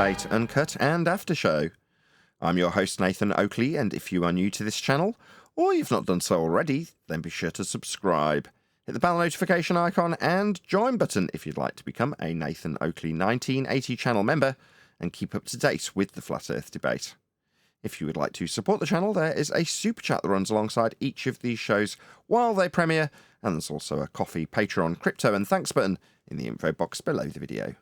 Debate, Uncut and After Show. I'm your host Nathan Oakley, and if you are new to this channel, or you've not done so already, then be sure to subscribe. Hit the bell notification icon and join button if you'd like to become a Nathan Oakley 1980 channel member and keep up to date with the Flat Earth debate. If you would like to support the channel, there is a super chat that runs alongside each of these shows while they premiere, and there's also a coffee, Patreon, crypto and thanks button in the info box below the video.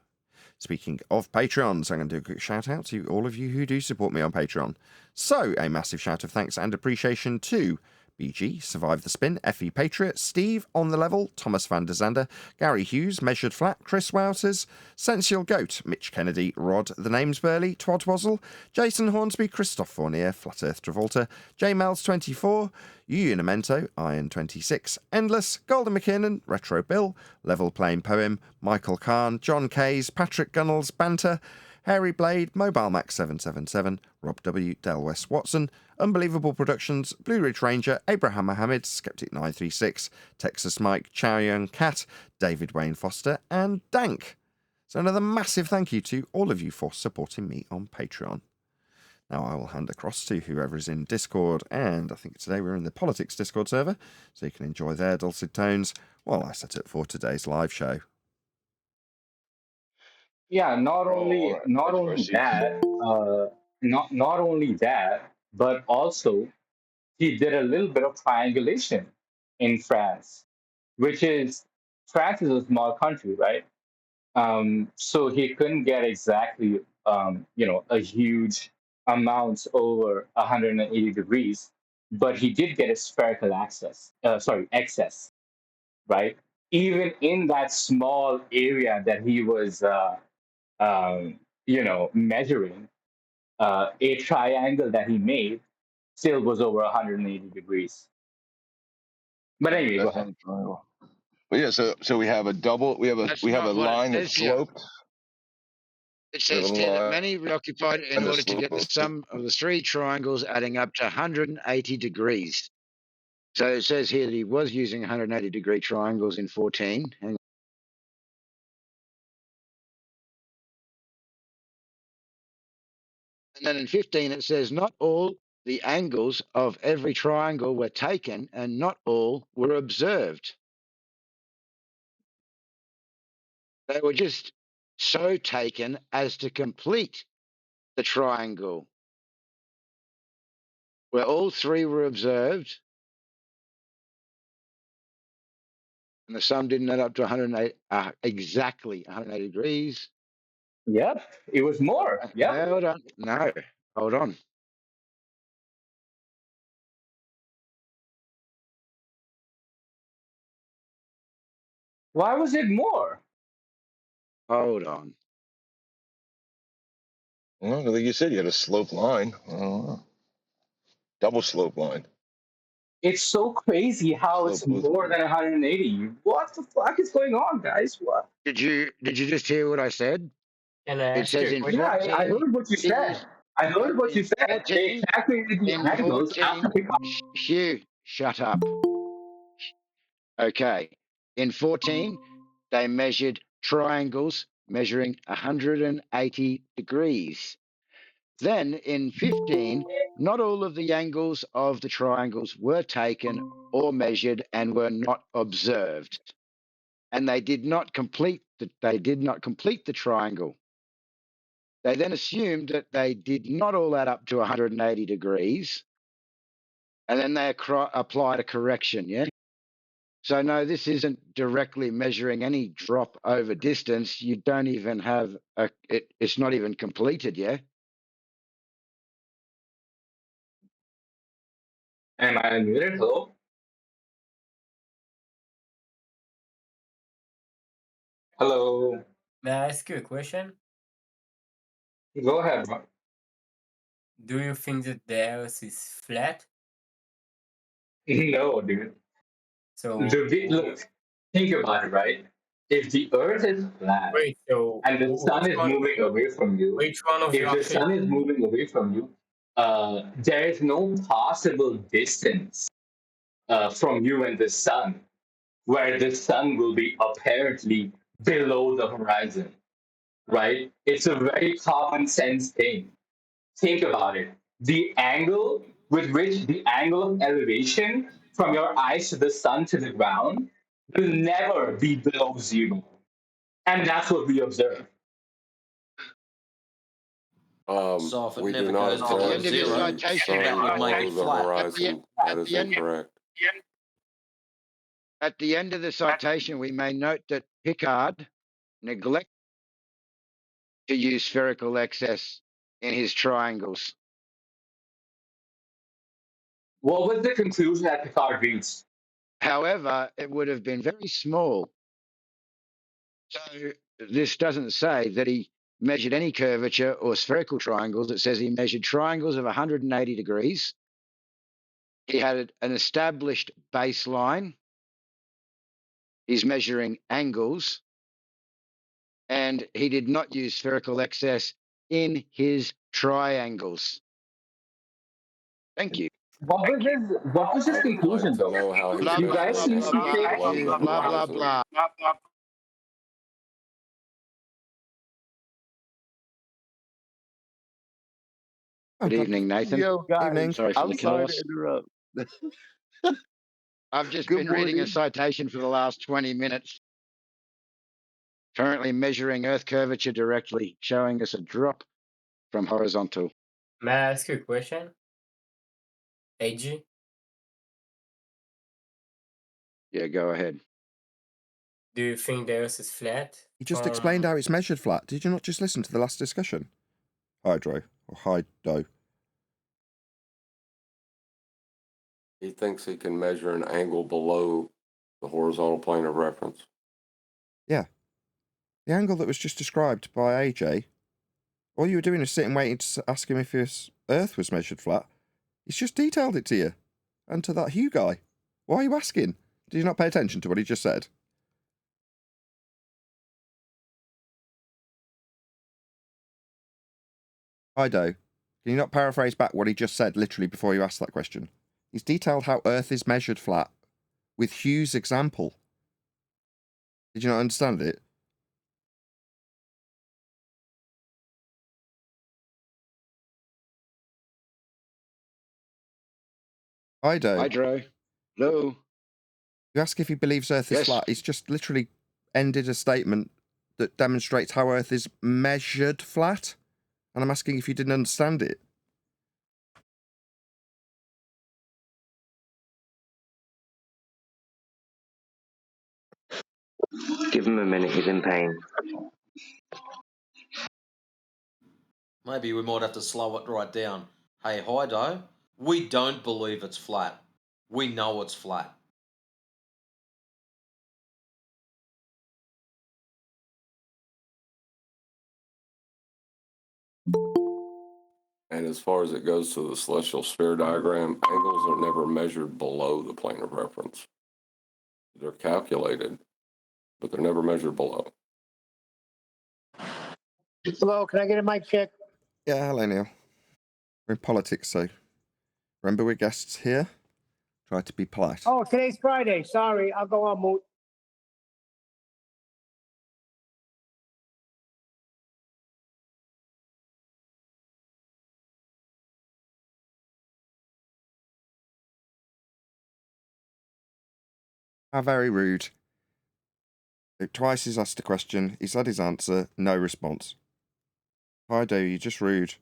Speaking of Patreons, I'm going to do a quick shout out to all of you who do support me on Patreon. So, a massive shout of thanks and appreciation to BG, Survive the Spin, FE Patriot, Steve, On the Level, Thomas van der Zander, Gary Hughes, Measured Flat, Chris Wouters, Sensual Goat, Mitch Kennedy, Rod, The Name's Burley, Twad Wazzle, Jason Hornsby, Christoph Fournier, Flat Earth Travolta, J Mel's 24, Unamento, Iron 26, Endless, Golden McKinnon, Retro Bill, Level Playing Poem, Michael Kahn, John Kays, Patrick Gunnels, Banter, Harry Blade, Mobile Max 777, Rob W, Del West Watson, Unbelievable Productions, Blue Ridge Ranger, Abraham Mohammed, Skeptic 936, Texas Mike, Chow Young Cat, David Wayne Foster, and Dank. So another massive thank you to all of you for supporting me on Patreon. Now I will hand across to whoever is in Discord, and I think today we're in the Politics Discord server, so you can enjoy their dulcet tones while I set up for today's live show. Yeah, not only that, but also he did a little bit of triangulation in France, which is France is a small country, right? So he couldn't get exactly a huge amount over 180 degrees, but he did get a spherical excess, right? Even in that small area that he was measuring, a triangle that he made still was over 180 degrees. But anyway, go ahead. But yeah, so we have a double. We have a line that's sloped. It says here that many reoccupied in order to get the sum of the three triangles adding up to 180 degrees. So it says here that he was using 180 degree triangles in 14. Hang on. And then in 15 it says not all the angles of every triangle were taken and not all were observed. They were just so taken as to complete the triangle, where all three were observed, and the sum didn't add up to 108, exactly 180 degrees. Yep, it was more. Yeah. Hold on. No, hold on. Why was it more? Hold on. Well, like you said, you had a slope line. Double slope line. It's so crazy how it's more than 180. What the fuck is going on, guys? What? Did you just hear what I said? Can I It says in 14, I heard what you said. I heard what you said. They calculated the angles after Hugh, shut up. Okay. In 14, they measured triangles measuring 180 degrees. Then in 15, not all of the angles of the triangles were taken or measured and were not observed. And they did not complete the triangle. They then assumed that they did not all add up to 180 degrees. And then they applied a correction, yeah? So no, this isn't directly measuring any drop over distance. You don't even have it's not even completed, yeah? Am I unmuted? Hello? Hello? May I ask you a question? Go ahead, bro. Do you think that the Earth is flat? No, dude. So Look, think about it, right? If the Earth is flat and the sun is moving away from you, which one of if the sun is moving away from you, there is no possible distance from you and the sun where the sun will be apparently below the horizon. right? It's a very common sense thing. Think about it. The angle with which the angle of elevation from your eyes to the sun to the ground will never be below zero. And that's what we observe. So if it We do never not goes At the below observe end of your zero, the citation, that sun would make below it the flat. horizon. That is incorrect. at the end of the citation, we may note that Picard neglected to use spherical excess in his triangles. What was the conclusion that Picard reached? However, it would have been very small. So this doesn't say that he measured any curvature or spherical triangles. It says he measured triangles of 180 degrees. He had an established baseline. He's measuring angles. And he did not use spherical excess in his triangles. Thank you. What was I his would like conclusion to though? know how he's Blah, You blah, guys blah, seem blah, measuring to blah. think below the Blah, blah, horizon. blah. Good evening, Nathan. Yo, guys, Evening. Sorry for I'm the sorry to chaos. interrupt. I've just Good been reading a morning. citation for the last 20 minutes, currently measuring Earth curvature directly, showing us a drop from horizontal. May I ask you a question? AG? Yeah, go ahead. Do you think the Earth is flat? He just explained how it's measured flat. Did you not just listen to the last discussion? Hydro, or Hydo. He thinks he can measure an angle below the horizontal plane of reference. Yeah. The angle that was just described by AJ, all you were doing is sitting waiting to ask him if his Earth was measured flat. He's just detailed it to you. And to that Hugh guy. Why are you asking? Did you not pay attention to what he just said? Hydo, can you not paraphrase back what he just said literally before you asked that question? He's detailed how Earth is measured flat with Hugh's example. Did you not understand it? Hydo, Hydro. Hello. you ask if he believes Earth is Yes. flat. He's just literally ended a statement that demonstrates how Earth is measured flat. And I'm asking if you didn't understand it. Give him a minute, he's in pain. Maybe we might have to slow it right down. Hey, Hydo, we don't believe it's flat. We know it's flat. And as far as it goes to the celestial sphere diagram, angles are never measured below the plane of reference. They're calculated, but they're never measured below. Hello, can I get a mic check? Yeah, hello, Neil. We're in politics, so remember we're guests here. Try to be polite. Oh, today's Friday. Sorry, I'll go on mute. How very rude. Twice he's asked a question, he's had his answer, no response. Hydo, you're just rude.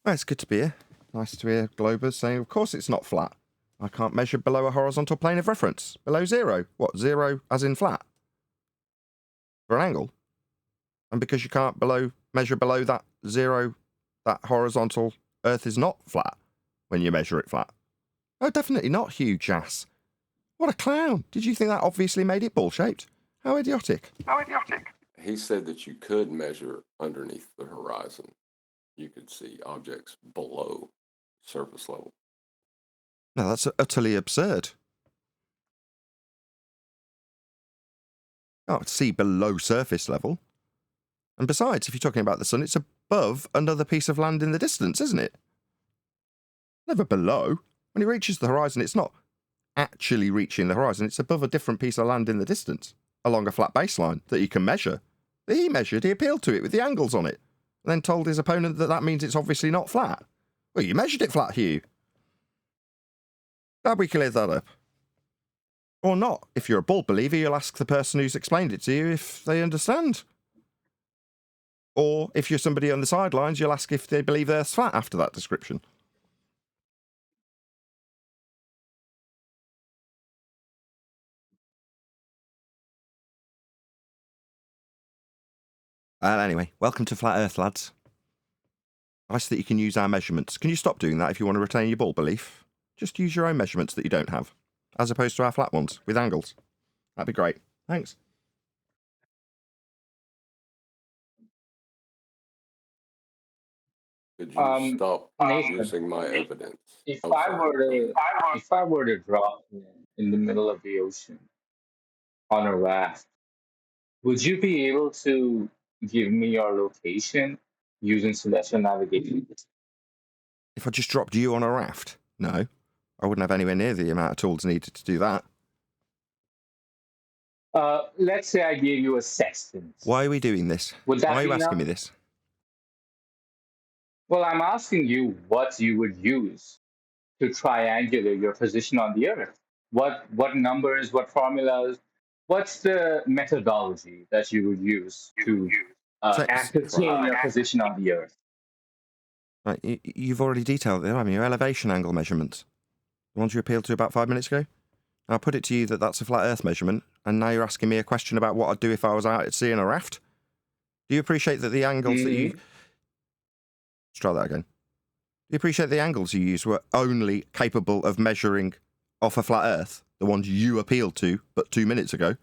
Well, it's good to be here. Nice to hear Globers saying, of course it's not flat. I can't measure below a horizontal plane of reference. Below zero. What, zero as in flat? For an angle? And because you can't measure below that zero, that horizontal, Earth is not flat when you measure it flat. Oh, definitely not, Hugh Jass. What a clown. Did you think that obviously made it ball-shaped? How idiotic. How idiotic. He said that you could measure underneath the horizon. You could see objects below surface level. No, that's utterly absurd. Oh, see below surface level. And besides, if you're talking about the sun, it's above another piece of land in the distance, isn't it? Never below. When it reaches the horizon, it's not actually reaching the horizon. It's above a different piece of land in the distance, along a flat baseline that you can measure. That he measured, he appealed to it with the angles on it, and then told his opponent that that means it's obviously not flat. Well, you measured it flat, Hugh. Glad we cleared that up. Or not. If you're a bull believer, you'll ask the person who's explained it to you if they understand. Or if you're somebody on the sidelines, you'll ask if they believe the Earth's flat after that description. Anyway, welcome to Flat Earth, lads. Nice that you can use our measurements. Can you stop doing that if you want to retain your bull belief? Just use your own measurements that you don't have, as opposed to our flat ones with angles. That'd be great. Thanks. Could you stop Nathan, using my evidence? if I'm I sorry. were to drop you in the middle of the ocean on a raft, would you be able to give me your location using celestial navigation? If I just dropped you on a raft? No. I wouldn't have anywhere near the amount of tools needed to do that. Let's say I gave you a sextant. Why are we doing this? Would that Why are be you asking enough? me this? Well, I'm asking you what you would use to triangulate your position on the Earth. What numbers, what formulas, what's the methodology that you would use to ascertain your position on the Earth? Right, you've already detailed it, haven't you? Your elevation angle measurements. The ones you appealed to about 5 minutes ago? I put it to you that that's a flat Earth measurement, and now you're asking me a question about what I'd do if I was out at sea in a raft? Do you appreciate that the angles that you... Let's try that again. Do you appreciate the angles you used were only capable of measuring off a flat Earth, the ones you appealed to but 2 minutes ago?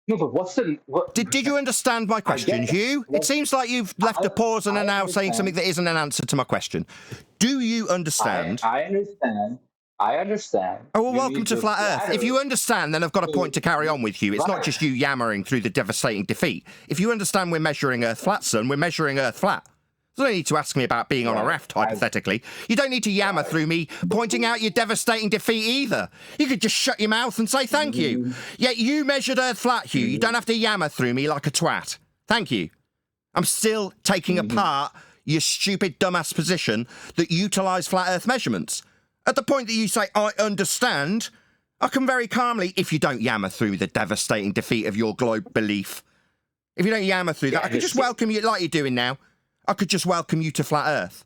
No, but what's the... What, Did you understand my question, Hugh? It seems like you've left a pause and are now saying something that isn't an answer to my question. Do you understand? I understand. I understand. Oh, well, You welcome need to this Flat Earth. If ladder. you understand, then I've got a point to carry on with you. It's not just you yammering through the devastating defeat. If you understand we're measuring Earth flat, son, we're measuring Earth flat. You don't need to ask me about being on a raft, hypothetically. You don't need to yammer through me pointing out your devastating defeat either. You could just shut your mouth and say thank you. Yet you measured Earth flat, Hugh. You don't have to yammer through me like a twat. Thank you. I'm still taking apart your stupid dumbass position that utilised flat Earth measurements. At the point that you say, I understand, I can very calmly, if you don't yammer through the devastating defeat of your globe belief, if you don't yammer through that, I could just welcome you like you're doing now. I could just welcome you to Flat Earth.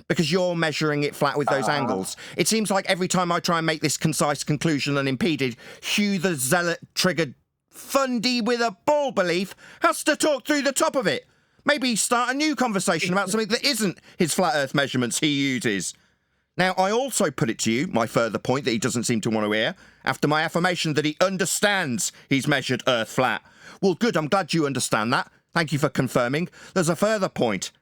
Because you're measuring it flat with those angles. It seems like every time I try and make this concise conclusion unimpeded, Hugh the Zealot triggered Fundy with a ball belief has to talk through the top of it. Maybe start a new conversation about something that isn't his flat Earth measurements he uses. Now, I also put it to you, my further point that he doesn't seem to want to hear, after my affirmation that he understands he's measured Earth flat. Well, good, I'm glad you understand that. Thank you for confirming. There's a further point.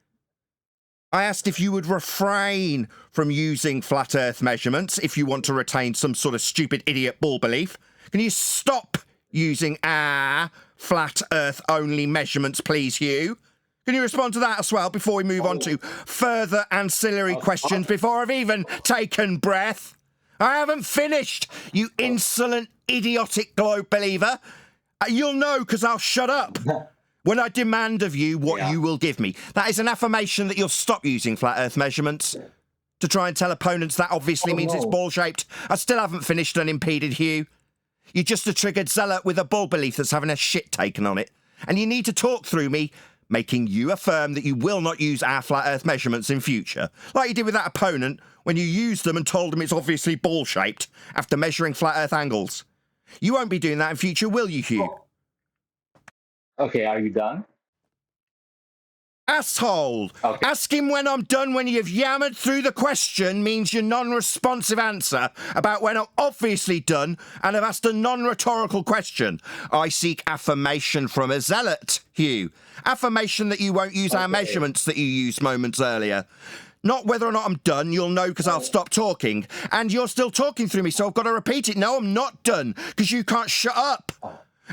I asked if you would refrain from using flat Earth measurements if you want to retain some sort of stupid idiot bull belief. Can you stop using flat Earth only measurements, please, Hugh? Can you respond to that as well before we move on to further ancillary questions before I've even taken breath? I haven't finished, you insolent, idiotic globe believer. You'll know because I'll shut up when I demand of you what you will give me. That is an affirmation that you'll stop using flat Earth measurements to try and tell opponents that obviously means it's ball-shaped. I still haven't finished unimpeded, Hugh. You're just a triggered zealot with a bull belief that's having a shit taken on it. And you need to talk through me, making you affirm that you will not use our flat Earth measurements in future, like you did with that opponent when you used them and told him it's obviously ball-shaped after measuring flat Earth angles. You won't be doing that in future, will you, Hugh? Okay, are you done? Asshole! Okay. Asking when I'm done when you've yammered through the question means your non-responsive answer about when I'm obviously done and have asked a non-rhetorical question. I seek affirmation from a zealot, Hugh. Affirmation that you won't use our measurements that you used moments earlier. Not whether or not I'm done. You'll know because I'll stop talking. And you're still talking through me, so I've got to repeat it. No, I'm not done because you can't shut up.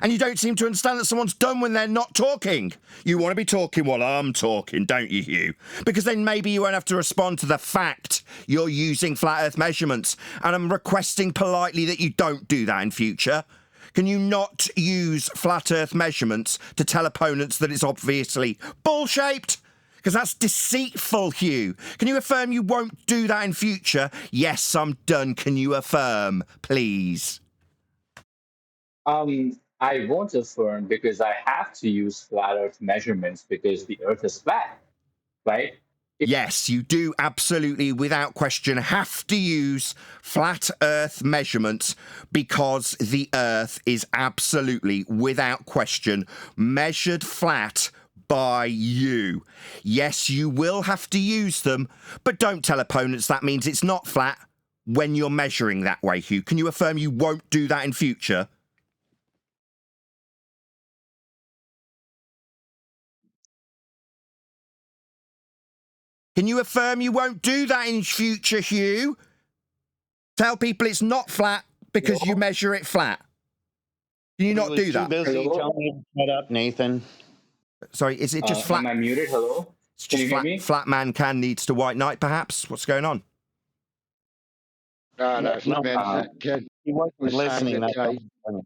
And you don't seem to understand that someone's done when they're not talking. You want to be talking while I'm talking, don't you, Hugh? Because then maybe you won't have to respond to the fact you're using flat Earth measurements. And I'm requesting politely that you don't do that in future. Can you not use flat Earth measurements to tell opponents that it's obviously ball-shaped? Because that's deceitful, Hugh. Can you affirm you won't do that in future? Yes, I'm done. Can you affirm, please? I won't affirm because I have to use flat Earth measurements because the Earth is flat, right? Yes, you do absolutely, without question, have to use flat Earth measurements because the Earth is absolutely, without question, measured flat by you. Yes, you will have to use them, but don't tell opponents that means it's not flat when you're measuring that way, Hugh. Can you affirm you won't do that in future? Can you affirm you won't do that in future, Hugh? Tell people it's not flat because you measure it flat. Can you not do that? Too busy Hello? telling you to shut up, Nathan. Sorry, is it just flat? Am I muted? Hello? It's Can just you hear me? flat man can needs to white knight, perhaps? What's going on? No, No, he wasn't was listening. saying That's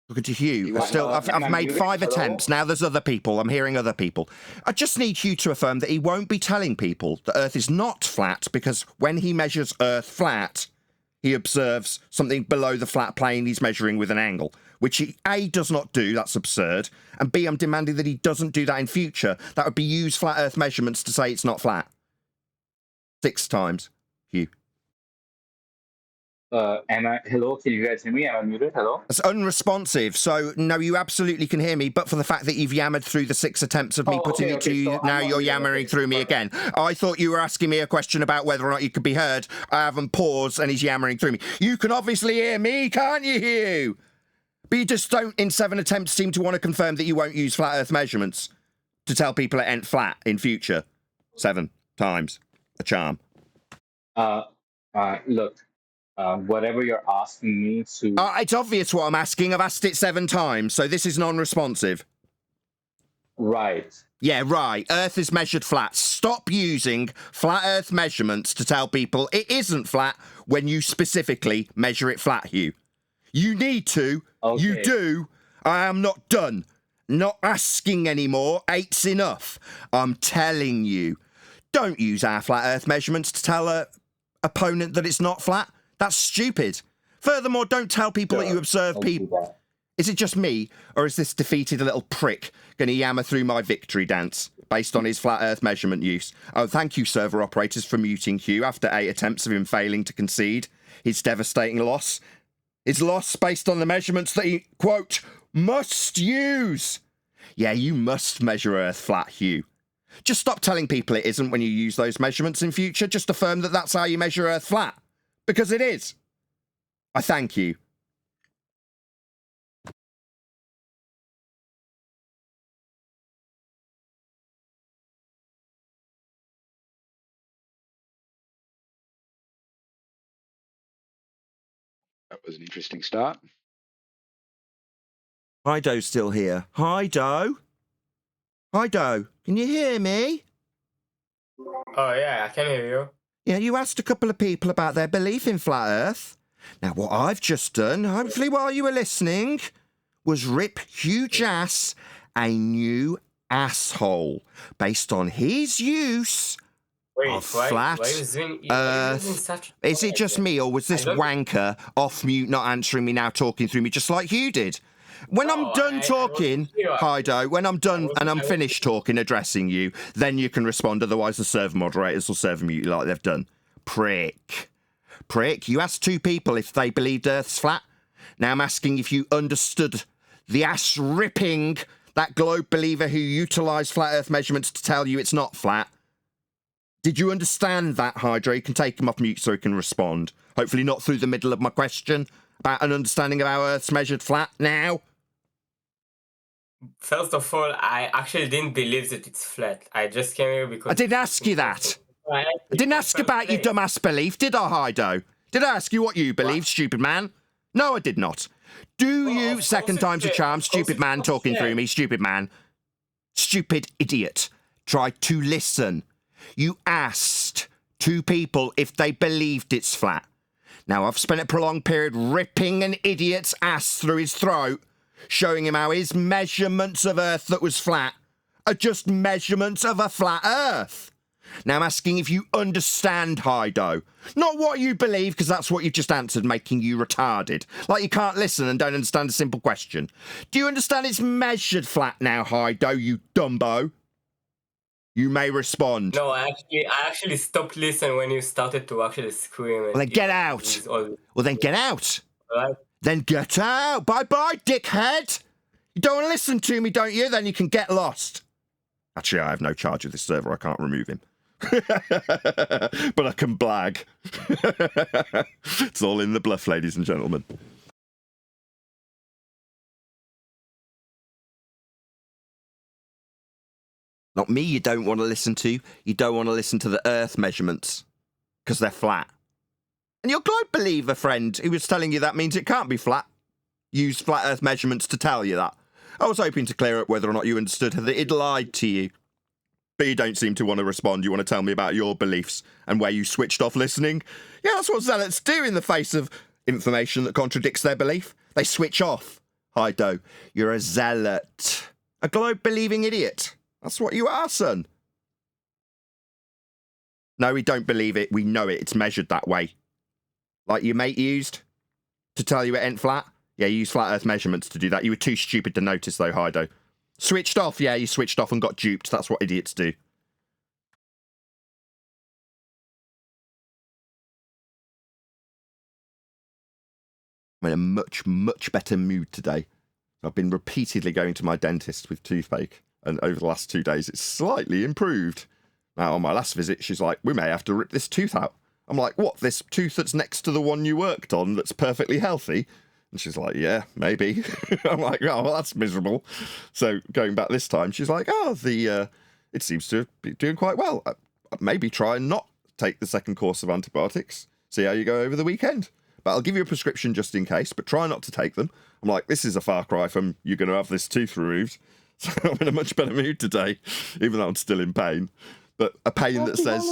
Looking to Hugh. What? I've Am I made muted? 5 Hello? attempts. Now there's other people. I'm hearing other people. I just need Hugh to affirm that he won't be telling people that Earth is not flat because when he measures Earth flat, he observes something below the flat plane he's measuring with an angle, which he, A, does not do. That's absurd. And B, I'm demanding that he doesn't do that in future. That would be use flat Earth measurements to say it's not flat. 6 times, Hugh. Hello, can you guys hear me? Am I muted? Hello? It's unresponsive, so no, you absolutely can hear me, but for the fact that you've yammered through the 6 attempts of me putting it to you, so now I'm you're on- yammering through me again. I thought you were asking me a question about whether or not you could be heard. I haven't paused, and he's yammering through me. You can obviously hear me, can't you, Hugh? But you just don't, in 7 attempts, seem to want to confirm that you won't use flat Earth measurements to tell people it ain't flat in future. 7 times. A charm. Look, whatever you're asking me to... It's obvious what I'm asking. I've asked it 7 times, so this is non-responsive. Right. Yeah, right. Earth is measured flat. Stop using flat Earth measurements to tell people it isn't flat when you specifically measure it flat, Hugh. You need to. Okay. You do. I am not done. Not asking anymore. 8's enough. I'm telling you. Don't use our flat Earth measurements to tell a opponent that it's not flat. That's stupid. Furthermore, don't tell people that you observe people. Is it just me, or is this defeated little prick going to yammer through my victory dance based on his flat Earth measurement use? Oh, thank you, server operators, for muting Hugh after 8 attempts of him failing to concede his devastating loss. His loss based on the measurements that he, quote, must use. Yeah, you must measure Earth flat, Hugh. Just stop telling people it isn't when you use those measurements in future. Just affirm that that's how you measure Earth flat. Because it is. I thank you. That was an interesting start. Hido's still here. Hido? Hido, can you hear me? Oh yeah, I can hear you. Yeah, you asked a couple of people about their belief in flat Earth. Now, what I've just done, hopefully while you were listening, was rip Hugh Jass a new asshole based on his use Wait, of why flat you using Earth. such? Is it just me, or was this I don't- wanker off mute, not answering me now, talking through me, just like Hugh did? When I'm No, done I talking, wasn't here. Hido, when I'm done and I'm I wasn't- finished talking, addressing you, then you can respond. Otherwise, the server moderators will server mute you like they've done. Prick. Prick, you asked 2 people if they believed Earth's flat. Now I'm asking if you understood the ass ripping that globe believer who utilised flat Earth measurements to tell you it's not flat. Did you understand that, Hydra? You can take him off mute so he can respond. Hopefully not through the middle of my question about an understanding of how Earth's measured flat now. First of all, I actually didn't believe that it's flat. I just came here because I didn't ask you that. I I didn't ask about your dumbass belief, did I, Hido? Did I ask you what you believe, stupid man? No, I did not. Do Well, you, of second course you time's a did. charm, Of course stupid man you talking through did. me, stupid man. Stupid idiot. Try to listen. You asked two people if they believed it's flat. Now, I've spent a prolonged period ripping an idiot's ass through his throat, showing him how his measurements of Earth that was flat are just measurements of a flat Earth. Now I'm asking if you understand, Hido. Not what you believe, because that's what you've just answered, making you retarded. Like you can't listen and don't understand a simple question. Do you understand it's measured flat now, Hido, you dumbo? You may respond. No, I actually stopped listening when you started to actually scream. Well, then get out. Well, then get out. Right? Then get out. Bye-bye, dickhead. You don't want to listen to me, don't you? Then you can get lost. Actually, I have no charge of this server. I can't remove him. But I can blag. It's all in the bluff, ladies and gentlemen. Not me you don't want to listen to. You don't want to listen to the Earth measurements. Because they're flat. And your globe believer friend who was telling you that means it can't be flat used flat Earth measurements to tell you that. I was hoping to clear up whether or not you understood that it lied to you. But you don't seem to want to respond. You want to tell me about your beliefs and where you switched off listening. Yeah, that's what zealots do in the face of information that contradicts their belief. They switch off. Hido, you're a zealot. A globe-believing idiot. That's what you are, son. No, we don't believe it. We know it. It's measured that way. Like your mate used to tell you it ain't flat. Yeah, you used flat Earth measurements to do that. You were too stupid to notice, though, Hido. Switched off, yeah, you switched off and got duped. That's what idiots do. I'm in a much, much better mood today. I've been repeatedly going to my dentist with toothache, and over the last 2 days, it's slightly improved. Now, on my last visit, she's like, we may have to rip this tooth out. I'm like, what, this tooth that's next to the one you worked on that's perfectly healthy? And she's like, yeah, maybe. I'm like, oh, well, that's miserable. So going back this time, she's like, oh, it seems to be doing quite well. Maybe try and not take the second course of antibiotics. See how you go over the weekend. But I'll give you a prescription just in case, but try not to take them. I'm like, this is a far cry from you're going to have this tooth removed. So I'm in a much better mood today, even though I'm still in pain. But a pain that says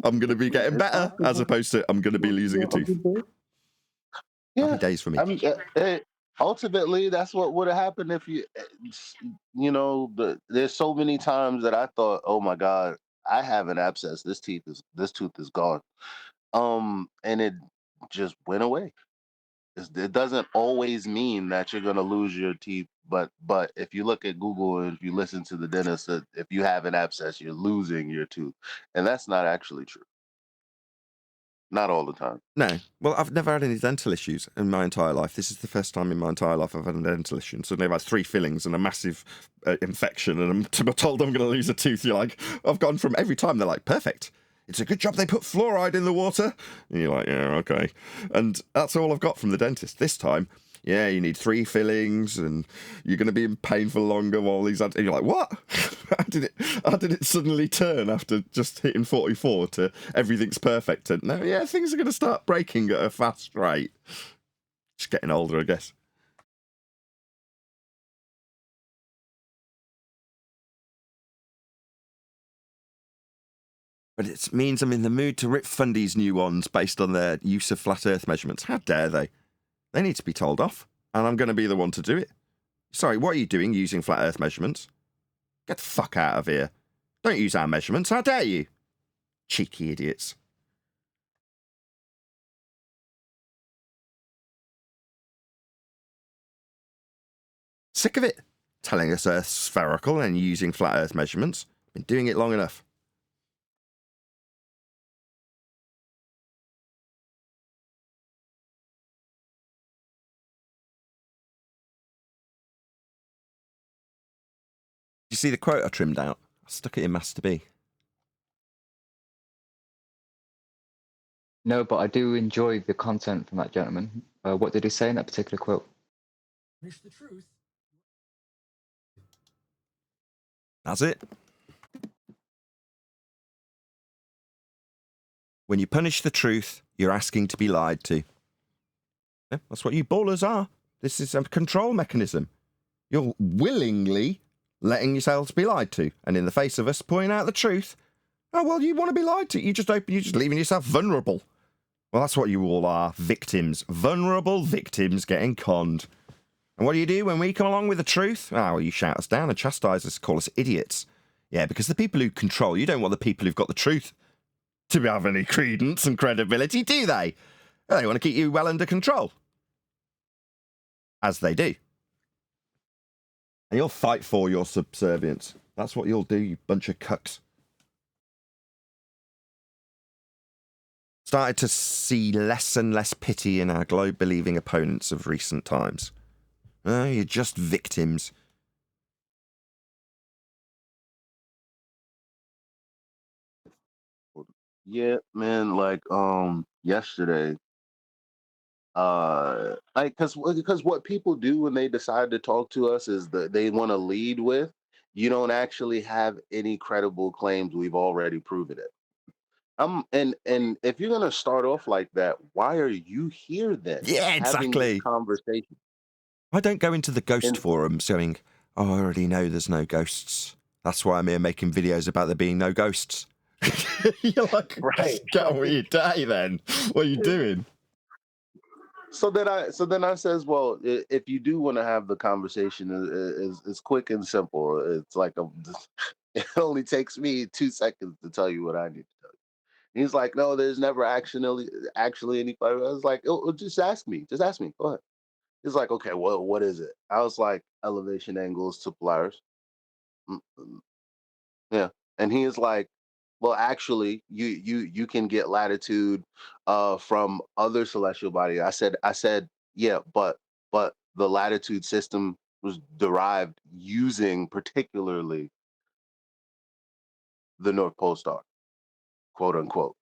I'm going to be getting better, as opposed to I'm going to be losing a tooth. Yeah, Happy days for me. I mean, ultimately, that's what would have happened if there's so many times that I thought, oh my God, I have an abscess. This tooth is gone. And it just went away. It doesn't always mean that you're gonna lose your teeth, but if you look at Google and if you listen to the dentist, if you have an abscess, you're losing your tooth, and that's not actually true. Not all the time. No. Well, I've never had any dental issues in my entire life. This is the first time in my entire life I've had a dental issue. And suddenly I've had 3 fillings and a massive infection, and I'm told I'm going to lose a tooth. You're like, I've gone from every time they're like, perfect. It's a good job they put fluoride in the water. And you're like, yeah, okay. And that's all I've got from the dentist. This time, yeah, you need 3 fillings and you're going to be in pain for longer while these... And you're like, what? How did it suddenly turn after just hitting 44 to everything's perfect? And no, yeah, things are going to start breaking at a fast rate. Just getting older, I guess. But it means I'm in the mood to rip Fundy's new ones based on their use of flat Earth measurements. How dare they? They need to be told off, and I'm going to be the one to do it. Sorry, what are you doing using flat Earth measurements? Get the fuck out of here. Don't use our measurements, how dare you? Cheeky idiots. Sick of it. Telling us Earth's spherical and using flat Earth measurements. Been doing it long enough. You see the quote I trimmed out? I stuck it in Master B. No, but I do enjoy the content from that gentleman. What did he say in that particular quote? Finish the truth. That's it. When you punish the truth, you're asking to be lied to. Yeah, that's what you ballers are. This is a control mechanism. You're willingly letting yourselves be lied to. And in the face of us pointing out the truth, oh, well, you want to be lied to. You're just leaving yourself vulnerable. Well, that's what you all are. Victims. Vulnerable victims getting conned. And what do you do when we come along with the truth? Oh, well, you shout us down and chastise us, call us idiots. Yeah, because the people who control, you don't want the people who've got the truth to have any credence and credibility, do they? They want to keep you well under control. As they do. And you'll fight for your subservience. That's what you'll do, you bunch of cucks. Started to see less and less pity in our globe-believing opponents of recent times. Oh, you're just victims. Yeah, man, like yesterday, like because what people do when they decide to talk to us is that they want to lead with, you don't actually have any credible claims, we've already proven it. And if you're gonna start off like that, why are you here then Yeah, having this exactly. conversation? I don't go into the ghost And forums going, oh, I already know there's no ghosts. That's why I'm here making videos about there being no ghosts. You're like, right. get on with your day then. What are you doing? So then I says, well, if you do want to have the conversation, is quick and simple. It's like it only takes me 2 seconds to tell you what I need to tell you. He's like, no, there's never actually any. I was like, oh, just ask me. Just ask me. Go ahead. He's like, okay, well, what is it? I was like, elevation angles to Polaris. Yeah. And he is like, well, actually, you can get latitude from other celestial bodies. I said, yeah, but the latitude system was derived using particularly the North Pole star, quote unquote.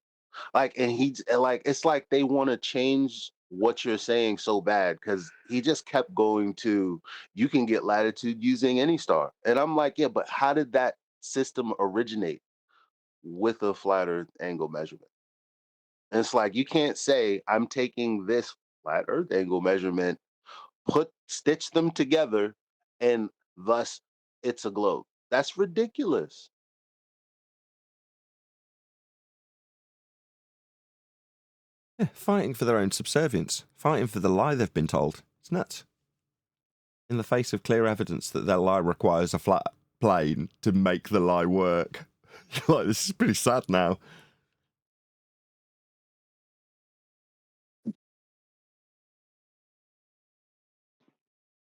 Like, and he's like, it's like they want to change what you're saying so bad because he just kept going to, you can get latitude using any star. And I'm like, yeah, but how did that system originate with a flat earth angle measurement? And it's like, you can't say, I'm taking this flat earth angle measurement, stitch them together, and thus it's a globe. That's ridiculous. Yeah, fighting for their own subservience. Fighting for the lie they've been told. It's nuts. In the face of clear evidence that their lie requires a flat plane to make the lie work. Like, this is pretty sad now.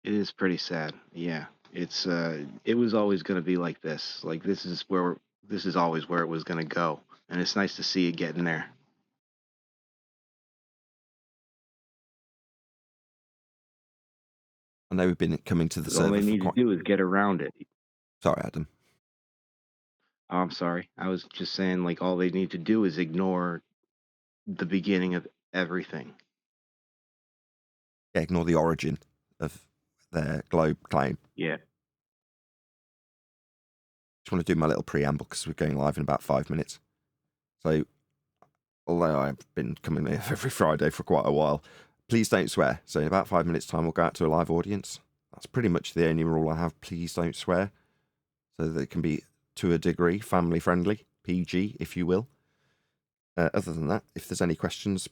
It is pretty sad. Yeah. It's it was always going to be like this. Like this is always where it was going to go. And it's nice to see it getting there. I know we've been coming to the 'Cause all server they for need to quite... do is get around it. Sorry, Adam. Oh, I'm sorry. I was just saying like all they need to do is ignore the beginning of everything. Yeah, ignore the origin of their globe claim. Yeah. Just want to do my little preamble because we're going live in about 5 minutes. So, although I've been coming here every Friday for quite a while, please don't swear. So in about 5 minutes' time, we'll go out to a live audience. That's pretty much the only rule I have. Please don't swear. So that it can be, to a degree, family friendly, PG, if you will. Other than that, if there's any questions,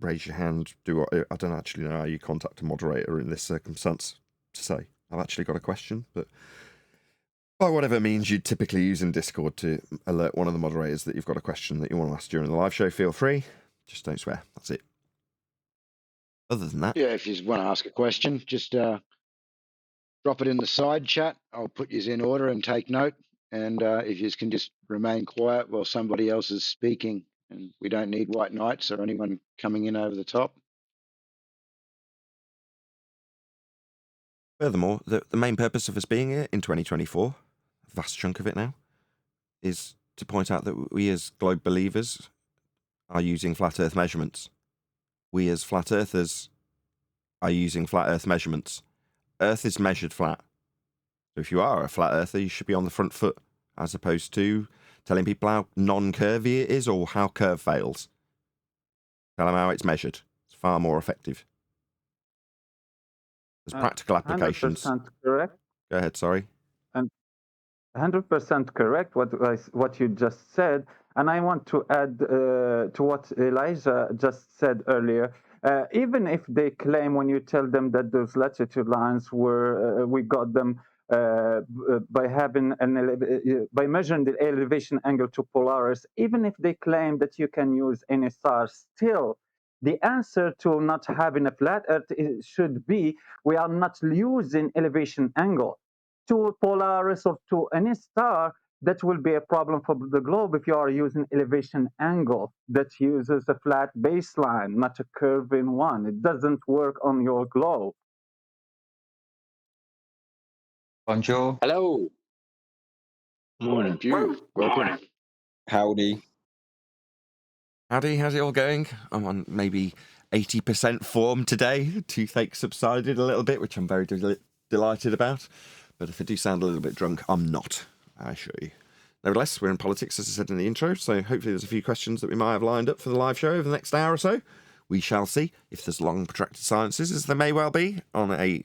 raise your hand. I don't actually know how you contact a moderator in this circumstance to say, I've actually got a question, but by whatever means you'd typically use in Discord to alert one of the moderators that you've got a question that you want to ask during the live show, feel free. Just don't swear. That's it. Other than that, Yeah, if you want to ask a question, just drop it in the side chat. I'll put you in order and take note. And if you can just remain quiet while somebody else is speaking, and we don't need white knights or anyone coming in over the top. furthermore, the main purpose of us being here in 2024, a vast chunk of it now, is to point out that we as globe believers are using flat earth measurements. We as flat earthers are using flat earth measurements. Earth is measured flat. So if you are a flat earther, you should be on the front foot, as opposed to telling people how non-curvy it is or how curve fails. Tell them how it's measured. It's far more effective. There's practical applications. 100% correct. Go ahead, sorry. And 100% correct what you just said. And I want to add to what Elijah just said earlier. Even if they claim, when you tell them that those latitude lines were, we got them by having by measuring the elevation angle to Polaris, even if they claim that you can use any star, still the answer to not having a flat Earth should be we are not using elevation angle. To Polaris or to any star, that will be a problem for the globe if you are using elevation angle that uses a flat baseline, not a curving one. It doesn't work on your globe. Bonjour. Hello. Morning, Pew. Welcome. Howdy. Howdy, how's it all going? I'm on maybe 80% form today. Toothache subsided a little bit, which I'm very delighted about. But if I do sound a little bit drunk, I'm not, I assure you. Nevertheless, we're in politics, as I said in the intro, so hopefully there's a few questions that we might have lined up for the live show over the next hour or so. We shall see if there's long protracted silences, as there may well be, on a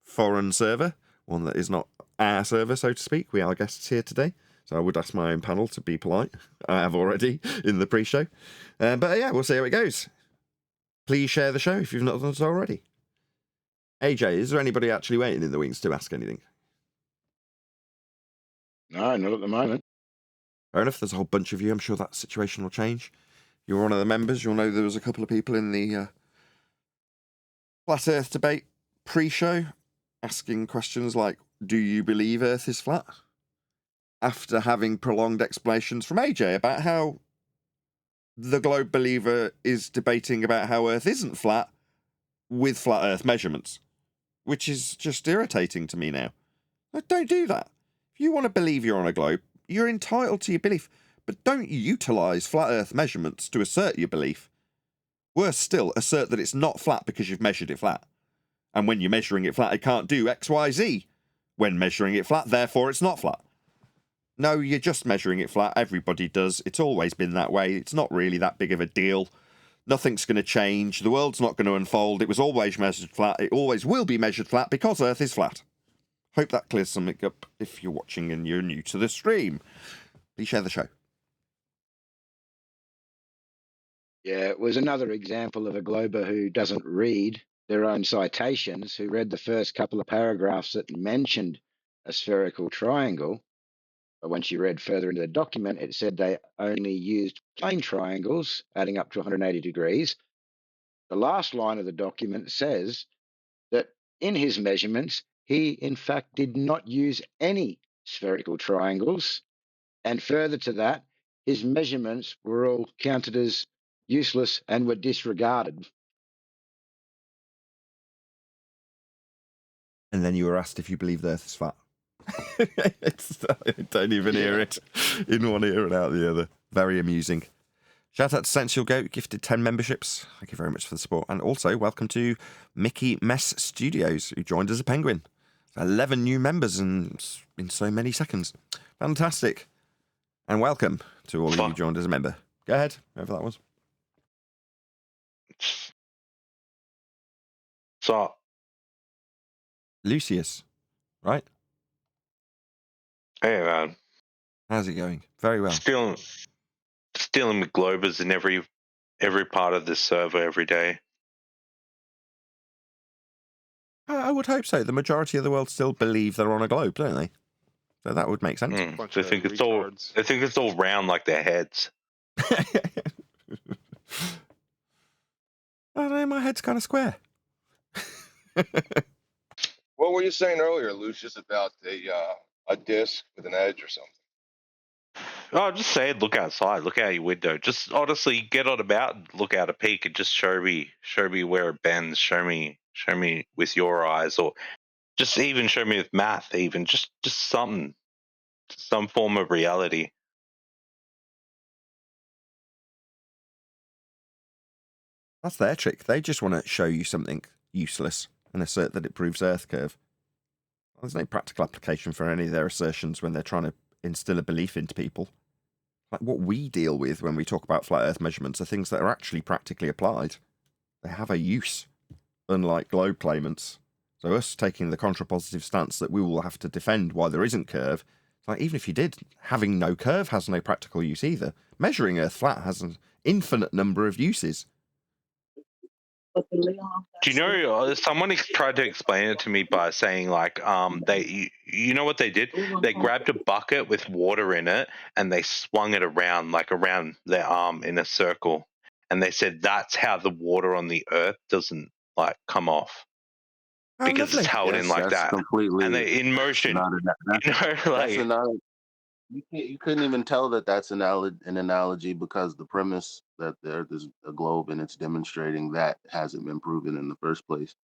foreign server, one that is not our server, so to speak. We are guests here today, so I would ask my own panel to be polite. I have already in the pre-show. But yeah, we'll see how it goes. Please share the show if you've not done so already. AJ, is there anybody actually waiting in the wings to ask anything? No, not at the moment. Fair enough, there's a whole bunch of you. I'm sure that situation will change. You're one of the members. You'll know there was a couple of people in the Flat Earth debate pre-show asking questions like, do you believe Earth is flat? After having prolonged explanations from AJ about how the Globe Believer is debating about how Earth isn't flat with flat Earth measurements, which is just irritating to me now. Don't do that. If you want to believe you're on a globe, you're entitled to your belief, but don't utilise flat Earth measurements to assert your belief. Worse still, assert that it's not flat because you've measured it flat. And when you're measuring it flat, it can't do X, Y, Z. When measuring it flat, therefore it's not flat. No, you're just measuring it flat. Everybody does. It's always been that way. It's not really that big of a deal. Nothing's going to change. The world's not going to unfold. It was always measured flat. It always will be measured flat because Earth is flat. Hope that clears something up if you're watching and you're new to the stream. Please share the show. Yeah, it was another example of a glober who doesn't read their own citations, who read the first couple of paragraphs that mentioned a spherical triangle. But once you read further into the document, it said they only used plane triangles adding up to 180 degrees. The last line of the document says that in his measurements, he in fact did not use any spherical triangles. And further to that, his measurements were all counted as useless and were disregarded. And then you were asked if you believe the Earth is flat. I don't even hear it in one ear and out the other. Very amusing. Shout out to Sensual Goat, gifted 10 memberships. Thank you very much for the support. And also, welcome to Mickey Mess Studios, who joined as a penguin. 11 new members in so many seconds. Fantastic. And welcome to all of you who joined as a member. Go ahead, whoever that was. So, Lucius, right? Hey, man. How's it going? Very well. Stealing with Globers in every part of this server every day. I would hope so. The majority of the world still believe they're on a globe, don't they? So that would make sense. They think it's all round like their heads. I don't know, my head's kind of square. What were you saying earlier, Lucius, about a disc with an edge or something? Oh, just say it, look outside, look out your window. Just honestly get on a mountain, look out a peak, and just show me where it bends. Show me with your eyes, or just even show me with math. Even just something, some form of reality. That's their trick. They just want to show you something useless and assert that it proves Earth curve. Well, there's no practical application for any of their assertions when they're trying to instill a belief into people. Like what we deal with when we talk about flat Earth measurements are things that are actually practically applied. They have a use, unlike globe claimants. So us taking the contrapositive stance that we will have to defend why there isn't curve, it's like even if you did, having no curve has no practical use either. Measuring Earth flat has an infinite number of uses. Do you know? Someone tried to explain it to me by saying like, you know what they did? They grabbed a bucket with water in it and they swung it around like around their arm in a circle, and they said that's how the water on the Earth doesn't like come off because it's held in like That's that, completely and they in motion. not You know, that's like you couldn't even tell that that's an analogy because the premise that there's a globe and it's demonstrating that hasn't been proven in the first place.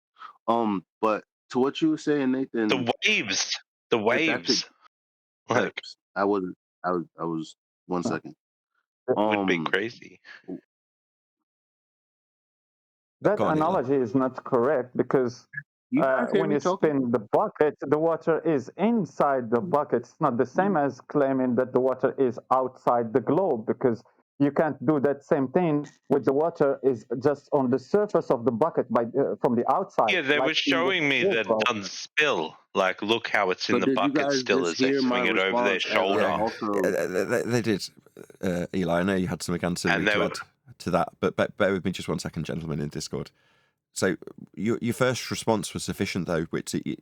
But to what you were saying, Nathan, the waves, the waves, like I was 1 second. it would be crazy. That analogy is not correct because when you spin the bucket, the water is inside the bucket. It's not the same as claiming that the water is outside the globe, because you can't do that same thing with the water is just on the surface of the bucket from the outside. Yeah, they were showing me that it doesn't spill. Like, look how it's in But the did you bucket guys still just as they hear my swing it over their response as I shoulder. also They did, Eli. I know you had something ancillary to add to that, but bear with me just 1 second, gentlemen in Discord. So your first response was sufficient, though, Witsy.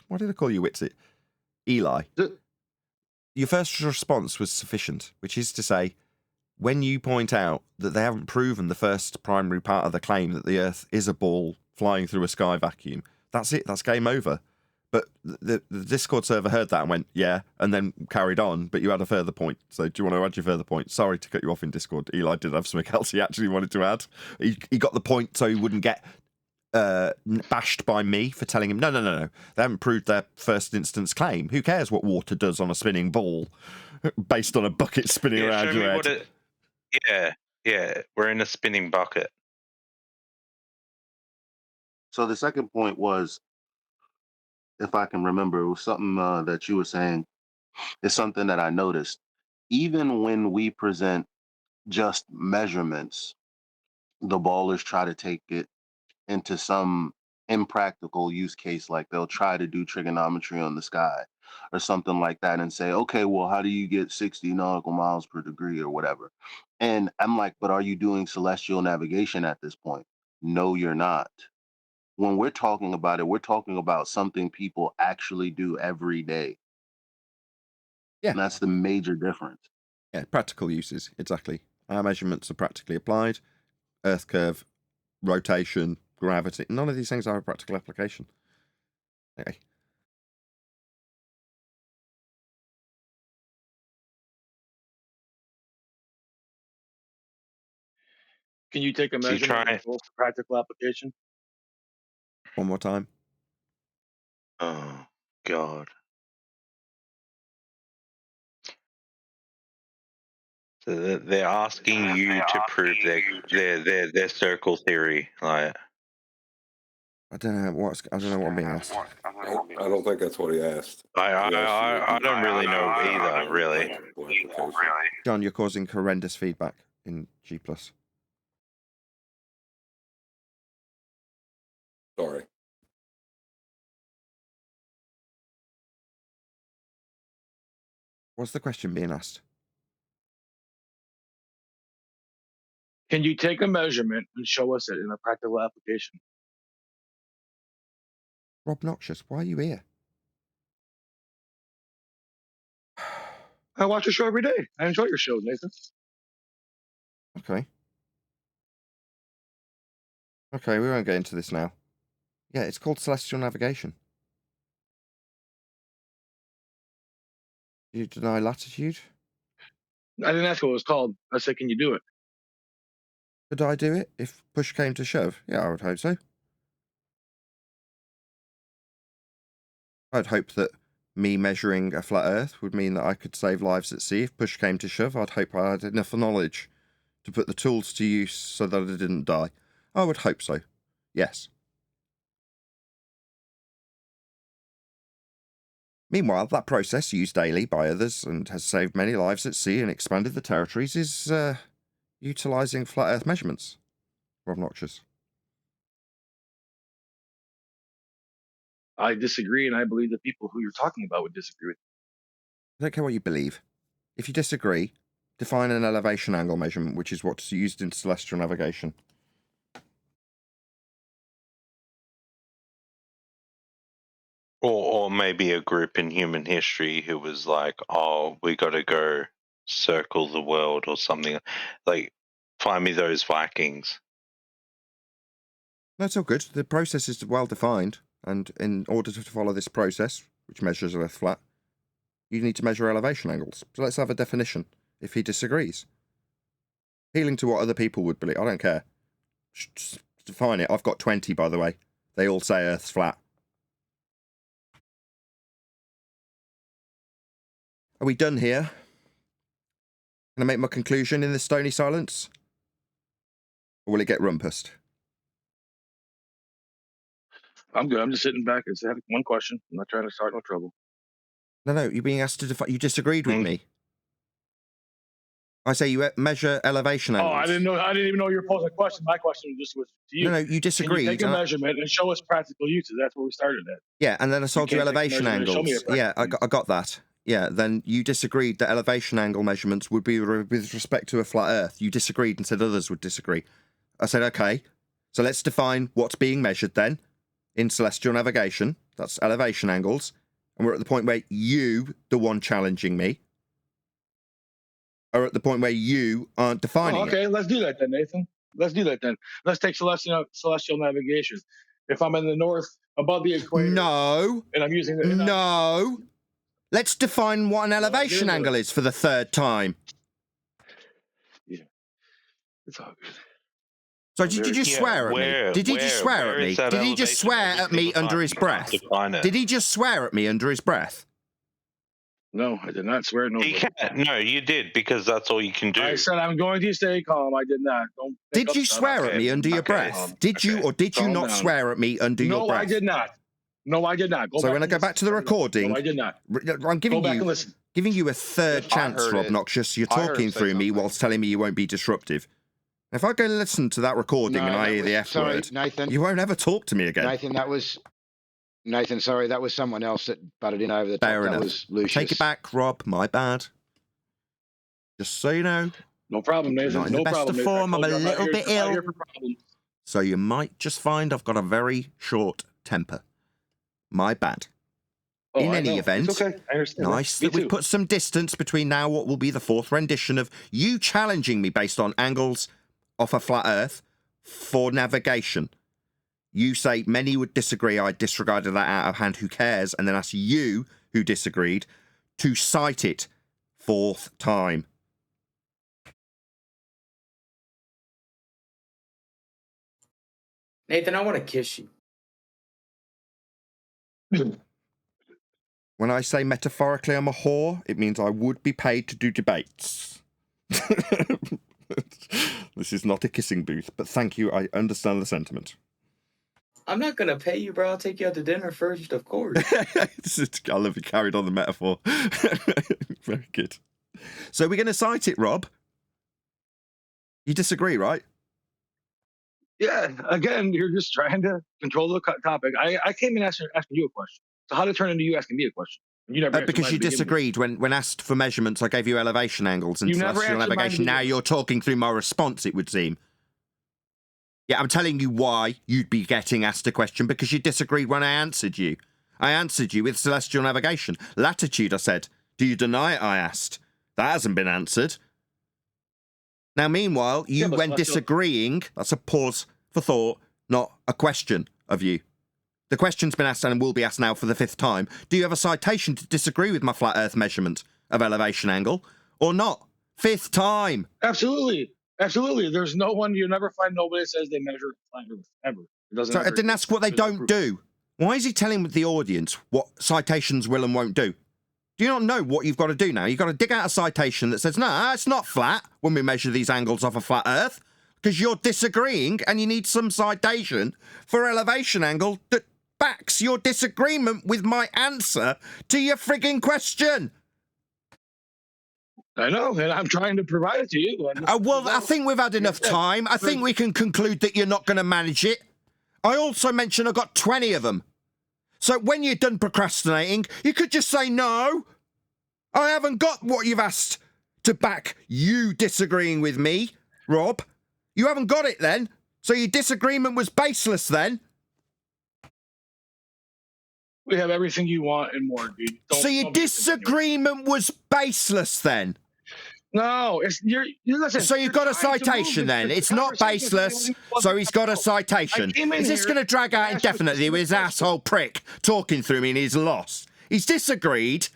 Why did I call you Witsy? Eli. Your first response was sufficient, which is to say, when you point out that they haven't proven the first primary part of the claim that the Earth is a ball flying through a sky vacuum, that's it. That's game over. But the Discord server heard that and went, yeah, and then carried on, but you had a further point. So do you want to add your further point? Sorry to cut you off in Discord. Eli did have something else he actually wanted to add. He got the point so he wouldn't get bashed by me for telling him, no. They haven't proved their first instance claim. Who cares what water does on a spinning ball based on a bucket spinning around your head? Yeah, we're in a spinning bucket. So the second point was, if I can remember, it was something that you were saying. It's something that I noticed. Even when we present just measurements, the ballers try to take it into some impractical use case, like they'll try to do trigonometry on the sky or something like that and say, okay, well, how do you get 60 nautical miles per degree or whatever? And I'm like, but are you doing celestial navigation at this point? No, you're not. When we're talking about it, we're talking about something people actually do every day. Yeah. And that's the major difference. Yeah, practical uses, exactly. Our measurements are practically applied. Earth curve, rotation, gravity. None of these things are a practical application. Okay. Can you take a measurement and force a practical application? One more time. Oh, God. So they're asking you to prove their circle theory, like. I don't know what I'm being asked. I don't think that's what he asked. I don't really know either, really. John, you're causing horrendous feedback in G+. Sorry. What's the question being asked? Can you take a measurement and show us it in a practical application? Rob Noxious, why are you here? I watch your show every day. I enjoy your show, Nathan. Okay, we won't get into this now. Yeah, it's called celestial navigation. You deny latitude? I didn't ask what it was called. I said, can you do it? Could I do it if push came to shove? Yeah, I would hope so. I'd hope that me measuring a flat Earth would mean that I could save lives at sea if push came to shove. I'd hope I had enough knowledge to put the tools to use so that I didn't die. I would hope so. Yes. Meanwhile, that process, used daily by others and has saved many lives at sea and expanded the territories, is utilising flat Earth measurements. Rob Noxious. I disagree, and I believe the people who you're talking about would disagree with. I don't care what you believe. If you disagree, define an elevation angle measurement, which is what's used in celestial navigation. Or maybe a group in human history who was like, oh, we got to go circle the world or something. Like, find me those Vikings. That's all good. The process is well defined, and in order to follow this process, which measures Earth flat, you need to measure elevation angles. So let's have a definition, if he disagrees. Appealing to what other people would believe, I don't care. Just define it. I've got 20, by the way. They all say Earth's flat. Are we done here? Can I make my conclusion in this stony silence? Or will it get rumpused? I'm good. I'm just sitting back and had one question. I'm not trying to start no trouble. No, you're being asked to define. You disagreed with me. I say you measure elevation angles. Oh, I didn't even know you were posing a question. My question just was to you. No, you disagreed. Can you take a measurement and show us practical uses? That's where we started at. Yeah, and then I told you elevation angles. Yeah, I got that. Yeah, then you disagreed that elevation angle measurements would be with respect to a flat Earth. You disagreed and said others would disagree. I said, okay, so let's define what's being measured then in celestial navigation. That's elevation angles. And we're at the point where you, the one challenging me, are at the point where you aren't defining it. Okay, let's do that then, Nathan. Let's do that then. Let's take celestial navigation. If I'm in the north above the equator. No. And I'm using the. No. Let's define what an elevation angle is for the third time. Yeah. It's all good. So did you just swear at me? Did he just swear at me? Did he just swear at me under his breath? Did he just swear at me under his breath? No, I did not swear. No, no, you did, because that's all you can do. I said I'm going to stay calm. I did not. Did you swear at me under your breath? Did you or did you not swear at me under your breath? No, I did not. No, I did not. So when I go back to the recording, no, I did not. I'm giving you a third chance, Rob Noxious. You're talking through me whilst telling me you won't be disruptive. If I go listen to that recording and I hear the F word, Nathan, you won't ever talk to me again. Nathan, sorry, that was someone else that butted in over the top. Fair enough. That was Lucius. Take it back, Rob. My bad. Just so you know. No problem, Nathan. Not in the best of form. I'm a little bit ill. So you might just find I've got a very short temper. My bad. In any event, it's okay. I understand nice that we put some distance between now what will be the fourth rendition of you challenging me based on angles off a flat Earth for navigation. You say many would disagree. I disregarded that out of hand. Who cares? And then ask you, who disagreed, to cite it fourth time. Nathan, I want to kiss you. When I say metaphorically I'm a whore, it means I would be paid to do debates. This is not a kissing booth, but thank you. I understand the sentiment. I'm not going to pay you, bro. I'll take you out to dinner first, of course. I love you carried on the metaphor. Very good. So we're going to cite it, Rob. You disagree, right? Yeah, again, you're just trying to control the topic. I came in asking you a question. So how did it turn into you asking me a question? You never because you disagreed when asked for measurements. I gave you elevation angles and celestial navigation. Now you're talking through my response, it would seem. Yeah, I'm telling you why you'd be getting asked a question, because you disagreed when I answered you. I answered you with celestial navigation. Latitude, I said. Do you deny it, I asked. That hasn't been answered. Now, meanwhile, you, when disagreeing, that's a pause for thought, not a question of you. The question's been asked and will be asked now for the fifth time. Do you have a citation to disagree with my flat Earth measurement of elevation angle or not? Fifth time. Absolutely. Absolutely. There's no one, you never find nobody that says they measure flat Earth, ever. It doesn't. So I didn't ask what they don't do. Why is he telling the audience what citations will and won't do? Do you not know what you've got to do now? You've got to dig out a citation that says, no, it's not flat when we measure these angles off a flat Earth, because you're disagreeing and you need some citation for elevation angle that backs your disagreement with my answer to your frigging question. I know, and I'm trying to provide it to you. Well, I think we've had enough time. I think we can conclude that you're not going to manage it. I also mentioned I got 20 of them. So when you're done procrastinating, you could just say no. I haven't got what you've asked to back you disagreeing with me, Rob. You haven't got it then. So your disagreement was baseless then. We have everything you want and more, dude. So your disagreement was baseless then. No, it's you listen. So you've got a citation then. It's not baseless. So he's got a citation. Is this going to drag out indefinitely with his asshole prick talking through me and he's lost? He's disagreed.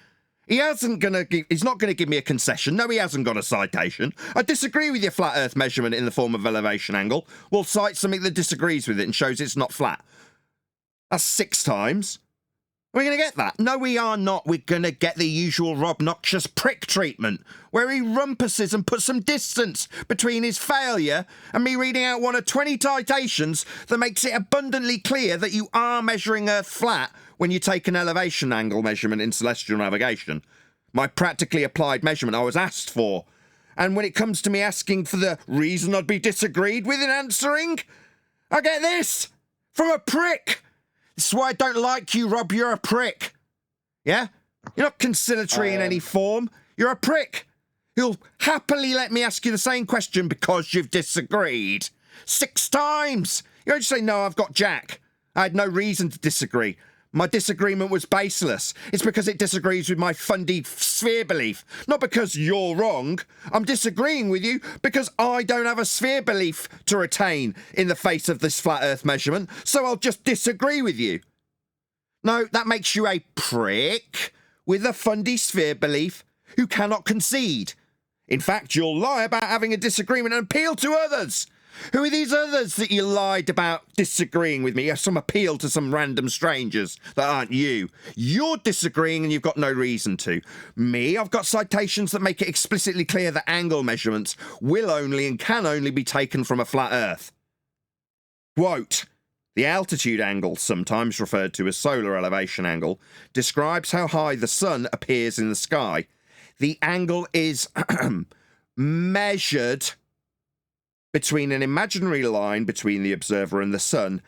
He's not going to give me a concession. No, he hasn't got a citation. I disagree with your flat Earth measurement in the form of elevation angle. We'll cite something that disagrees with it and shows it's not flat. That's 6 times. Are we going to get that? No, we are not. We're going to get the usual Rob Noxious prick treatment, where he rumpuses and puts some distance between his failure and me reading out one of 20 citations that makes it abundantly clear that you are measuring Earth flat when you take an elevation angle measurement in celestial navigation. My practically applied measurement I was asked for. And when it comes to me asking for the reason I'd be disagreed with in answering, I get this from a prick. This is why I don't like you, Rob. You're a prick. Yeah? You're not conciliatory in any form. You're a prick. You'll happily let me ask you the same question because you've disagreed. 6 times. You don't just say, no, I've got Jack. I had no reason to disagree. My disagreement was baseless. It's because it disagrees with my fundy sphere belief. Not because you're wrong. I'm disagreeing with you because I don't have a sphere belief to retain in the face of this flat Earth measurement, so I'll just disagree with you. No, that makes you a prick with a fundy sphere belief who cannot concede. In fact, you'll lie about having a disagreement and appeal to others. Who are these others that you lied about disagreeing with me? You have some appeal to some random strangers that aren't you. You're disagreeing and you've got no reason to. Me, I've got citations that make it explicitly clear that angle measurements will only and can only be taken from a flat Earth. Quote, the altitude angle, sometimes referred to as solar elevation angle, describes how high the sun appears in the sky. The angle is measured between an imaginary line between the observer and the sun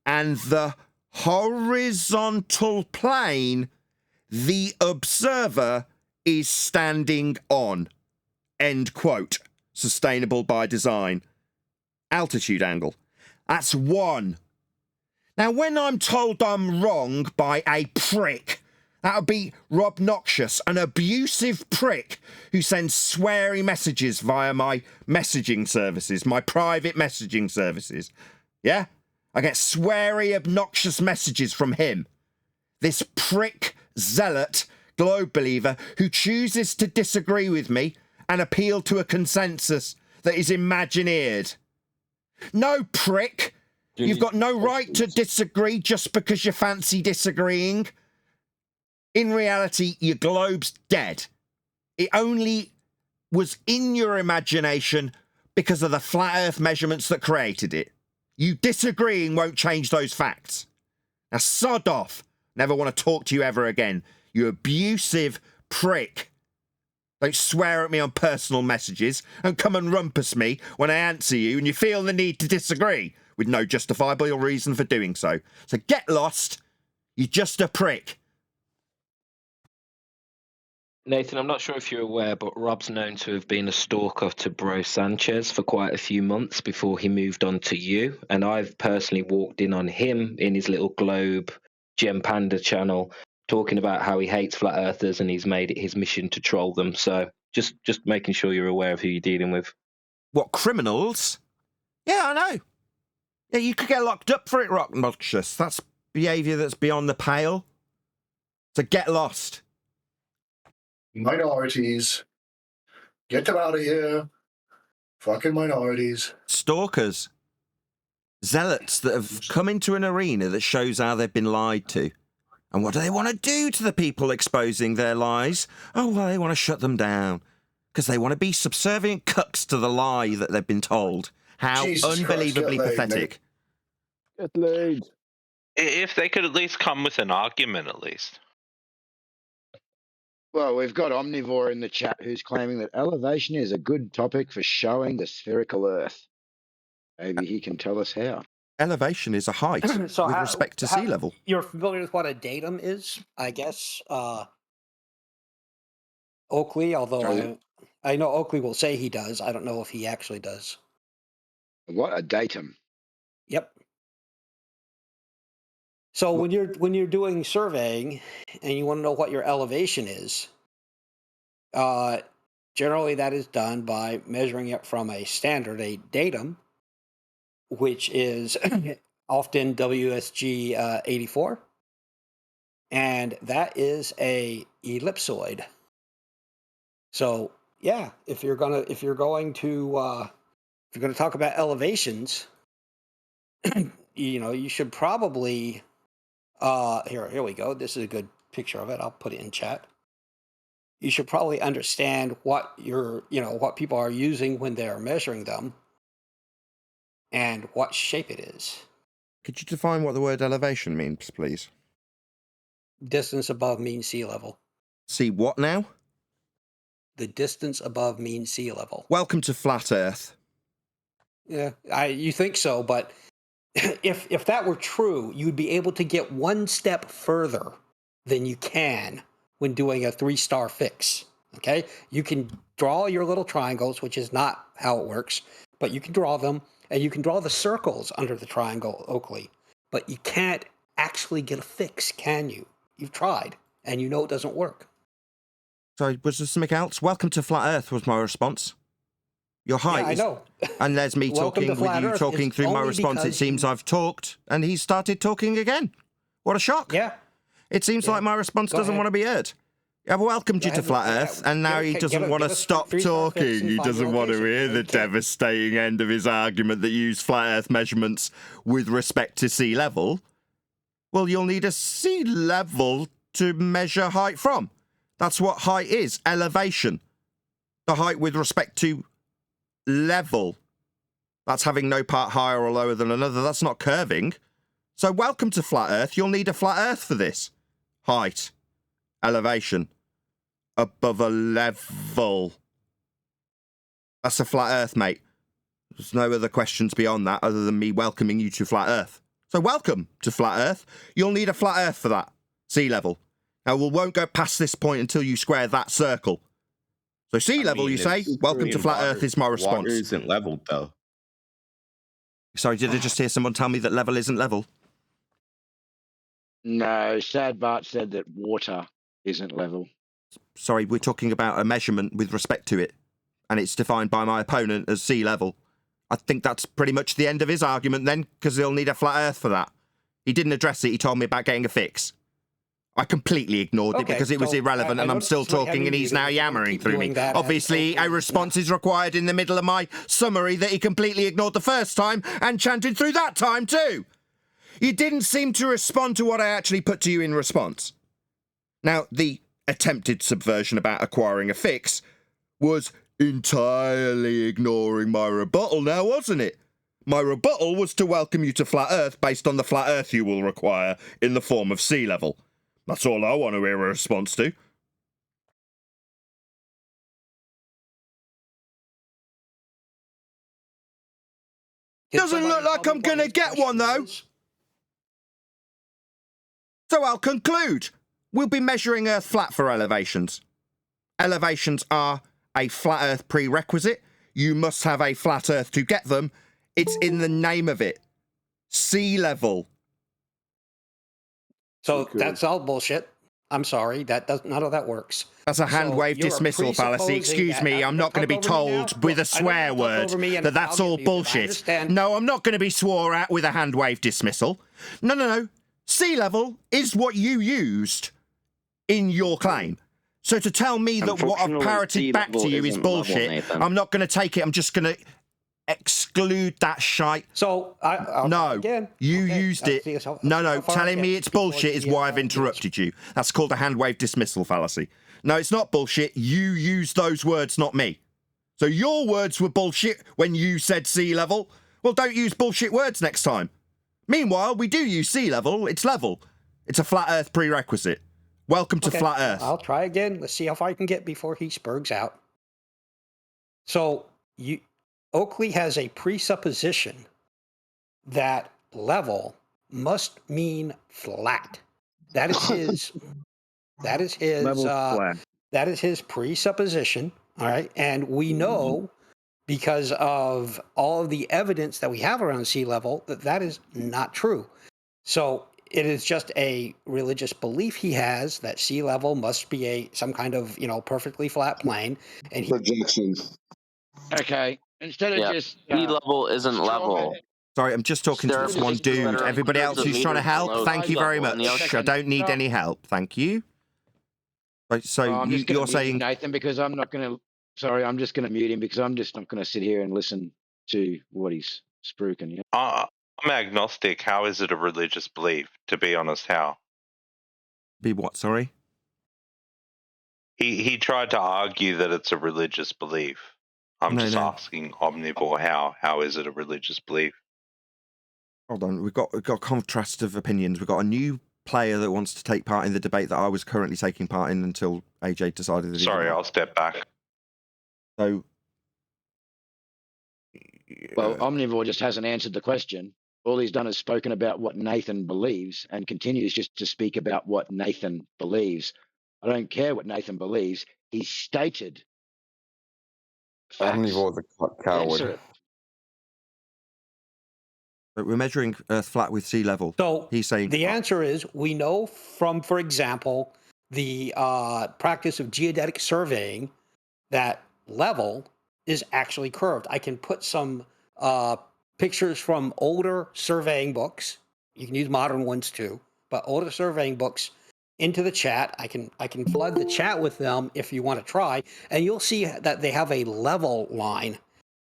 and the horizontal plane the observer is standing on. End quote. Sustainable by design. Altitude angle. That's 1. Now, when I'm told I'm wrong by a prick, that would be Rob Noxious, an abusive prick who sends sweary messages via my messaging services, my private messaging services. Yeah? I get sweary, obnoxious messages from him. This prick, zealot, globe believer who chooses to disagree with me and appeal to a consensus that is imagineered. No, prick. You've got no right to disagree just because you fancy disagreeing. In reality, your globe's dead. It only was in your imagination because of the flat Earth measurements that created it. You disagreeing won't change those facts. Now, sod off. Never want to talk to you ever again. You abusive prick. Don't swear at me on personal messages and come and rumpus me when I answer you and you feel the need to disagree with no justifiable reason for doing so. So get lost. You're just a prick. Nathan, I'm not sure if you're aware, but Rob's known to have been a stalker to Bro Sanchez for quite a few months before he moved on to you. And I've personally walked in on him in his little Globe Gem Panda channel, talking about how he hates flat earthers and he's made it his mission to troll them. So just making sure you're aware of who you're dealing with. What, criminals? Yeah, I know. Yeah, you could get locked up for it, Rock Noxious. That's behaviour that's beyond the pale. So get lost. Minorities. Get them out of here. Fucking minorities. Stalkers. Zealots that have come into an arena that shows how they've been lied to. And what do they want to do to the people exposing their lies? Oh, well, they want to shut them down. Because they want to be subservient cucks to the lie that they've been told. How Jesus unbelievably Christ, get laid, pathetic. mate. Get laid. If they could at least come with an argument, at least. Well, we've got Omnivore in the chat who's claiming that elevation is a good topic for showing the spherical Earth. Maybe he can tell us how. Elevation is a height So with respect to sea level. You're familiar with what a datum is, I guess. Oakley, although I know Oakley will say he does. I don't know if he actually does. What a datum. Yep. So when you're doing surveying and you want to know what your elevation is, generally that is done by measuring it from a standard, a datum, which is often WSG 84, and that is a ellipsoid. So yeah, if you're going to talk about elevations, you should probably here we go. This is a good picture of it. I'll put it in chat. You should probably understand what what people are using when they're measuring them and what shape it is. Could you define what the word elevation means, please? Distance above mean sea level. See what now? The distance above mean sea level. Welcome to Flat Earth. Yeah, you think so, but if that were true, you'd be able to get one step further than you can when doing a 3-star fix. Okay? You can draw your little triangles, which is not how it works, but you can draw them, and you can draw the circles under the triangle, Oakley. But you can't actually get a fix, can you? You've tried, and you know it doesn't work. Sorry, was there something else? Welcome to Flat Earth was my response. Your height Yeah, I know. And there's me talking with you, talking through my response. It seems I've talked, and he's started talking again. What a shock. Yeah. It seems like my response doesn't want to be heard. I've welcomed you to Flat Earth, and now he doesn't want to stop talking. He doesn't want to hear the devastating end of his argument that used Flat Earth measurements with respect to sea level. Well, you'll need a sea level to measure height from. That's what height is, elevation. The height with respect to level. That's having no part higher or lower than another. That's not curving. So welcome to Flat Earth. You'll need a flat Earth for this. Height. Elevation. Above a level. That's a flat Earth, mate. There's no other questions beyond that other than me welcoming you to Flat Earth. So welcome to Flat Earth. You'll need a flat Earth for that. Sea level. Now, we won't go past this point until you square that circle. So sea level, you say? Welcome to Flat Earth is my response. Water isn't leveled, though. Sorry, did I just hear someone tell me that level isn't level? No, Sad Bart said that water isn't level. Sorry, we're talking about a measurement with respect to it, and it's defined by my opponent as sea level. I think that's pretty much the end of his argument then, because he'll need a flat Earth for that. He didn't address it, he told me about getting a fix. I completely ignored it because it was irrelevant, and I'm still talking, and he's now yammering through me. Obviously, a response is required in the middle of my summary that he completely ignored the first time and chanted through that time too. You didn't seem to respond to what I actually put to you in response. Now, the attempted subversion about acquiring a fix was entirely ignoring my rebuttal now, wasn't it? My rebuttal was to welcome you to Flat Earth based on the flat Earth you will require in the form of sea level. That's all I want to hear a response to. Doesn't look like I'm going to get one, though. So I'll conclude. We'll be measuring Earth flat for elevations. Elevations are a flat Earth prerequisite. You must have a flat Earth to get them. It's in the name of it. Sea level. So that's all bullshit. I'm sorry. None of that works. That's a hand wave dismissal fallacy. Excuse me, I'm not going to be told with a swear word that that's all bullshit. No, I'm not going to be swore at with a hand wave dismissal. No. Sea level is what you used in your claim. So to tell me that what I've parroted back to you is bullshit, I'm not going to take it. I'm just going to exclude that shite. So, you used it. No, telling me it's bullshit is why I've interrupted you. That's called a hand wave dismissal fallacy. No, it's not bullshit. You used those words, not me. So your words were bullshit when you said sea level. Well, don't use bullshit words next time. Meanwhile, we do use sea level. It's level. It's a flat Earth prerequisite. Welcome to Okay, flat Earth. I'll try again. Let's see how far I can get before he spurgs out. So Oakley has a presupposition that level must mean flat. That is his. That is his. Level flat. That is his presupposition. All right, and we know because of all of the evidence that we have around sea level that that is not true. So it is just a religious belief he has that sea level must be some kind of perfectly flat plane, and projection. Okay, instead of just sea level isn't level. Sorry, I'm just talking to There are this one places that dude. are Everybody else hundreds of who's trying to meters help, below thank sea you very level in the much. I ocean. don't need any help. Thank you. Right, so I'm just you're mute saying Nathan because I'm not going to. Sorry, I'm just going to mute him because I'm just not going to sit here and listen to what he's spruiking. Yeah. I'm agnostic. How is it a religious belief? To be honest, how? Be what? Sorry. He tried to argue that it's a religious belief. I'm just asking Omnivore how is it a religious belief? Hold on, we've got contrast of opinions. We've got a new player that wants to take part in the debate that I was currently taking part in until AJ decided that. Sorry, I'll step back. So, Well, Omnivore just hasn't answered the question. All he's done is spoken about what Nathan believes and continues just to speak about what Nathan believes. I don't care what Nathan believes. He's stated facts. Omnivore's a coward. Answer it. but we're measuring Earth flat with sea level. So he's saying the answer is we know from, for example, the practice of geodetic surveying that level is actually curved. I can put some pictures from older surveying books. You can use modern ones too, but older surveying books into the chat. I can flood the chat with them if you want to try, and you'll see that they have a level line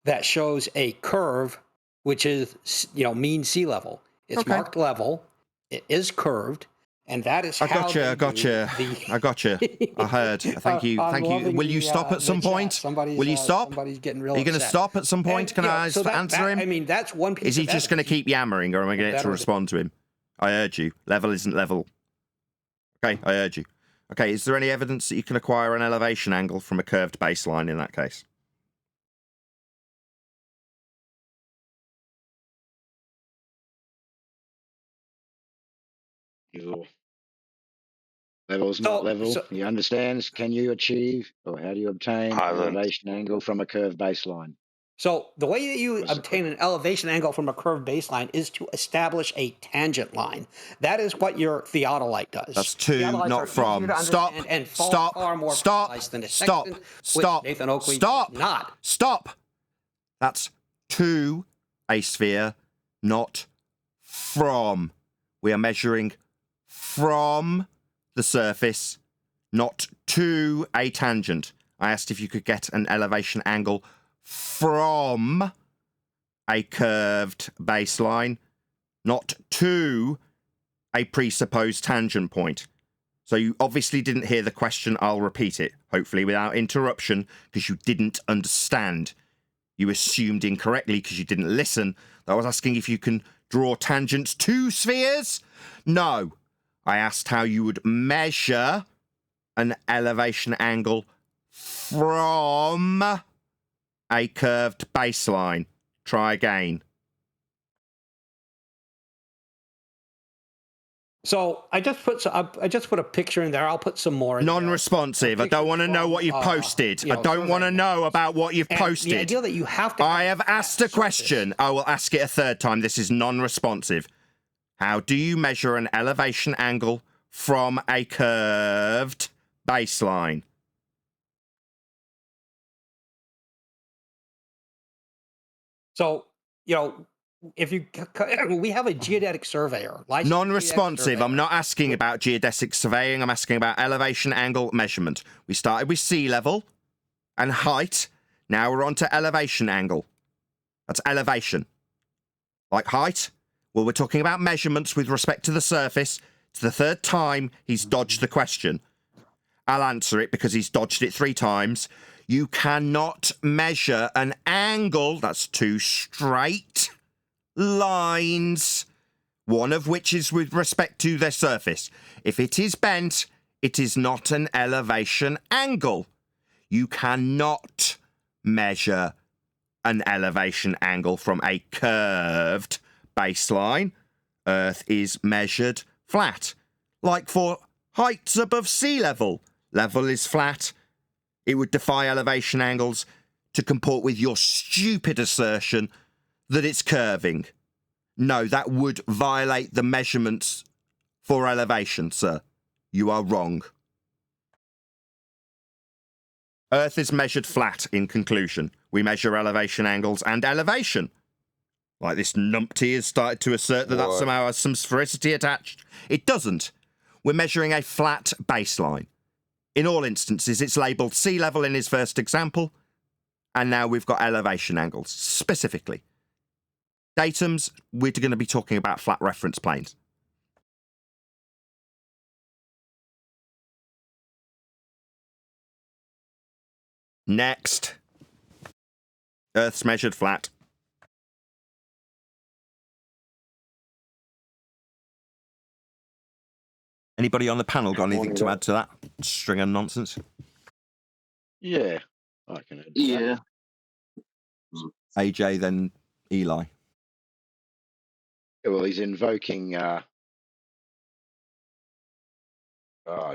that shows a curve, which is mean sea level. It's marked level. It is curved. And that is I how gotcha. I gotcha. I heard. Thank you. I'm Thank you. loving Will you the, stop at some chat. point? Will you stop? Somebody's getting real Are you going to upset. stop at some point? Can I answer him? I mean, that's one piece. Is he of just going to keep yammering, or am I going to get to respond to him? I urge you. Level isn't level. Okay, I urge you. Okay, is there any evidence that you can acquire an elevation angle from a curved baseline in that case? Level's not level. He understands. Can you achieve, or how do you obtain elevation angle from a curved baseline? So the way that you obtain an elevation angle from a curved baseline is to establish a tangent line. That is what your theodolite does. That's to, not from. Stop. And Stop. far more Stop. precise than a Stop. sextant, Stop. which Nathan Oakley Stop. does not. Stop. That's to a sphere, not from. We are measuring from the surface, not to a tangent. I asked if you could get an elevation angle from a curved baseline, not to a presupposed tangent point. So you obviously didn't hear the question. I'll repeat it, hopefully without interruption, because you didn't understand. You assumed incorrectly because you didn't listen. I was asking if you can draw tangents to spheres. No. I asked how you would measure an elevation angle from a curved baseline. Try again. So I just put a picture in there. I'll put some more. Non-responsive. I don't want to know what you've posted. I don't want to know about what you've posted. The idea that you have to. I have asked a question. I will ask it a third time. This is non-responsive. How do you measure an elevation angle from a curved baseline? So, if we have a geodetic surveyor. Non-responsive. I'm not asking about geodesic surveying. I'm asking about elevation angle measurement. We started with sea level and height. Now we're on to elevation angle. That's elevation. Like height. Well, we're talking about measurements with respect to the surface. It's the third time he's dodged the question. I'll answer it because he's dodged it 3 times. You cannot measure an angle, that's 2 straight lines, one of which is with respect to their surface. If it is bent, it is not an elevation angle. You cannot measure an elevation angle from a curved baseline. Earth is measured flat. Like for heights above sea level, level is flat. It would defy elevation angles to comport with your stupid assertion that it's curving. No, that would violate the measurements for elevation, sir. You are wrong. Earth is measured flat in conclusion. We measure elevation angles and elevation. Like this numpty has started to assert that that somehow has some sphericity attached. It doesn't. We're measuring a flat baseline. In all instances, it's labelled sea level in his first example, and now we've got elevation angles, specifically. Datums, we're going to be talking about flat reference planes. Next. Earth's measured flat. Anybody on the panel got anything to add to that string of nonsense? Yeah, I can add. Yeah. AJ, then Eli. Well, he's invoking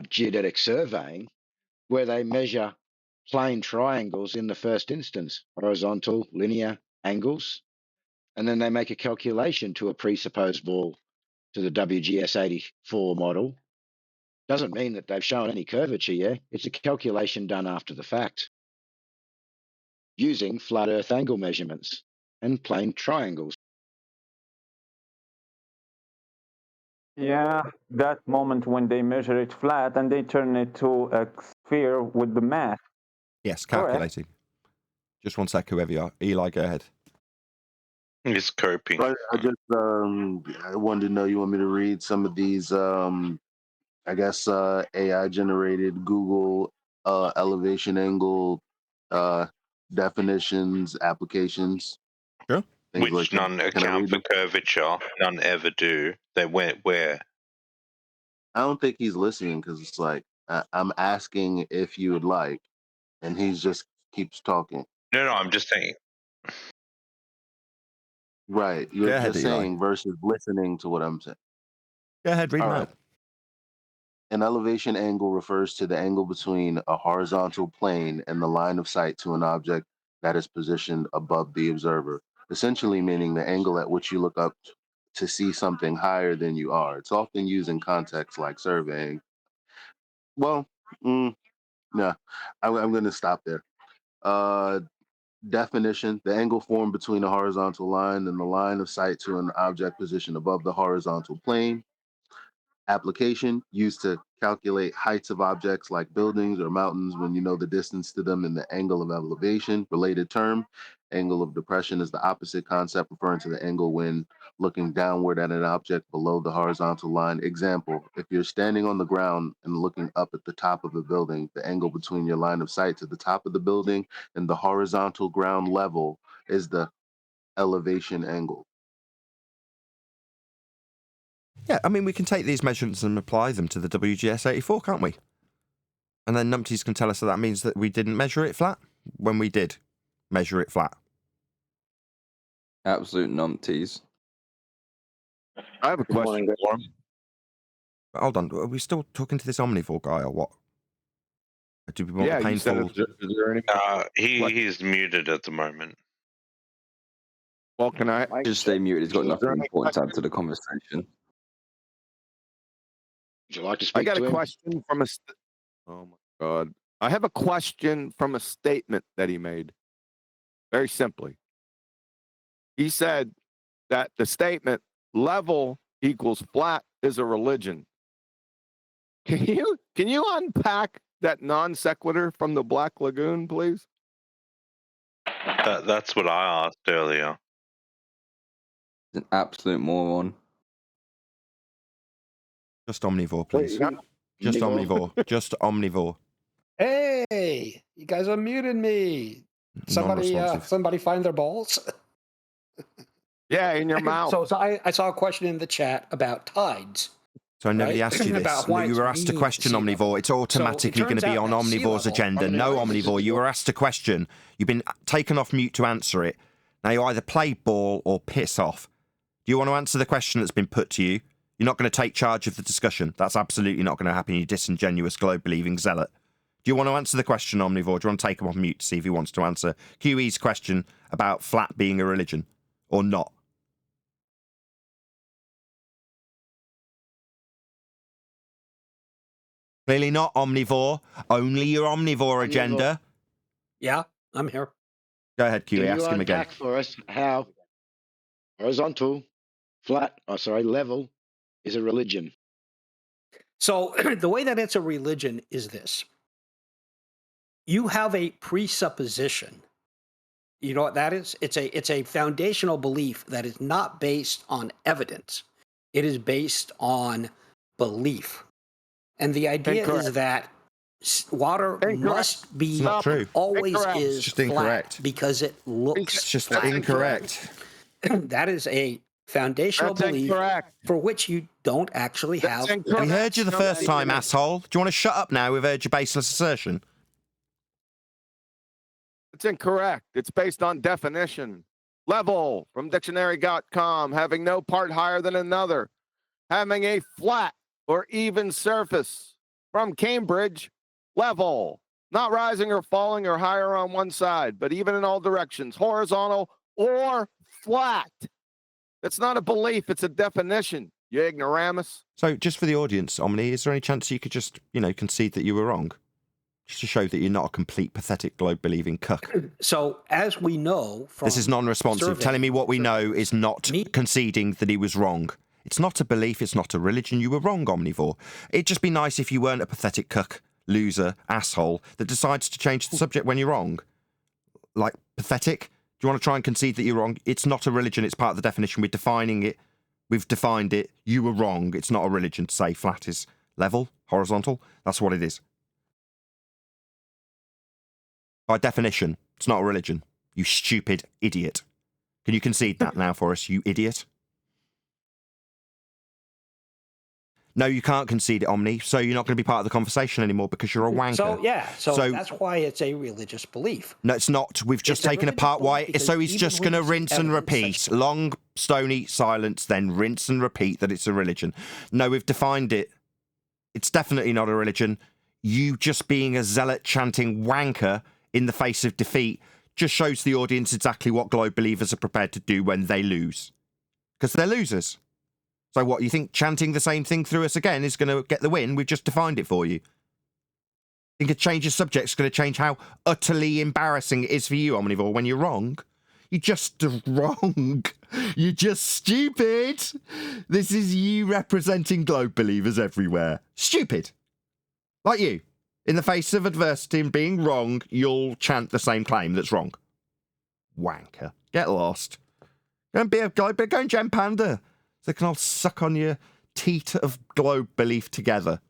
geodetic surveying, where they measure plane triangles in the first instance, horizontal, linear angles, and then they make a calculation to a presupposed wall to the WGS 84 model. Doesn't mean that they've shown any curvature yet. It's a calculation done after the fact, using flat Earth angle measurements and plane triangles. Yeah, that moment when they measure it flat and they turn it to a sphere with the math. Yes, calculating. Just one sec, whoever you are. Eli, go ahead. He's coping. I just I wanted to know, you want me to read some of these I guess AI generated Google elevation angle definitions, applications. Sure. Things Which like that. none Can I account read for them? curvature. None ever do. They went where? I don't think he's listening because it's like I'm asking if you would like, and he just keeps talking. No, I'm just saying. Right, you're Go ahead, just Eli. saying versus listening to what I'm saying. Go ahead, read All them right. out. An elevation angle refers to the angle between a horizontal plane and the line of sight to an object that is positioned above the observer, essentially meaning the angle at which you look up to see something higher than you are. It's often used in contexts like surveying. Well, no, I'm going to stop there. Definition: the angle formed between a horizontal line and the line of sight to an object positioned above the horizontal plane. Application: used to calculate heights of objects like buildings or mountains when you know the distance to them and the angle of elevation. Related term: angle of depression is the opposite concept, referring to the angle when looking downward at an object below the horizontal line. Example: if you're standing on the ground and looking up at the top of a building, the angle between your line of sight to the top of the building and the horizontal ground level is the elevation angle. Yeah, I mean, we can take these measurements and apply them to the WGS 84, can't we? And then numpties can tell us that means that we didn't measure it flat when we did measure it flat. Absolute numpties. I have a question for him. Hold on, are we still talking to this omnivore guy or what? Do we want Yeah, the you said, painful... is there any... He's muted at the moment. Well, can I... Just stay muted. He's got Is there nothing any important to add to the conversation. Would you like to I speak got to a him? question from a... Oh, my God. I have a question from a statement that he made. Very simply. He said that the statement, level equals flat, is a religion. Can you unpack that non sequitur from the Black Lagoon, please? That's what I asked earlier. He's an absolute moron. Just omnivore, please. Wait, Just omnivore. Just omnivore. Hey, you guys unmuted me. Somebody, Non-responsive. somebody find their balls. Yeah, in your mouth. So I saw a question in the chat about tides. So nobody right? asked you this. About why You were it's asked a mean question, sea Omnivore. level. It's automatically going to be turns on out that sea Omnivore's level- agenda. No, Omnivore, you were asked a question. You've been taken off mute to answer it. Now you either play ball or piss off. Do you want to answer the question that's been put to you? You're not going to take charge of the discussion. That's absolutely not going to happen, you disingenuous globe-believing zealot. Do you want to answer the question, Omnivore? Do you want to take him off mute to see if he wants to answer QE's question about flat being a religion or not? Clearly not, Omnivore. Only your Omnivore agenda. Yeah, I'm here. Go ahead, QE. Can you Ask him again. unpack for us how horizontal, level is a religion? So the way that it's a religion is this. You have a presupposition. You know what that is? It's a foundational belief that is not based on evidence. It is based on belief. And the idea is that water must be It's not true. always Incorrect. is It's just flat incorrect. because it looks It's just flat. incorrect. That is a foundational That's belief incorrect. for which you don't actually have. We heard you the first time, asshole. Do you want to shut up now? We've heard your baseless assertion. It's incorrect. It's based on definition. Level from dictionary.com, having no part higher than another, having a flat or even surface. From Cambridge, level, not rising or falling or higher on one side, but even in all directions, horizontal or flat. It's not a belief, it's a definition, you ignoramus. So, just for the audience, Omni, is there any chance you could just, concede that you were wrong? Just to show that you're not a complete, pathetic, globe-believing cuck. So, as we know from This is non-responsive. survey- Telling me what we know is not conceding that he was wrong. It's not a belief, it's not a religion. You were wrong, Omnivore. It'd just be nice if you weren't a pathetic cuck, loser, asshole that decides to change the subject when you're wrong. Like, pathetic? Do you want to try and concede that you're wrong? It's not a religion, it's part of the definition. We're defining it. We've defined it. You were wrong. It's not a religion to say flat is level, horizontal. That's what it is. By definition, it's not a religion. You stupid idiot. Can you concede that now for us, you idiot? No, you can't concede it, Omni, so you're not going to be part of the conversation anymore because you're a wanker. So that's why it's a religious belief. No, it's not. We've just taken apart why. So he's just going to rinse and repeat. Long, stony silence, then rinse and repeat that it's a religion. No, we've defined it. It's definitely not a religion. You just being a zealot chanting wanker in the face of defeat just shows the audience exactly what globe believers are prepared to do when they lose. Because they're losers. So what, you think chanting the same thing through us again is going to get the win? We've just defined it for you. Think a change of subject's going to change how utterly embarrassing it is for you, Omnivore, when you're wrong? You're just wrong. You're just stupid. This is you representing globe believers everywhere. Stupid. Like you. In the face of adversity and being wrong, you'll chant the same claim that's wrong. Wanker. Get lost. Go and be a globe, go and gem panda. So they can all suck on your teat of globe belief together.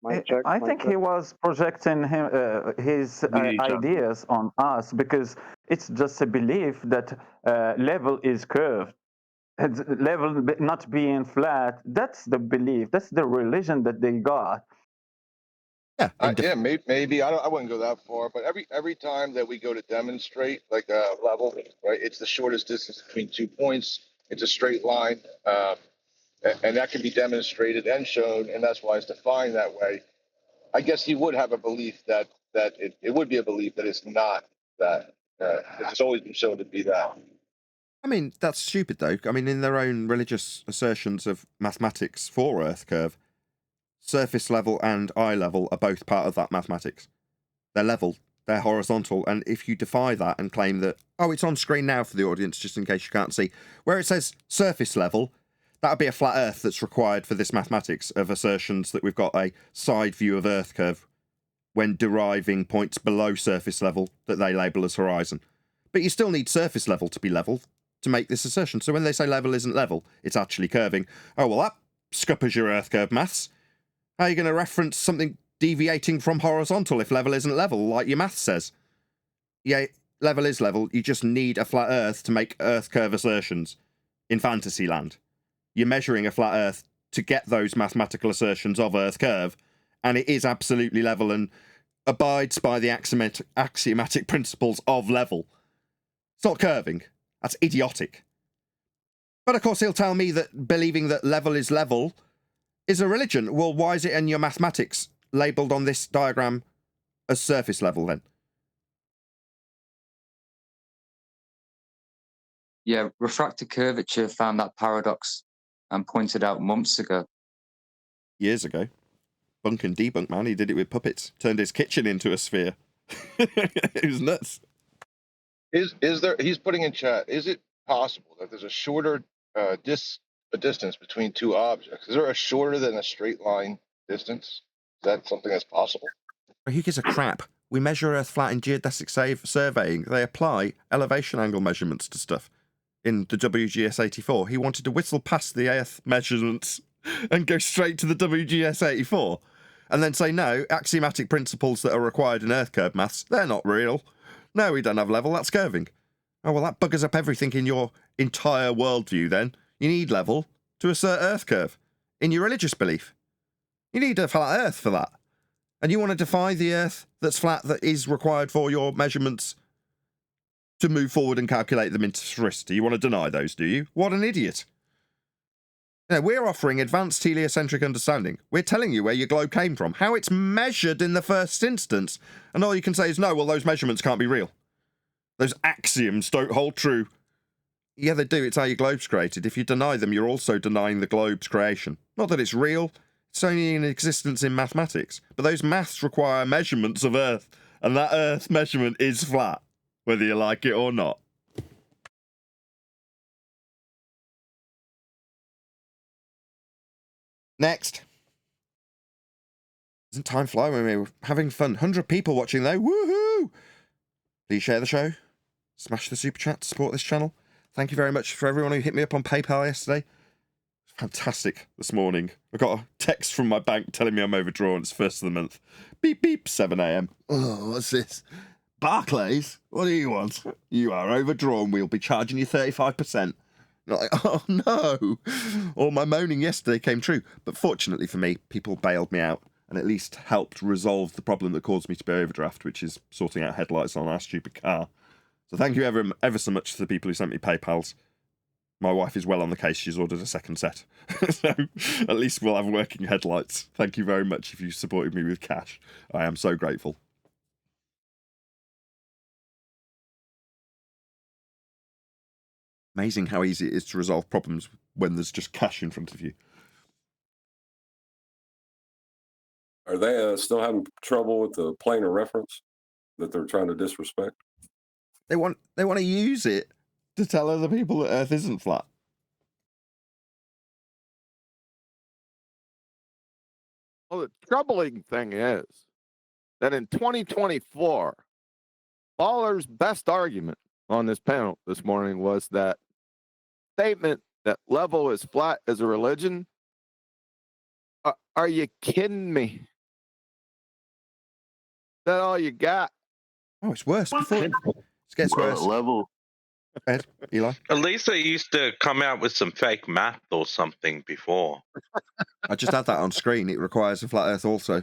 I think he was projecting his ideas on us because it's just a belief that level is curved. Level not being flat, that's the belief. That's the religion that they got. Yeah, maybe I wouldn't go that far, but every time that we go to demonstrate like a level, right, it's the shortest distance between 2 points. It's a straight line, and that can be demonstrated and shown, and that's why it's defined that way. I guess he would have a belief that it would be a belief that it's not that. It's always been shown to be that. I mean, that's stupid, though. I mean, in their own religious assertions of mathematics for Earth curve, surface level and eye level are both part of that mathematics. They're level, they're horizontal, and if you defy that and claim that, oh, it's on screen now for the audience, just in case you can't see, where it says surface level, that would be a flat Earth that's required for this mathematics of assertions that we've got a side view of Earth curve when deriving points below surface level that they label as horizon. But you still need surface level to be level to make this assertion. So when they say level isn't level, it's actually curving. Oh, well, that scuppers your Earth curve maths. How are you going to reference something deviating from horizontal if level isn't level, like your math says? Yeah, level is level. You just need a flat Earth to make Earth curve assertions in Fantasyland. You're measuring a flat Earth to get those mathematical assertions of Earth curve, and it is absolutely level and abides by the axiomatic principles of level. It's not curving. That's idiotic. But of course, he'll tell me that believing that level is a religion. Well, why is it in your mathematics labelled on this diagram as surface level then? Yeah, refractive curvature found that paradox and pointed out months ago. Years ago. Bunk and debunk, man. He did it with puppets. Turned his kitchen into a sphere. It was nuts. Is there? He's putting in chat. Is it possible that there's a shorter distance between two objects? Is there a shorter than a straight line distance? Is that something that's possible? Who gives a crap? We measure Earth flat in geodesic surveying. They apply elevation angle measurements to stuff. In the WGS 84, he wanted to whistle past the Earth measurements and go straight to the WGS 84, and then say, no, axiomatic principles that are required in Earth curve maths, they're not real. No, we don't have level, that's curving. Oh, well, that buggers up everything in your entire worldview then. You need level to assert Earth curve. In your religious belief, you need a flat Earth for that. And you want to defy the Earth that's flat that is required for your measurements to move forward and calculate them into sphericity. You want to deny those, do you? What an idiot. Now, we're offering advanced heliocentric understanding. We're telling you where your globe came from, how it's measured in the first instance, and all you can say is, no, well, those measurements can't be real. Those axioms don't hold true. Yeah, they do. It's how your globe's created. If you deny them, you're also denying the globe's creation. Not that it's real. It's only in existence in mathematics. But those maths require measurements of Earth, and that Earth measurement is flat, whether you like it or not. Next. Doesn't time fly when we're having fun? 100 people watching though. Woohoo! Please share the show. Smash the super chat to support this channel. Thank you very much for everyone who hit me up on PayPal yesterday. Fantastic this morning. I got a text from my bank telling me I'm overdrawn. It's first of the month. Beep beep, 7 a.m. Oh, what's this? Barclays? What do you want? You are overdrawn. We'll be charging you 35%. Like, oh no! All my moaning yesterday came true. But fortunately for me, people bailed me out and at least helped resolve the problem that caused me to be overdraft, which is sorting out headlights on our stupid car. So thank you ever so much to the people who sent me PayPals. My wife is well on the case. She's ordered a second set. So at least we'll have working headlights. Thank you very much if you supported me with cash. I am so grateful. Amazing how easy it is to resolve problems when there's just cash in front of you. Are they still having trouble with the plane of reference that they're trying to disrespect? They want to use it to tell other people that Earth isn't flat. Well, the troubling thing is that in 2024, Baller's best argument on this panel this morning was that statement that level is flat as a religion. Are you kidding me? Is that all you got? Oh, it's worse. Before it gets worse. Level. Ed, Eli. At least they used to come out with some fake math or something before. I just had that on screen. It requires a flat Earth also.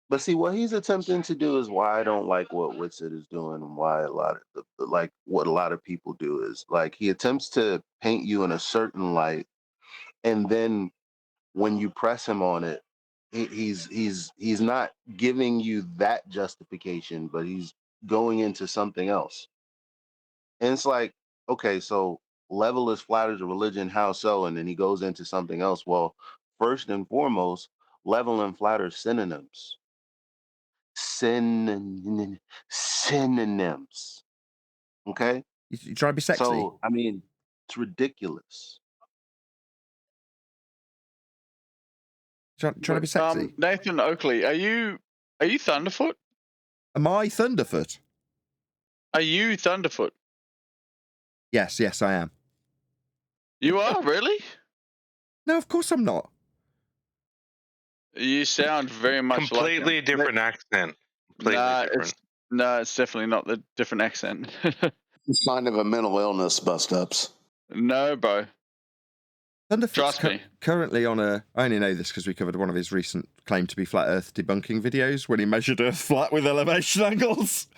But see, what he's attempting to do is why I don't like what Witsit is doing, and why a lot of what a lot of people do is like he attempts to paint you in a certain light, and then when you press him on it, he's not giving you that justification, but he's going into something else. And it's like, okay, so level is flat as a religion, how so? And then he goes into something else. Well, first and foremost, level and flat are synonyms. Synonyms. Okay? You try to be sexy? So, I mean, it's ridiculous. Trying to be sexy? Nathan Oakley, are you Thunderfoot? Am I Thunderfoot? Are you Thunderfoot? Yes, I am. You are, really? No, of course I'm not. You sound very much completely like different accent. Completely different. No, it's definitely not the different accent. It's kind of a mental illness, bust ups. No, bro. Thunderfoot's Trust me. currently on a... I only know this because we covered one of his recent claim to be flat Earth debunking videos when he measured Earth flat with elevation angles.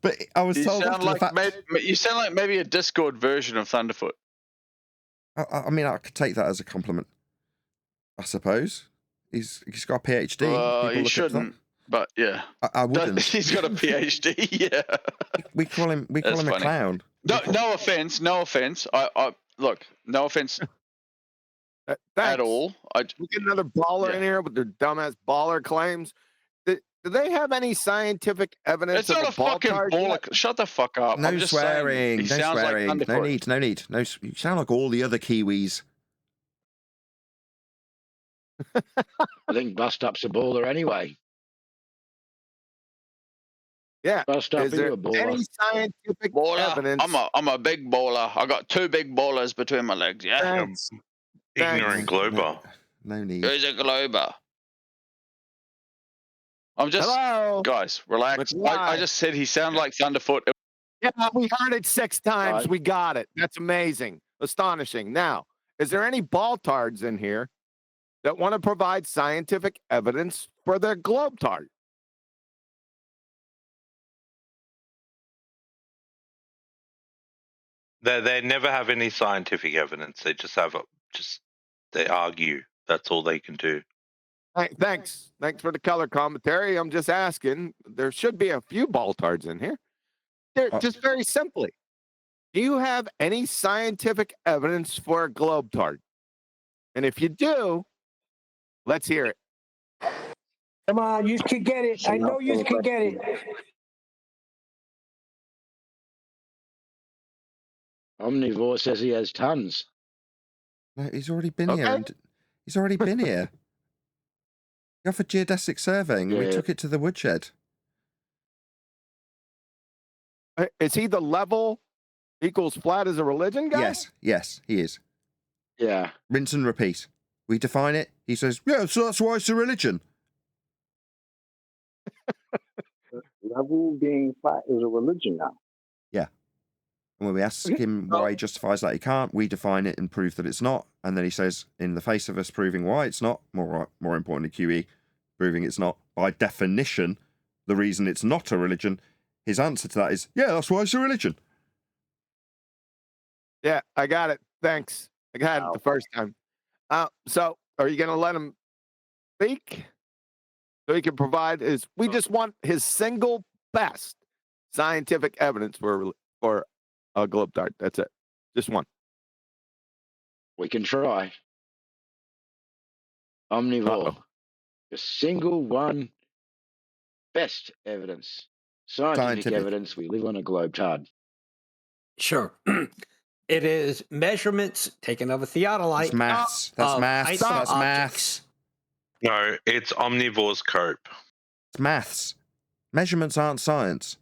But I was told after the fact... You sound like maybe a Discord version of Thunderfoot. I mean, I could take that as a compliment, I suppose. He's got a PhD. People He look shouldn't, but yeah. I wouldn't. He's got a PhD, yeah. We call him That's a funny. clown. No offense. I look, no offense at all. We get another baller in here with their dumbass baller claims. Do they have any scientific evidence? It's not a fucking baller. Shut the fuck up. No I'm just swearing. Saying, No swearing. Like No need. No, you sound like all the other Kiwis. I think Bust Up's a baller anyway. Yeah. Bust Up, Is there a baller. any scientific baller. evidence? I'm a big baller. I got 2 big ballers between my legs. Yeah. Thanks. Ignorant glober. No need. Who's a glober? I'm just guys, relax. I just said he sounded like Thunderfoot. Yeah, we heard it 6 times. We got it. That's amazing. Astonishing. Now, is there any baltards in here that want to provide scientific evidence for their globetard? They never have any scientific evidence. They just have they argue. That's all they can do. Thanks for the color commentary. I'm just asking. There should be a few baltards in here. They're just very simply. Do you have any scientific evidence for a globetard? And if you do, let's hear it. Come on, you can get it. I know you can get it. Omnivore says he has tons. No, he's already been here. And he's already been here. He offered geodesic surveying and we took it to the woodshed. Is he the level equals flat as a religion guy? Yes, he is. Yeah. Rinse and repeat. We define it. He says, yeah, so that's why it's a religion. Level being flat is a religion now. Yeah. And when we ask him why he justifies that he can't, we define it and prove that it's not. And then he says, in the face of us proving why it's not, more importantly, QE, proving it's not, by definition, the reason it's not a religion, his answer to that is, yeah, that's why it's a religion. Yeah, I got it. Thanks. I got it the first time. So are you going to let him speak? So he can provide we just want his single best scientific evidence for a globetard. That's it. Just one. We can try. Omnivore. The single one best evidence. Scientific evidence. We live on a globetard. Sure. It is measurements taken of a theodolite. That's maths. That's maths. That's maths. No, it's Omnivore's cope. It's maths. Measurements aren't science.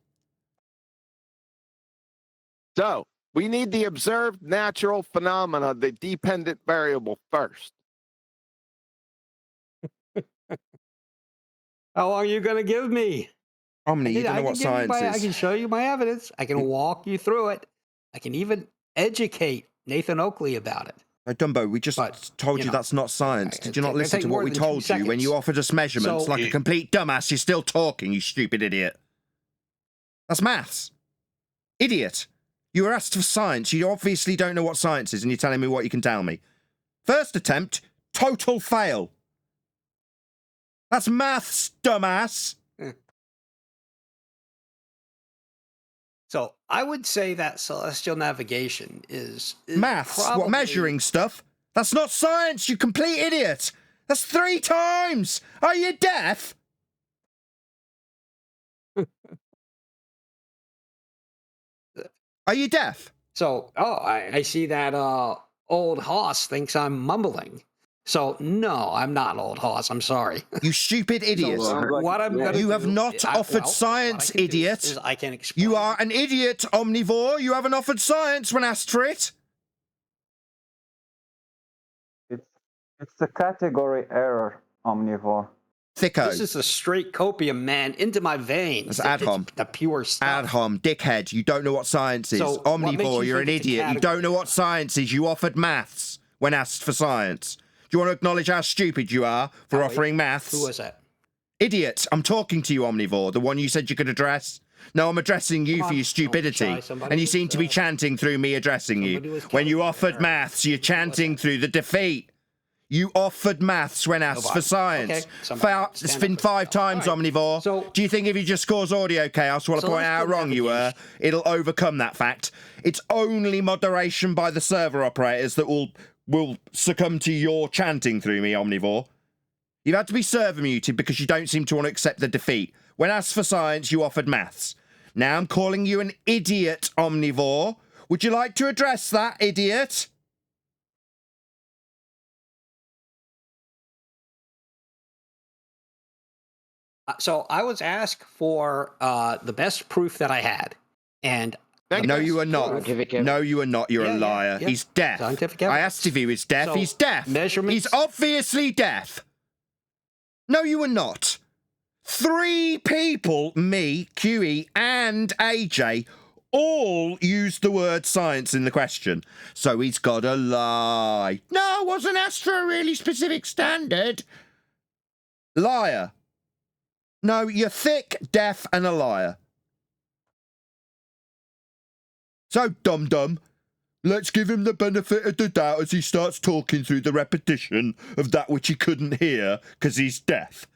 So we need the observed natural phenomena, the dependent variable first. How long are you going to give me? Omni, you don't know what science is. I can show you my evidence. I can walk you through it. I can even educate Nathan Oakley about it. No, Dumbo, we just told you that's not science. Did you not listen to what we told you when you offered us measurements like a complete dumbass? You're still talking, you stupid idiot. That's maths. Idiot. You were asked for science. You obviously don't know what science is, and you're telling me what you can tell me. First attempt, total fail. That's maths, dumbass. So I would say that celestial navigation is maths. What, measuring stuff? That's not science, you complete idiot. That's 3 times. Are you deaf? Are you deaf? So, I see that old hoss thinks I'm mumbling. So, no, I'm not old hoss. I'm sorry. You stupid idiot. What I'm gonna you have do not offered science, idiot. I can explain. You are an idiot, Omnivore. You haven't offered science when asked for it. It's a category error, Omnivore. Thicko. This is a straight copium, man, into my veins. That's ad hom. It's the pure stuff. Ad hom, dickhead. You don't know what science is. So what makes Omnivore, you you're an think it's a idiot. You don't know what science is. You offered maths when asked for science. Do you want to acknowledge how stupid you are for offering maths? Who was that? Idiot. I'm talking to you, Omnivore, the one you said you could address. No, I'm addressing you for your stupidity. And you seem to be chanting through me addressing you. When you offered maths, you're chanting through the defeat. You offered maths when asked for science. It's been 5 times, Omnivore. Do you think if you just cause audio chaos while I point out how wrong you were, it'll overcome that fact? It's only moderation by the server operators that will succumb to your chanting through me, Omnivore. You've had to be server muted because you don't seem to want to accept the defeat. When asked for science, you offered maths. Now I'm calling you an idiot, Omnivore. Would you like to address that, idiot? So I was asked for the best proof that I had, and no, you are not. No, you are not. You're a liar. yeah. He's deaf. Scientific I evidence. asked if he was deaf. So, He's deaf. measurements. He's obviously deaf. No, you are not. 3 people, me, QE, and AJ, all used the word science in the question. So he's got to lie. No, I wasn't asked for a really specific standard. Liar. No, you're thick, deaf, and a liar. So, dum-dum, let's give him the benefit of the doubt as he starts talking through the repetition of that which he couldn't hear because he's deaf.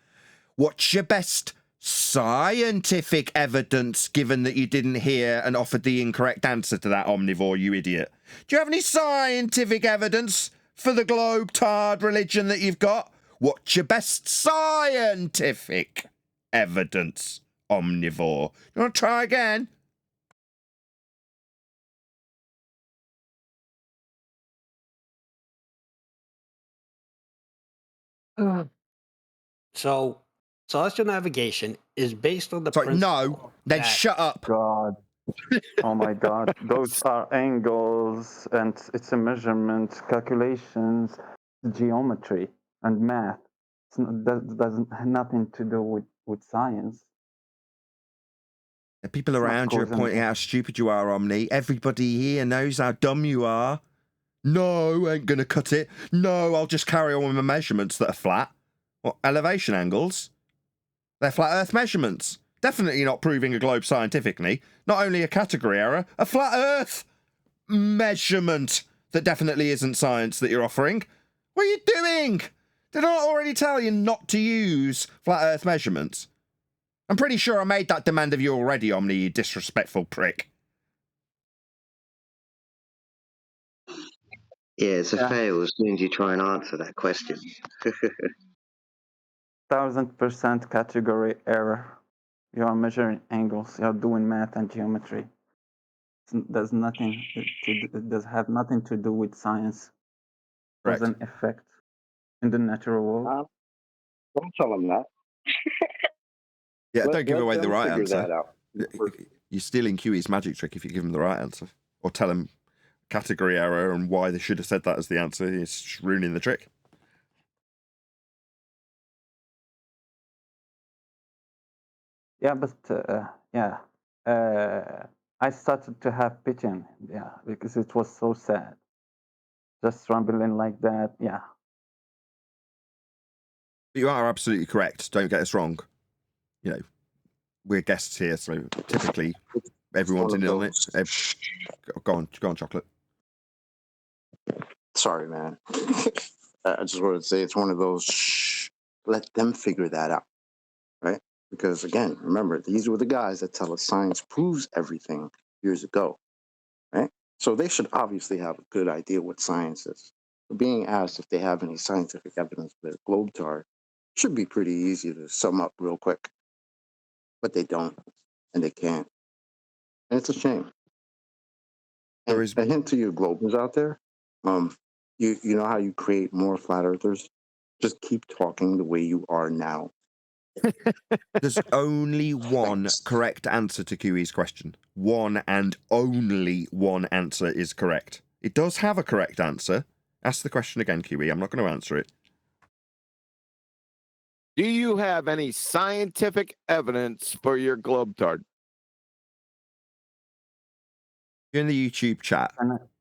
What's your best scientific evidence, given that you didn't hear and offered the incorrect answer to that, Omnivore, you idiot? Do you have any scientific evidence for the globe-tard religion that you've got? What's your best scientific evidence, Omnivore? You want to try again? So celestial navigation is based on the principle. No, then shut up. God. Oh my God. Those are angles, and it's a measurement, calculations, geometry, and math. That doesn't have nothing to do with science. The people around you are pointing out how stupid you are, Omni. Everybody here knows how dumb you are. No, ain't gonna cut it. No, I'll just carry on with my measurements that are flat. What, elevation angles? They're flat Earth measurements. Definitely not proving a globe scientifically. Not only a category error, a flat Earth measurement that definitely isn't science that you're offering. What are you doing? Did I not already tell you not to use flat Earth measurements? I'm pretty sure I made that demand of you already, Omni, you disrespectful prick. Yeah, it's a fail as soon as you try and answer that question. 1000% category error. You are measuring angles. You are doing math and geometry. It does have nothing to do with science. Correct. There's an effect in the natural world. Don't tell him that. Yeah, don't give away let the them right figure answer. that out. You're stealing QE's magic trick if you give him the right answer. Or tell him category error and why they should have said that as the answer. It's ruining the trick. Yeah, but I started to have pity on him, because it was so sad. Just rambling like that, yeah. But you are absolutely correct. Don't get us wrong. You know, we're guests here, so typically everyone's in on it. Go on, Chocolate. Sorry, man. I just wanted to say it's one of those, shh, let them figure that out, right? Because again, remember, these were the guys that tell us science proves everything years ago, right? So they should obviously have a good idea what science is. Being asked if they have any scientific evidence for their globe-tard should be pretty easy to sum up real quick. But they don't, and they can't. And it's a shame. And a hint to you globers out there, you know how you create more flat earthers? Just keep talking the way you are now. There's only one correct answer to QE's question. One and only one answer is correct. It does have a correct answer. Ask the question again, QE. I'm not going to answer it. Do you have any scientific evidence for your globetard? You're in the YouTube chat,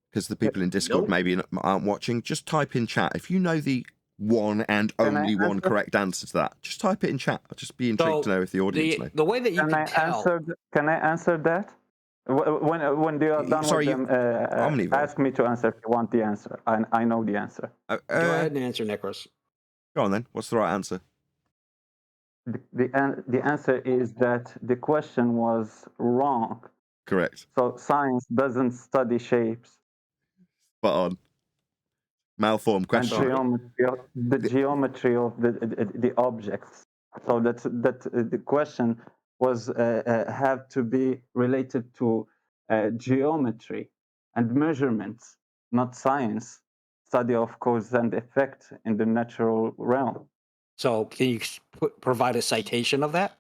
because the people in Discord Nope. maybe aren't watching. Just type in chat. If you know the one and Can I only one answer? correct answer to that, just type it in chat. I'll just be intrigued to know if the audience know. The way that you Can can I tell. Can I answer that? When you are done Sorry, with them, Omnivore. ask me to answer if you want the answer. I know the answer. Go ahead and answer, Nicholas. Go on then. What's the right answer? The answer is that the question was wrong. Correct. So science doesn't study shapes. Spot on. Malformed And question. geometry of the objects. So that the question was have to be related to geometry and measurements, not science. Study of cause and effect in the natural realm. So can you provide a citation of that?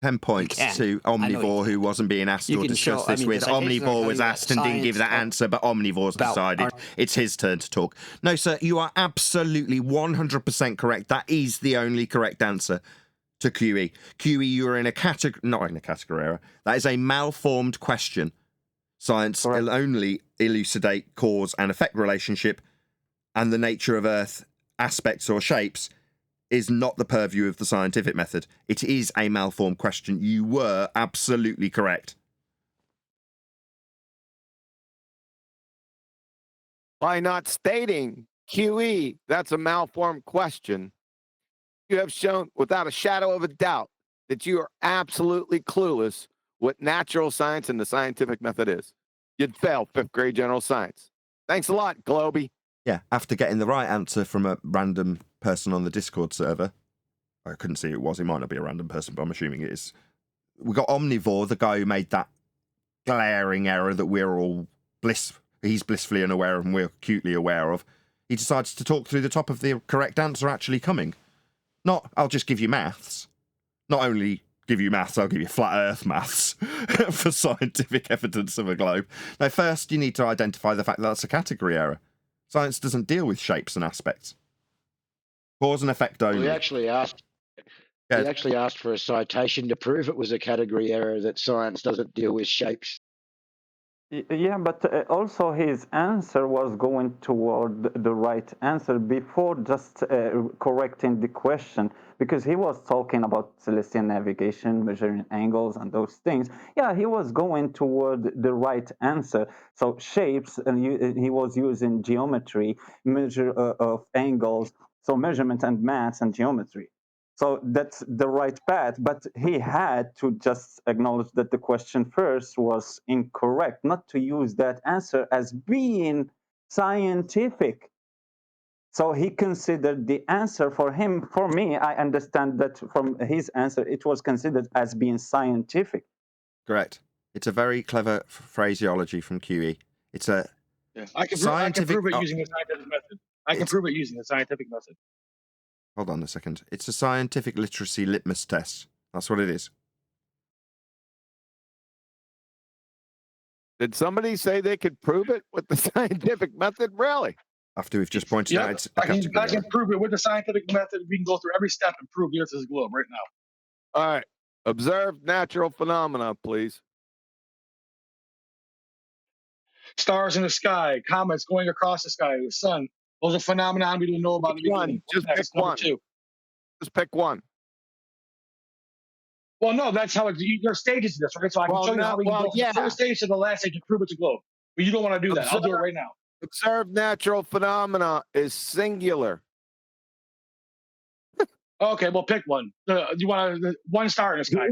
10 points to Omnivore, who wasn't being asked or discussed this with. Omnivore was asked and didn't give that answer, but Omnivore's decided it's his turn to talk. No, sir, you are absolutely 100% correct. That is the only correct answer to QE. QE, you are in a category, not in a category error. That is a malformed question. Science will only elucidate cause and effect relationship, and the nature of Earth aspects or shapes is not the purview of the scientific method. It is a malformed question. You were absolutely correct. By not stating QE, that's a malformed question, you have shown without a shadow of a doubt that you are absolutely clueless what natural science and the scientific method is. You'd fail 5th grade general science. Thanks a lot, Globey. Yeah, after getting the right answer from a random person on the Discord server, I couldn't see who it was. It might not be a random person, but I'm assuming it is. We got Omnivore, the guy who made that glaring error that we're all he's blissfully unaware of and we're acutely aware of. He decides to talk through the top of the correct answer actually coming. Not, I'll just give you maths. Not only give you maths, I'll give you flat earth maths for scientific evidence of a globe. Now, first, you need to identify the fact that that's a category error. Science doesn't deal with shapes and aspects. Cause and effect only. We actually asked. He actually asked for a citation to prove it was a category error that science doesn't deal with shapes. Yeah, but also his answer was going toward the right answer before just correcting the question, because he was talking about celestial navigation, measuring angles and those things. Yeah, he was going toward the right answer. So shapes, and he was using geometry, measure of angles, so measurement and maths and geometry. So that's the right path, but he had to just acknowledge that the question first was incorrect, not to use that answer as being scientific. So he considered the answer for him, for me, I understand that from his answer, it was considered as being scientific. Correct. It's a very clever phraseology from QE. It's a scientific... I can prove it using the scientific method. I can prove it using the scientific method. Hold on a second. It's a scientific literacy litmus test. That's what it is. Did somebody say they could prove it with the scientific method? Really? After we've just pointed out it's a category I can prove it with the scientific method. We can go through every step and prove the Earth is a globe right now. All right. Observe natural phenomena, please. Stars in the sky, comets going across the sky, the sun. Those are phenomena we didn't know about in the beginning. Just pick one. Just pick one. Well, no, that's how there are stages to this, right? So I can show you how we can go from the first stage to the last stage to prove it's a globe. But you don't want to do that. I'll do it right now. Observe natural phenomena is singular. Okay, well, pick one. You want one star in the sky.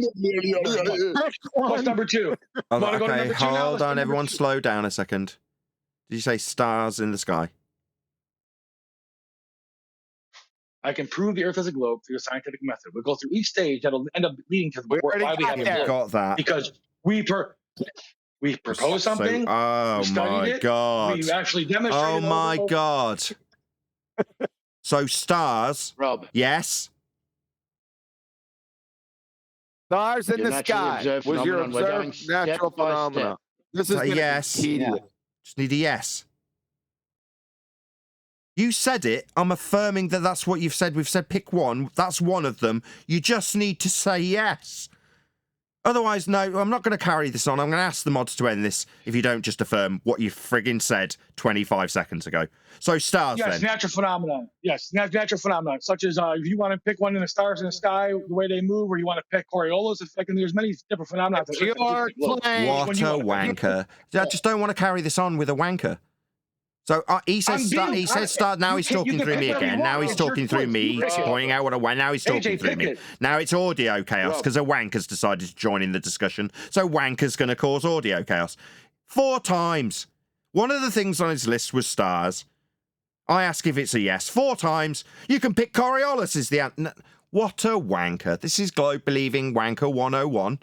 What's number two? Okay, hold on, everyone, slow down a second. Did you say stars in the sky? I can prove the Earth is a globe through the scientific method. We'll go through each stage that'll end up leading to why we have a globe. Got that. Because we proposed something. Oh my god! We actually demonstrated. Oh my god! So stars. Rob. Yes. Stars in the sky was your observed natural phenomena. This is a yes. tedious. Just need a yes. You said it. I'm affirming that that's what you've said. We've said pick one. That's one of them. You just need to say yes. Otherwise, no, I'm not going to carry this on. I'm going to ask the mods to end this if you don't just affirm what you friggin' said 25 seconds ago. So stars, Yes, then. natural phenomenon. Yes, natural phenomenon, such as if you want to pick one in the stars in the sky, the way they move, or you want to pick Coriolis effect, and there's many different phenomena. That You're What a wanker. I just don't want to carry this on with a wanker. So he says start. Now he's talking through me again. Now he's talking through me, pointing out what a wank. Now he's talking through me. Now it's audio chaos because a wanker's decided to join in the discussion. So wanker's going to cause audio chaos 4 times. One of the things on his list was stars. I ask if it's a yes 4 times. You can pick Coriolis is the answer. What a wanker! This is globe believing wanker 101.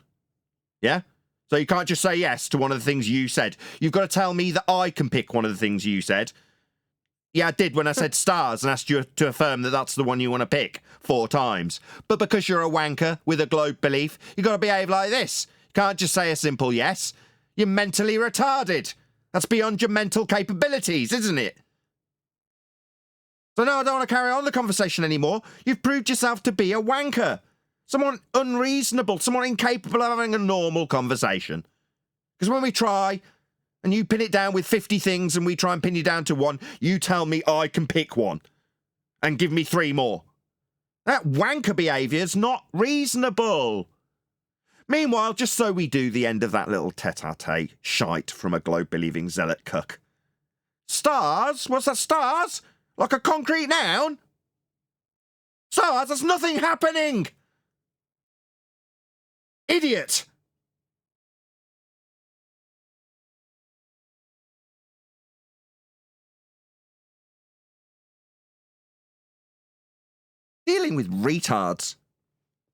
Yeah. So you can't just say yes to one of the things you said. You've got to tell me that I can pick one of the things you said. Yeah, I did when I said stars and asked you to affirm that that's the one you want to pick 4 times. But because you're a wanker with a globe belief, you've got to behave like this. You can't just say a simple yes. You're mentally retarded. That's beyond your mental capabilities, isn't it? So now I don't want to carry on the conversation anymore. You've proved yourself to be a wanker. Someone unreasonable, someone incapable of having a normal conversation. Because when we try, and you pin it down with 50 things, and we try and pin you down to one, you tell me I can pick one. And give me 3 more. That wanker behaviour's not reasonable. Meanwhile, just so we do the end of that little tete-a-tete shite from a globe-believing zealot cuck. Stars? What's that, stars? Like a concrete noun? Stars? There's nothing happening! Idiot! Dealing with retards.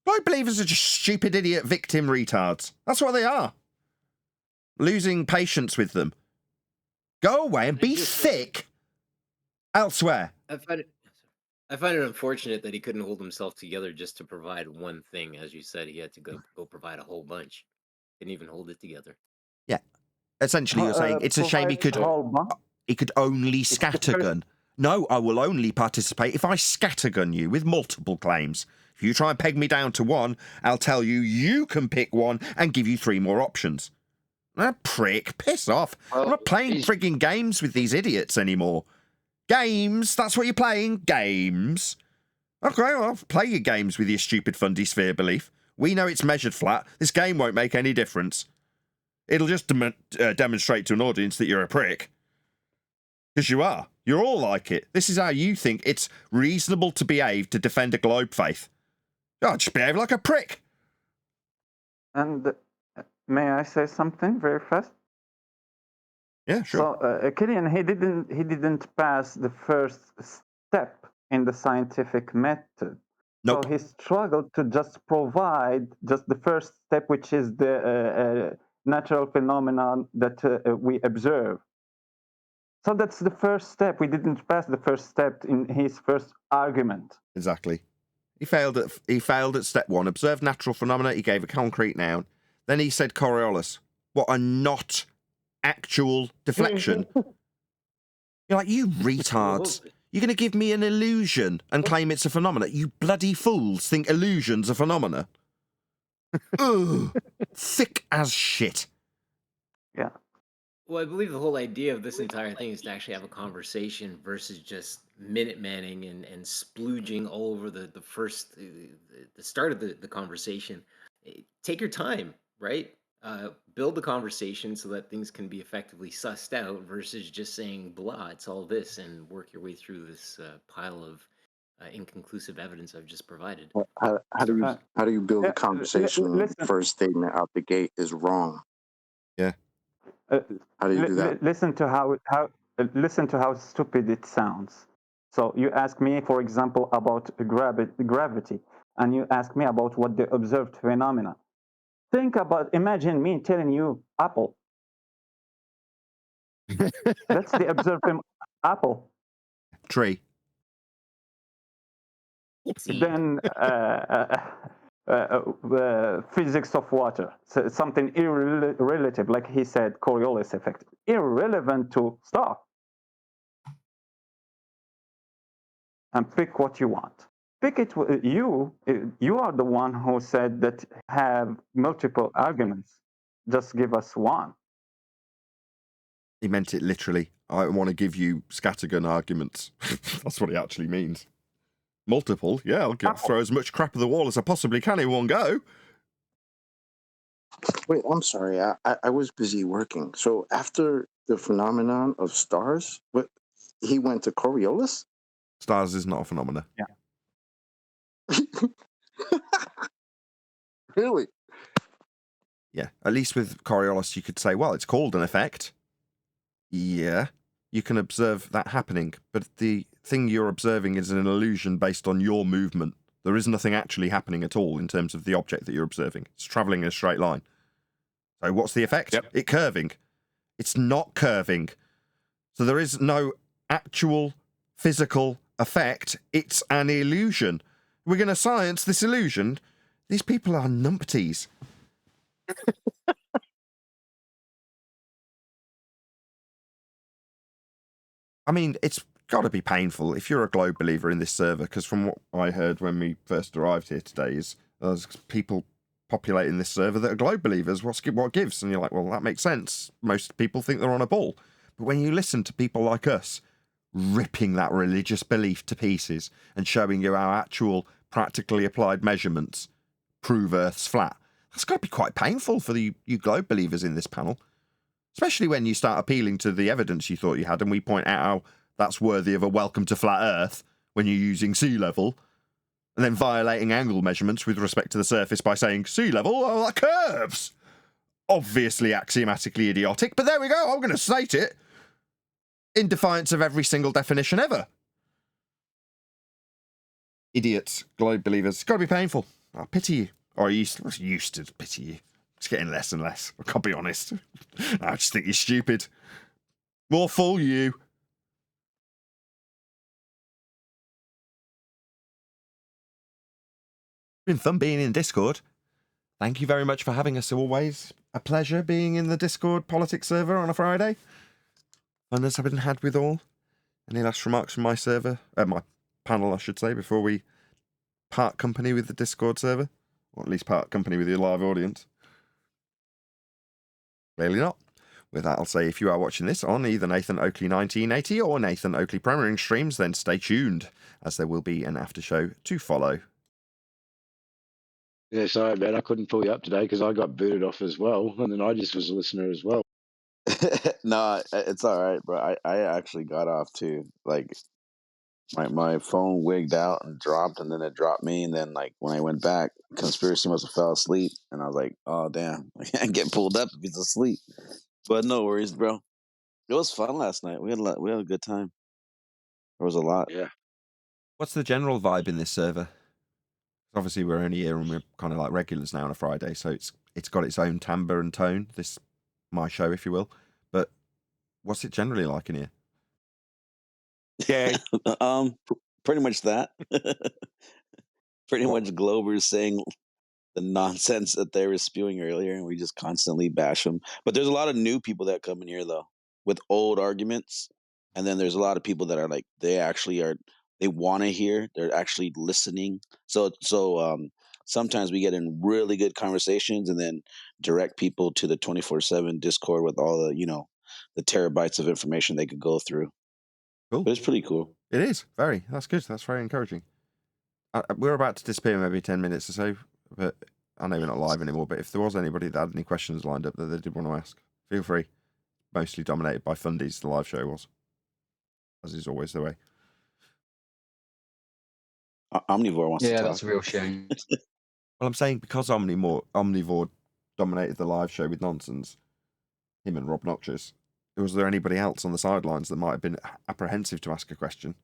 Globe believers are just stupid idiot victim retards. That's what they are. Losing patience with them. Go away and be thick elsewhere. I find it unfortunate that he couldn't hold himself together just to provide one thing. As you said, he had to go provide a whole bunch. Couldn't even hold it together. Yeah. Essentially, you're saying it's a shame he could only scattergun. No, I will only participate if I scattergun you with multiple claims. If you try and peg me down to one, I'll tell you you can pick one and give you 3 more options. Prick, piss off. I'm not playing frigging games with these idiots anymore. Games? That's what you're playing? Games? Okay, well, play your games with your stupid fundy sphere belief. We know it's measured flat. This game won't make any difference. It'll just demonstrate to an audience that you're a prick. Because you are. You're all like it. This is how you think it's reasonable to behave to defend a globe faith. Oh, just behave like a prick. And may I say something very fast? Yeah, sure. So Killian, he didn't pass the first step in the scientific method. Nope. So he struggled to just provide just the first step, which is the natural phenomenon that we observe. So that's the first step. We didn't pass the first step in his first argument. Exactly. He failed at step 1. Observed natural phenomena. He gave a concrete noun. Then he said Coriolis. What a not actual deflection. You're like, you retards. You're going to give me an illusion and claim it's a phenomena. You bloody fools think illusions are phenomena. Ugh. Thick as shit. Yeah. Well, I believe the whole idea of this entire thing is to actually have a conversation versus just minute-manning and splooging all over the start of the conversation. Take your time, right? Build the conversation so that things can be effectively sussed out versus just saying blah, it's all this, and work your way through this pile of inconclusive evidence I've just provided. How do you build a conversation when the first statement out the gate is wrong? Yeah. How do you do that? Listen to how stupid it sounds. So you ask me, for example, about gravity, and you ask me about what the observed phenomena. Imagine me telling you apple. That's the observed apple. Tree. Then physics of water, so something irrelative, like he said, Coriolis effect, irrelevant to star. and pick what you want. Pick it. You are the one who said that have multiple arguments. Just give us one. He meant it literally. I want to give you scattergun arguments. That's what he actually means. Multiple, yeah, I'll throw as much crap at the wall as I possibly can in one go. Wait, I'm sorry. I was busy working. So after the phenomenon of stars, he went to Coriolis? Stars is not a phenomena. Yeah. Really? Yeah, at least with Coriolis you could say, well, it's called an effect. Yeah, you can observe that happening, but the thing you're observing is an illusion based on your movement. There is nothing actually happening at all in terms of the object that you're observing. It's travelling in a straight line. So what's the effect? Yep. It curving. It's not curving. So there is no actual physical effect. It's an illusion. We're going to science this illusion. These people are numpties. I mean, it's got to be painful if you're a globe believer in this server, because from what I heard when we first arrived here today is there's people populating this server that are globe believers. What gives? And you're like, well, that makes sense. Most people think they're on a ball. But when you listen to people like us ripping that religious belief to pieces and showing you how actual practically applied measurements prove Earth's flat, that's got to be quite painful for you globe believers in this panel. Especially when you start appealing to the evidence you thought you had, and we point out how that's worthy of a welcome to flat Earth when you're using sea level, and then violating angle measurements with respect to the surface by saying sea level, oh, that curves. Obviously axiomatically idiotic, but there we go, I'm going to state it in defiance of every single definition ever. Idiots, globe believers, it's got to be painful. I pity you. Or I used to pity you. It's getting less and less. I can't be honest. I just think you're stupid. More fool you. Been fun being in Discord. Thank you very much for having us. Always a pleasure being in the Discord politics server on a Friday. Fun has been had with all. Any last remarks from my server? My panel, I should say, before we part company with the Discord server? Or at least part company with your live audience. Clearly not. With that, I'll say if you are watching this on either Nathan Oakley 1980 or Nathan Oakley Premiering streams, then stay tuned, as there will be an after show to follow. Yeah, sorry, man. I couldn't pull you up today because I got booted off as well, and then I just was a listener as well. No, it's all right, bro. I actually got off too. Like my phone wigged out and dropped, and then it dropped me, and then like when I went back, conspiracy must have fell asleep, and I was like, oh damn, I can't get pulled up if he's asleep. But no worries, bro. It was fun last night. We had a good time. There was a lot. Yeah. What's the general vibe in this server? Obviously, we're only here and we're kind of like regulars now on a Friday, so it's got its own timbre and tone. This my show, if you will. But what's it generally like in here? Yeah. Pretty much that. Pretty much Globers saying the nonsense that they were spewing earlier, and we just constantly bash them. But there's a lot of new people that come in here though with old arguments, and then there's a lot of people that are like they want to hear, they're actually listening. So sometimes we get in really good conversations, and then direct people to the 24/7 Discord with all the the terabytes of information they could go through. Cool. But it's pretty cool. It is very. That's good. That's very encouraging. We're about to disappear in maybe 10 minutes or so, but I know we're not live anymore. But if there was anybody that had any questions lined up that they did want to ask, feel free. Mostly dominated by fundies, the live show was, as is always the way. Omnivore wants to talk. Yeah, that's a real shame. Well, I'm saying because Omnivore dominated the live show with nonsense, him and Rob Noxious, was there anybody else on the sidelines that might have been apprehensive to ask a question?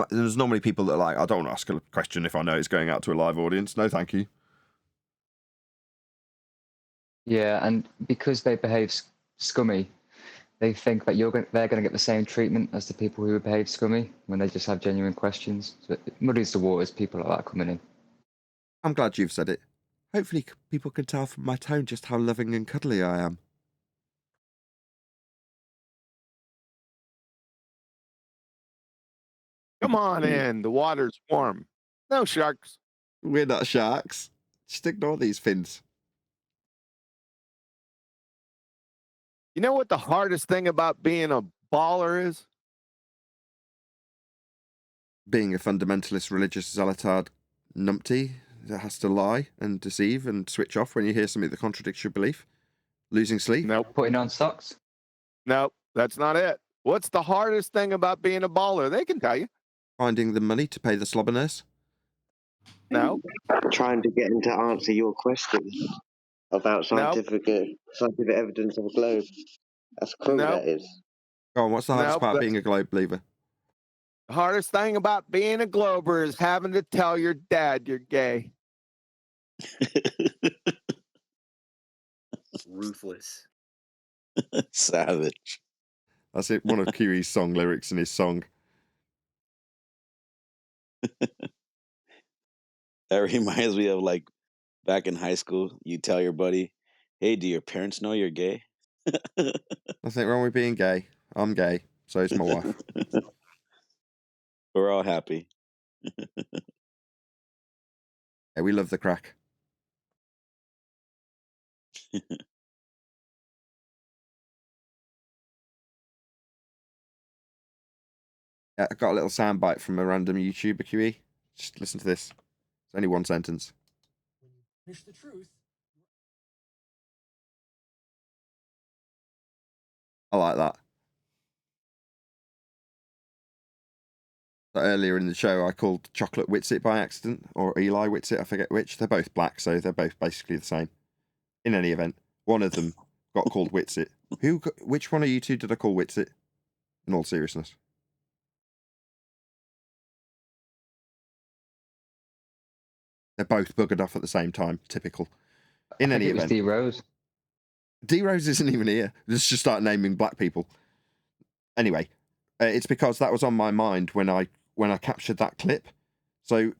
There's normally people that are like, I don't want to ask a question if I know it's going out to a live audience. No, thank you. Yeah, and because they behave scummy, they think that they're going to get the same treatment as the people who behave scummy when they just have genuine questions. So it muddies the waters, people like that coming in. I'm glad you've said it. Hopefully people can tell from my tone just how loving and cuddly I am. Come on in. The water's warm. No sharks. We're not sharks. Just ignore these fins. You know what the hardest thing about being a baller is? Being a fundamentalist religious zealotard numpty that has to lie and deceive and switch off when you hear something that contradicts your belief. Losing sleep. Nope. Putting on socks. Nope. That's not it. What's the hardest thing about being a baller? They can tell you. Finding the money to pay the slobber nurse. No. Trying to get him to answer your question about scientific evidence of a globe. That's cruel, that is. Go on, what's the hardest Nope, part of that's- being a globe believer? The hardest thing about being a glober is having to tell your dad you're gay. Ruthless. Savage. That's it. One of Kiwi's song lyrics in his song. That reminds me of like back in high school, you tell your buddy, "Hey, do your parents know you're gay?" Nothing wrong with being gay. I'm gay. So is my wife. We're all happy. Yeah, we love the crack. Yeah, I got a little soundbite from a random YouTuber, QE. Just listen to this. It's only one sentence. Finish the truth. I like that. So earlier in the show, I called Chocolate Witsit by accident, or Eli Witsit, I forget which. They're both black, so they're both basically the same. In any event, one of them got called Witsit. Which one of you two did I call Witsit? In all seriousness. They're both buggered off at the same time. Typical. In any event. D Rose. D Rose isn't even here. Let's just start naming black people. Anyway, it's because that was on my mind when I captured that clip. So,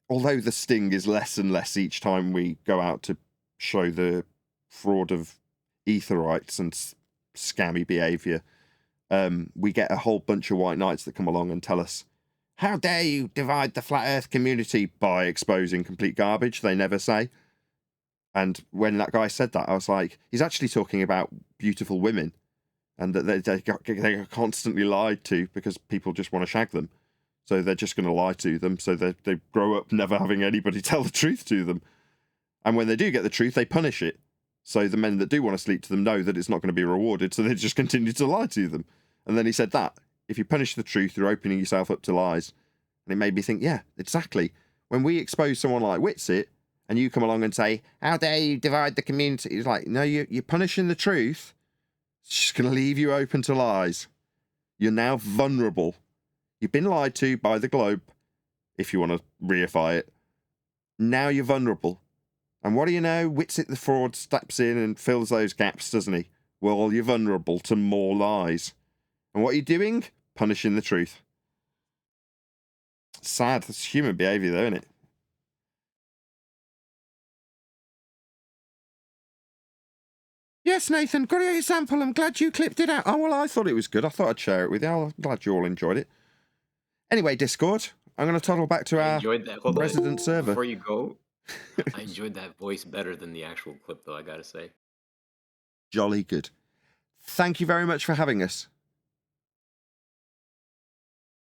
although the sting is less and less each time we go out to show the fraud of etherites and scammy behaviour, we get a whole bunch of white knights that come along and tell us, how dare you divide the flat earth community by exposing complete garbage, they never say. And when that guy said that, I was like, he's actually talking about beautiful women and that they are constantly lied to because people just want to shag them. So they're just going to lie to them. So they grow up never having anybody tell the truth to them. And when they do get the truth, they punish it. So the men that do want to sleep to them know that it's not going to be rewarded. So they just continue to lie to them. And then he said that if you punish the truth, you're opening yourself up to lies. And it made me think, yeah, exactly. When we expose someone like Witsit, and you come along and say, how dare you divide the community? It's like, no, you're punishing the truth. It's just going to leave you open to lies. You're now vulnerable. You've been lied to by the globe, if you want to reify it. Now you're vulnerable. And what do you know? Witsit the fraud steps in and fills those gaps, doesn't he? Well, you're vulnerable to more lies. And what are you doing? Punishing the truth. Sad. That's human behaviour, though, isn't it? Yes, Nathan, got your sample. I'm glad you clipped it out. Oh, well, I thought it was good. I thought I'd share it with you. I'm glad you all enjoyed it. Anyway, Discord, I'm going to toddle back to our resident server. Before you go, I enjoyed that voice better than the actual clip, though, I gotta say. Jolly good. Thank you very much for having us.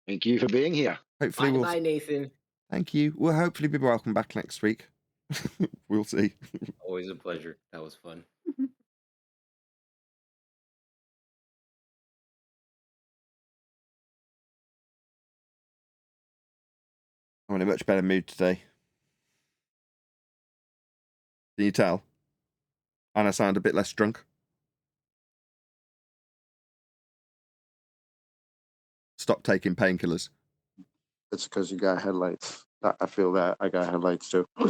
Thank you for being here. Hopefully we'll... Bye, Nathan. Thank you. We'll hopefully be welcome back next week. We'll see. Always a pleasure. That was fun. I'm in a much better mood today. Can you tell? And I sound a bit less drunk. Stop taking painkillers. It's because you got headlights. I feel that I got headlights too. We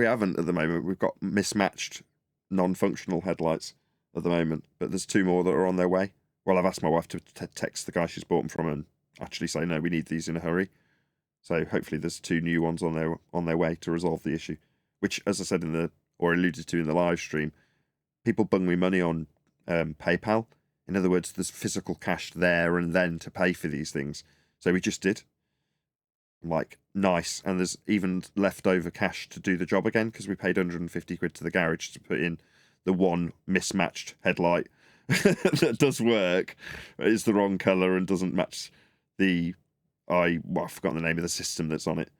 haven't at the moment. We've got mismatched, non-functional headlights at the moment, but there's two more that are on their way. Well, I've asked my wife to text the guy she's bought them from and actually say, no, we need these in a hurry. So hopefully there's two new ones on their way to resolve the issue, which, as I said or alluded to in the live stream, people bung me money on PayPal In other words, there's physical cash there and then to pay for these things. So we just did. I'm like, nice. And there's even leftover cash to do the job again because we paid 150 quid to the garage to put in the one mismatched headlight that does work. It's the wrong colour and doesn't match the... I've forgotten the name of the system that's on it.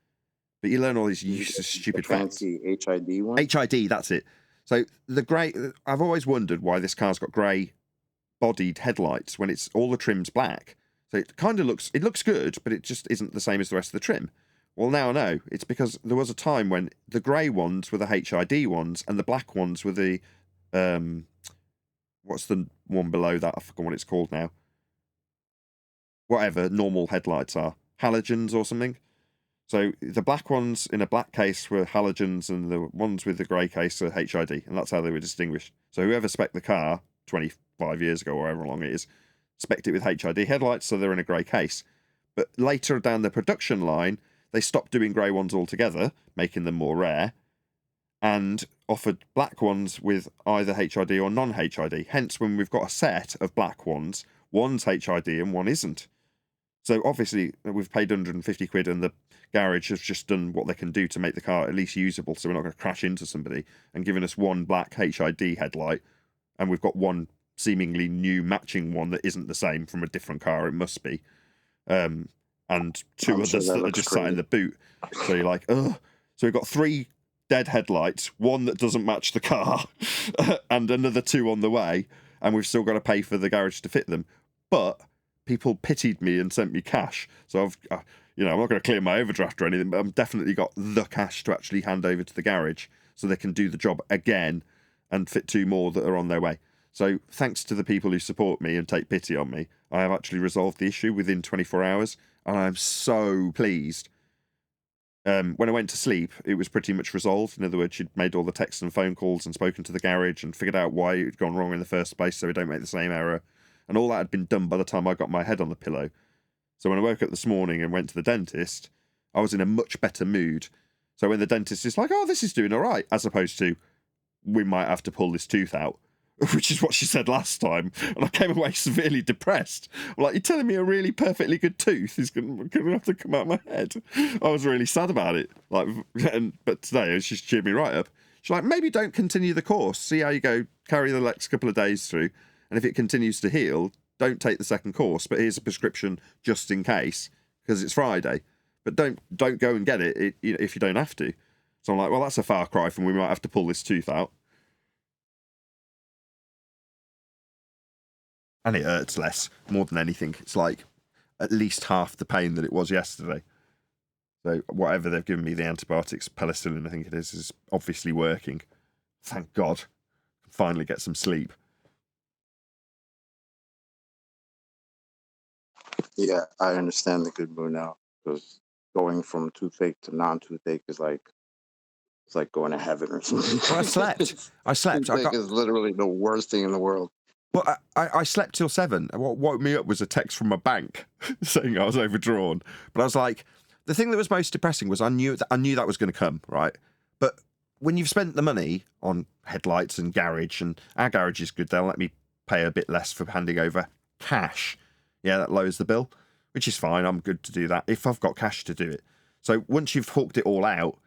But you learn all these useless, stupid facts. Fancy HID one? HID, that's it. So the grey... I've always wondered why this car's got grey-bodied headlights when it's all the trim's black. So it kind of looks... It looks good, but it just isn't the same as the rest of the trim. Well, now I know. It's because there was a time when the grey ones were the HID ones and the black ones were the... what's the one below that? I forgot what it's called now. Whatever normal headlights are. Halogens or something. So the black ones in a black case were halogens and the ones with the grey case are HID. And that's how they were distinguished. So whoever spec'd the car 25 years ago or however long it is, spec'd it with HID headlights, so they're in a grey case. But later down the production line, they stopped doing grey ones altogether, making them more rare, and offered black ones with either HID or non-HID. Hence, when we've got a set of black ones, one's HID and one isn't. So obviously, we've paid 150 quid and the garage has just done what they can do to make the car at least usable so we're not going to crash into somebody, and given us one black HID headlight, and we've got one seemingly new matching one that isn't the same from a different car, it must be. And two I'm others sure that that are looks just sat in great. the boot. So you're like, ugh. So we've got 3 dead headlights, one that doesn't match the car, and another 2 on the way, and we've still got to pay for the garage to fit them. But people pitied me and sent me cash, so I've, I'm not going to clear my overdraft or anything, but I've definitely got the cash to actually hand over to the garage so they can do the job again and fit 2 more that are on their way. So thanks to the people who support me and take pity on me, I have actually resolved the issue within 24 hours, and I'm so pleased. When I went to sleep, it was pretty much resolved. In other words, she'd made all the texts and phone calls and spoken to the garage and figured out why it had gone wrong in the first place so we don't make the same error. And all that had been done by the time I got my head on the pillow. So when I woke up this morning and went to the dentist, I was in a much better mood. So when the dentist is like, oh, this is doing all right, as opposed to, we might have to pull this tooth out, which is what she said last time. And I came away severely depressed. I'm like, you're telling me a really perfectly good tooth is going to have to come out my head? I was really sad about it. But today, she's cheered me right up. She's like, maybe don't continue the course. See how you go, carry the next couple of days through. And if it continues to heal, don't take the second course. But here's a prescription just in case, because it's Friday. But don't go and get it if you don't have to. So I'm like, well, that's a far cry from we might have to pull this tooth out. And it hurts less, more than anything. It's like at least half the pain that it was yesterday. So whatever they've given me, the antibiotics, penicillin, I think it is obviously working. Thank God. Finally get some sleep. Yeah, I understand the good mood now, because going from toothache to non-toothache is like, it's like going to heaven or something. Well, I slept. Toothache is literally the worst thing in the world. Well, I slept till 7. What woke me up was a text from my bank saying I was overdrawn. But I was like, the thing that was most depressing was I knew that was going to come, right? But when you've spent the money on headlights and garage, and our garage is good, they'll let me pay a bit less for handing over cash. Yeah, that lowers the bill, which is fine. I'm good to do that if I've got cash to do it. So once you've hooked it all out,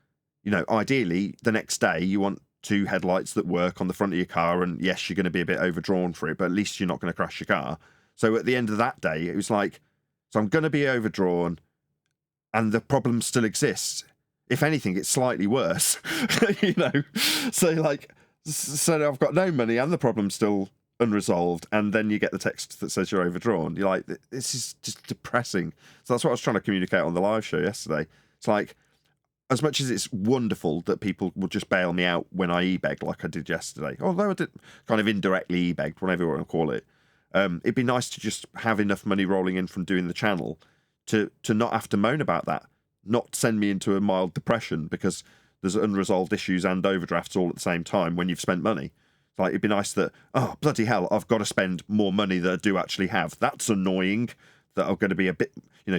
ideally the next day you want 2 headlights that work on the front of your car, and yes, you're going to be a bit overdrawn for it, but at least you're not going to crash your car. So at the end of that day, it was like, so I'm going to be overdrawn, and the problem still exists. If anything, it's slightly worse, So I've got no money, and the problem's still unresolved, and then you get the text that says you're overdrawn. You're like, this is just depressing. So that's what I was trying to communicate on the live show yesterday. It's like, as much as it's wonderful that people will just bail me out when I e-begged like I did yesterday, although I did kind of indirectly e-begged, whatever you want to call it, it'd be nice to just have enough money rolling in from doing the channel to not have to moan about that, not send me into a mild depression because there's unresolved issues and overdrafts all at the same time when you've spent money. Like, it'd be nice that, oh, bloody hell, I've got to spend more money than I do actually have. That's annoying that I'm going to be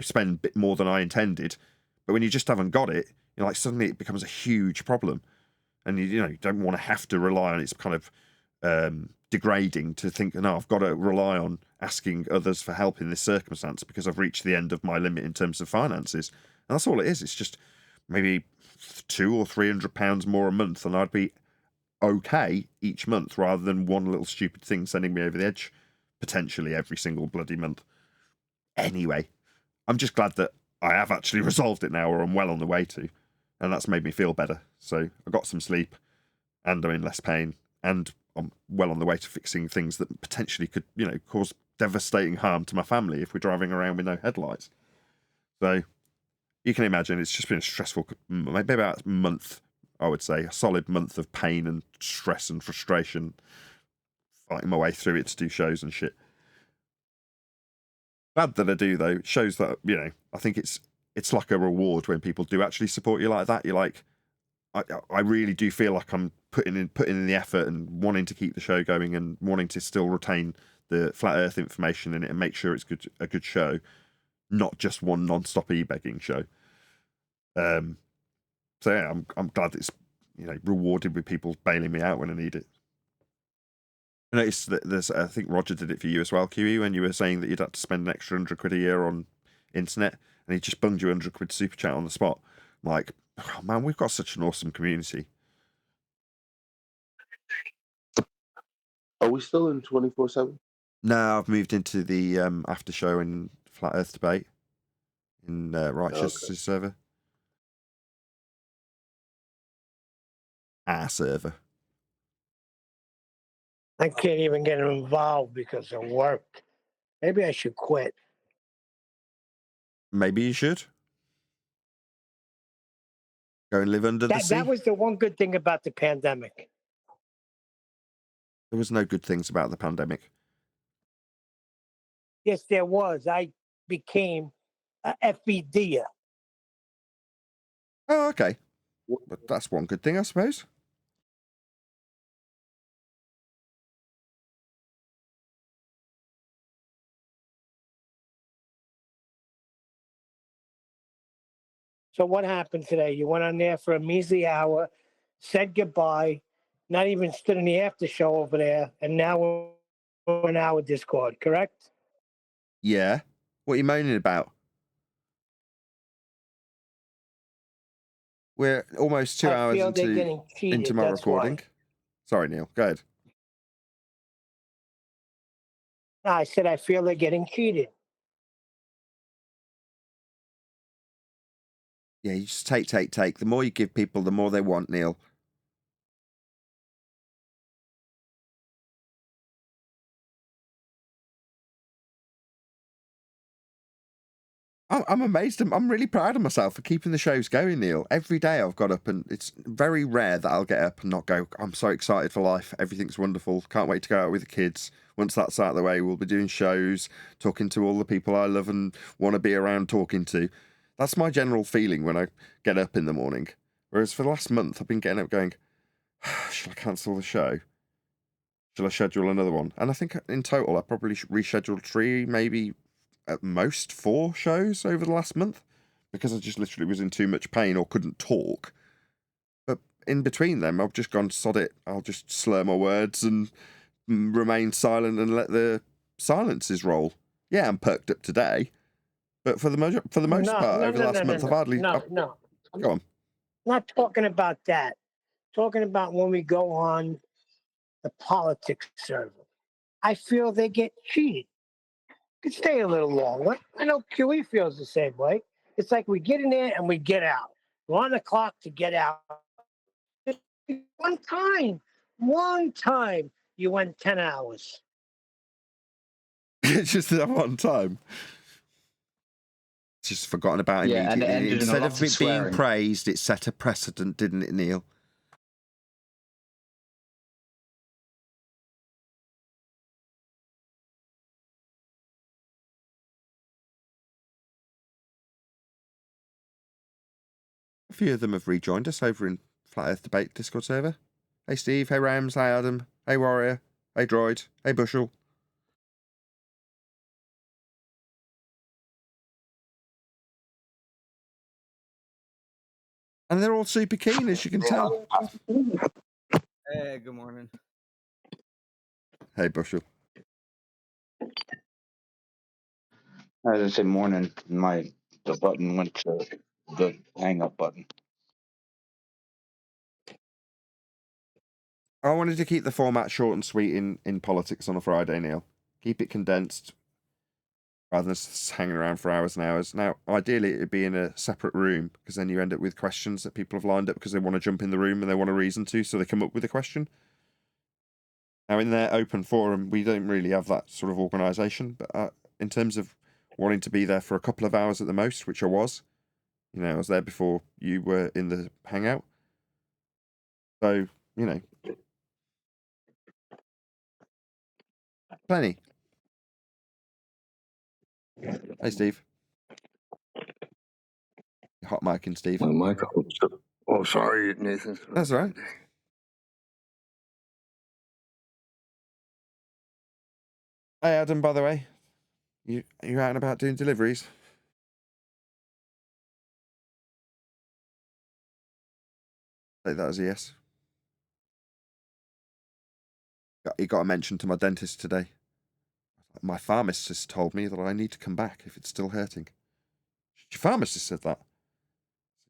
spend a bit more than I intended. But when you just haven't got it, suddenly it becomes a huge problem. And you don't want to have to rely on its kind of degrading to think, no, I've got to rely on asking others for help in this circumstance because I've reached the end of my limit in terms of finances. And that's all it is. It's just maybe £200 or £300 more a month, and I'd be okay each month rather than one little stupid thing sending me over the edge potentially every single bloody month. Anyway, I'm just glad that I have actually resolved it now, or I'm well on the way to, and that's made me feel better. So I got some sleep, and I'm in less pain, and I'm well on the way to fixing things that potentially could, cause devastating harm to my family if we're driving around with no headlights. So you can imagine it's just been a stressful, maybe about a month, I would say, a solid month of pain and stress and frustration, fighting my way through it to do shows and shit. Glad that I do, though. It shows that, I think it's like a reward when people do actually support you like that. You're like, I really do feel like I'm putting in the effort and wanting to keep the show going and wanting to still retain the flat Earth information in it and make sure it's a good show, not just one non-stop e-begging show. So yeah, I'm glad it's rewarded with people bailing me out when I need it. I noticed that I think Roger did it for you as well, QE, when you were saying that you'd have to spend an extra £100 a year on internet, and he just bunged you £100 super chat on the spot. I'm like, oh man, we've got such an awesome community. Are we still in 24/7? No, I've moved into the after show in Flat Earth Debate in Righteous' server. Our server. I can't even get involved because of work. Maybe I should quit. Maybe you should. Go and live under the sea. That was the one good thing about the pandemic. There was no good things about the pandemic. Yes, there was. I became a FBDer. Oh, okay. But that's one good thing, I suppose. So what happened today? You went on there for a measly hour, said goodbye, not even stood in the after show over there, and now we're in our Discord, correct? Yeah. What are you moaning about? We're almost 2 hours into my recording. Why. Sorry, Neil. Go ahead. No, I said I feel they're getting cheated. Yeah, you just take. The more you give people, the more they want, Neil. I'm amazed. I'm really proud of myself for keeping the shows going, Neil. Every day I've got up, and it's very rare that I'll get up and not go, I'm so excited for life. Everything's wonderful. Can't wait to go out with the kids. Once that's out of the way, we'll be doing shows, talking to all the people I love and want to be around talking to. That's my general feeling when I get up in the morning. Whereas for the last month, I've been getting up going, shall I cancel the show? Shall I schedule another one? And I think in total, I probably rescheduled 3, maybe at most 4 shows over the last month because I just literally was in too much pain or couldn't talk. But in between them, I've just gone, sod it. I'll just slur my words and remain silent and let the silences roll. Yeah, I'm perked up today, but for the most part, over the last month, I've hardly... No. Go on. Not talking about that. Talking about when we go on the politics server. I feel they get cheated. Could stay a little longer. I know QE feels the same way. It's like we get in there and we get out. We're on the clock to get out. One time you went 10 hours. It's just that one time. It's just forgotten about Yeah, and it immediately. ended in a Instead lot of of it being swearing. praised, it set a precedent, didn't it, Neil? A few of them have rejoined us over in Flat Earth Debate Discord server. Hey Steve, hey Rams, hey Adam, hey Warrior, hey Droid, hey Bushel. And they're all super keen, as you can tell. Hey, good morning. Hey, Bushel. As I said, morning, the button went to the hang up button. I wanted to keep the format short and sweet in politics on a Friday, Neil. Keep it condensed rather than just hanging around for hours and hours. Now, ideally, it'd be in a separate room because then you end up with questions that people have lined up because they want to jump in the room and they want a reason to, so they come up with a question. Now, in their open forum, we don't really have that sort of organisation, but in terms of wanting to be there for a couple of hours at the most, which I was, I was there before you were in the hangout. So, plenty. Hey, Steve. Hot micing, Steve. My mic. Oh, sorry, Nathan. That's all right. Hey, Adam, by the way. You out and about doing deliveries? Take that as a yes. He got a mention to my dentist today. My pharmacist told me that I need to come back if it's still hurting. Your pharmacist said that?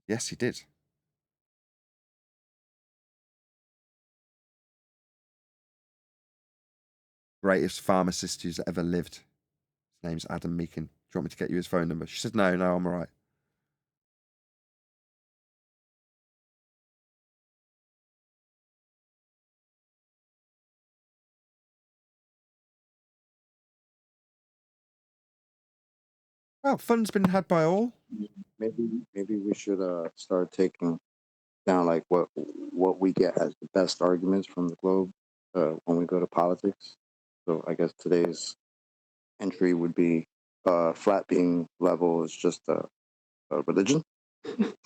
Yes, he did. Greatest pharmacist who's ever lived. His name's Adam Meakin. Do you want me to get you his phone number? She said, no, I'm all right. Well, fun's been had by all. Maybe we should start taking down like what we get as the best arguments from the globe when we go to politics. So I guess today's entry would be flat being level is just a religion. Because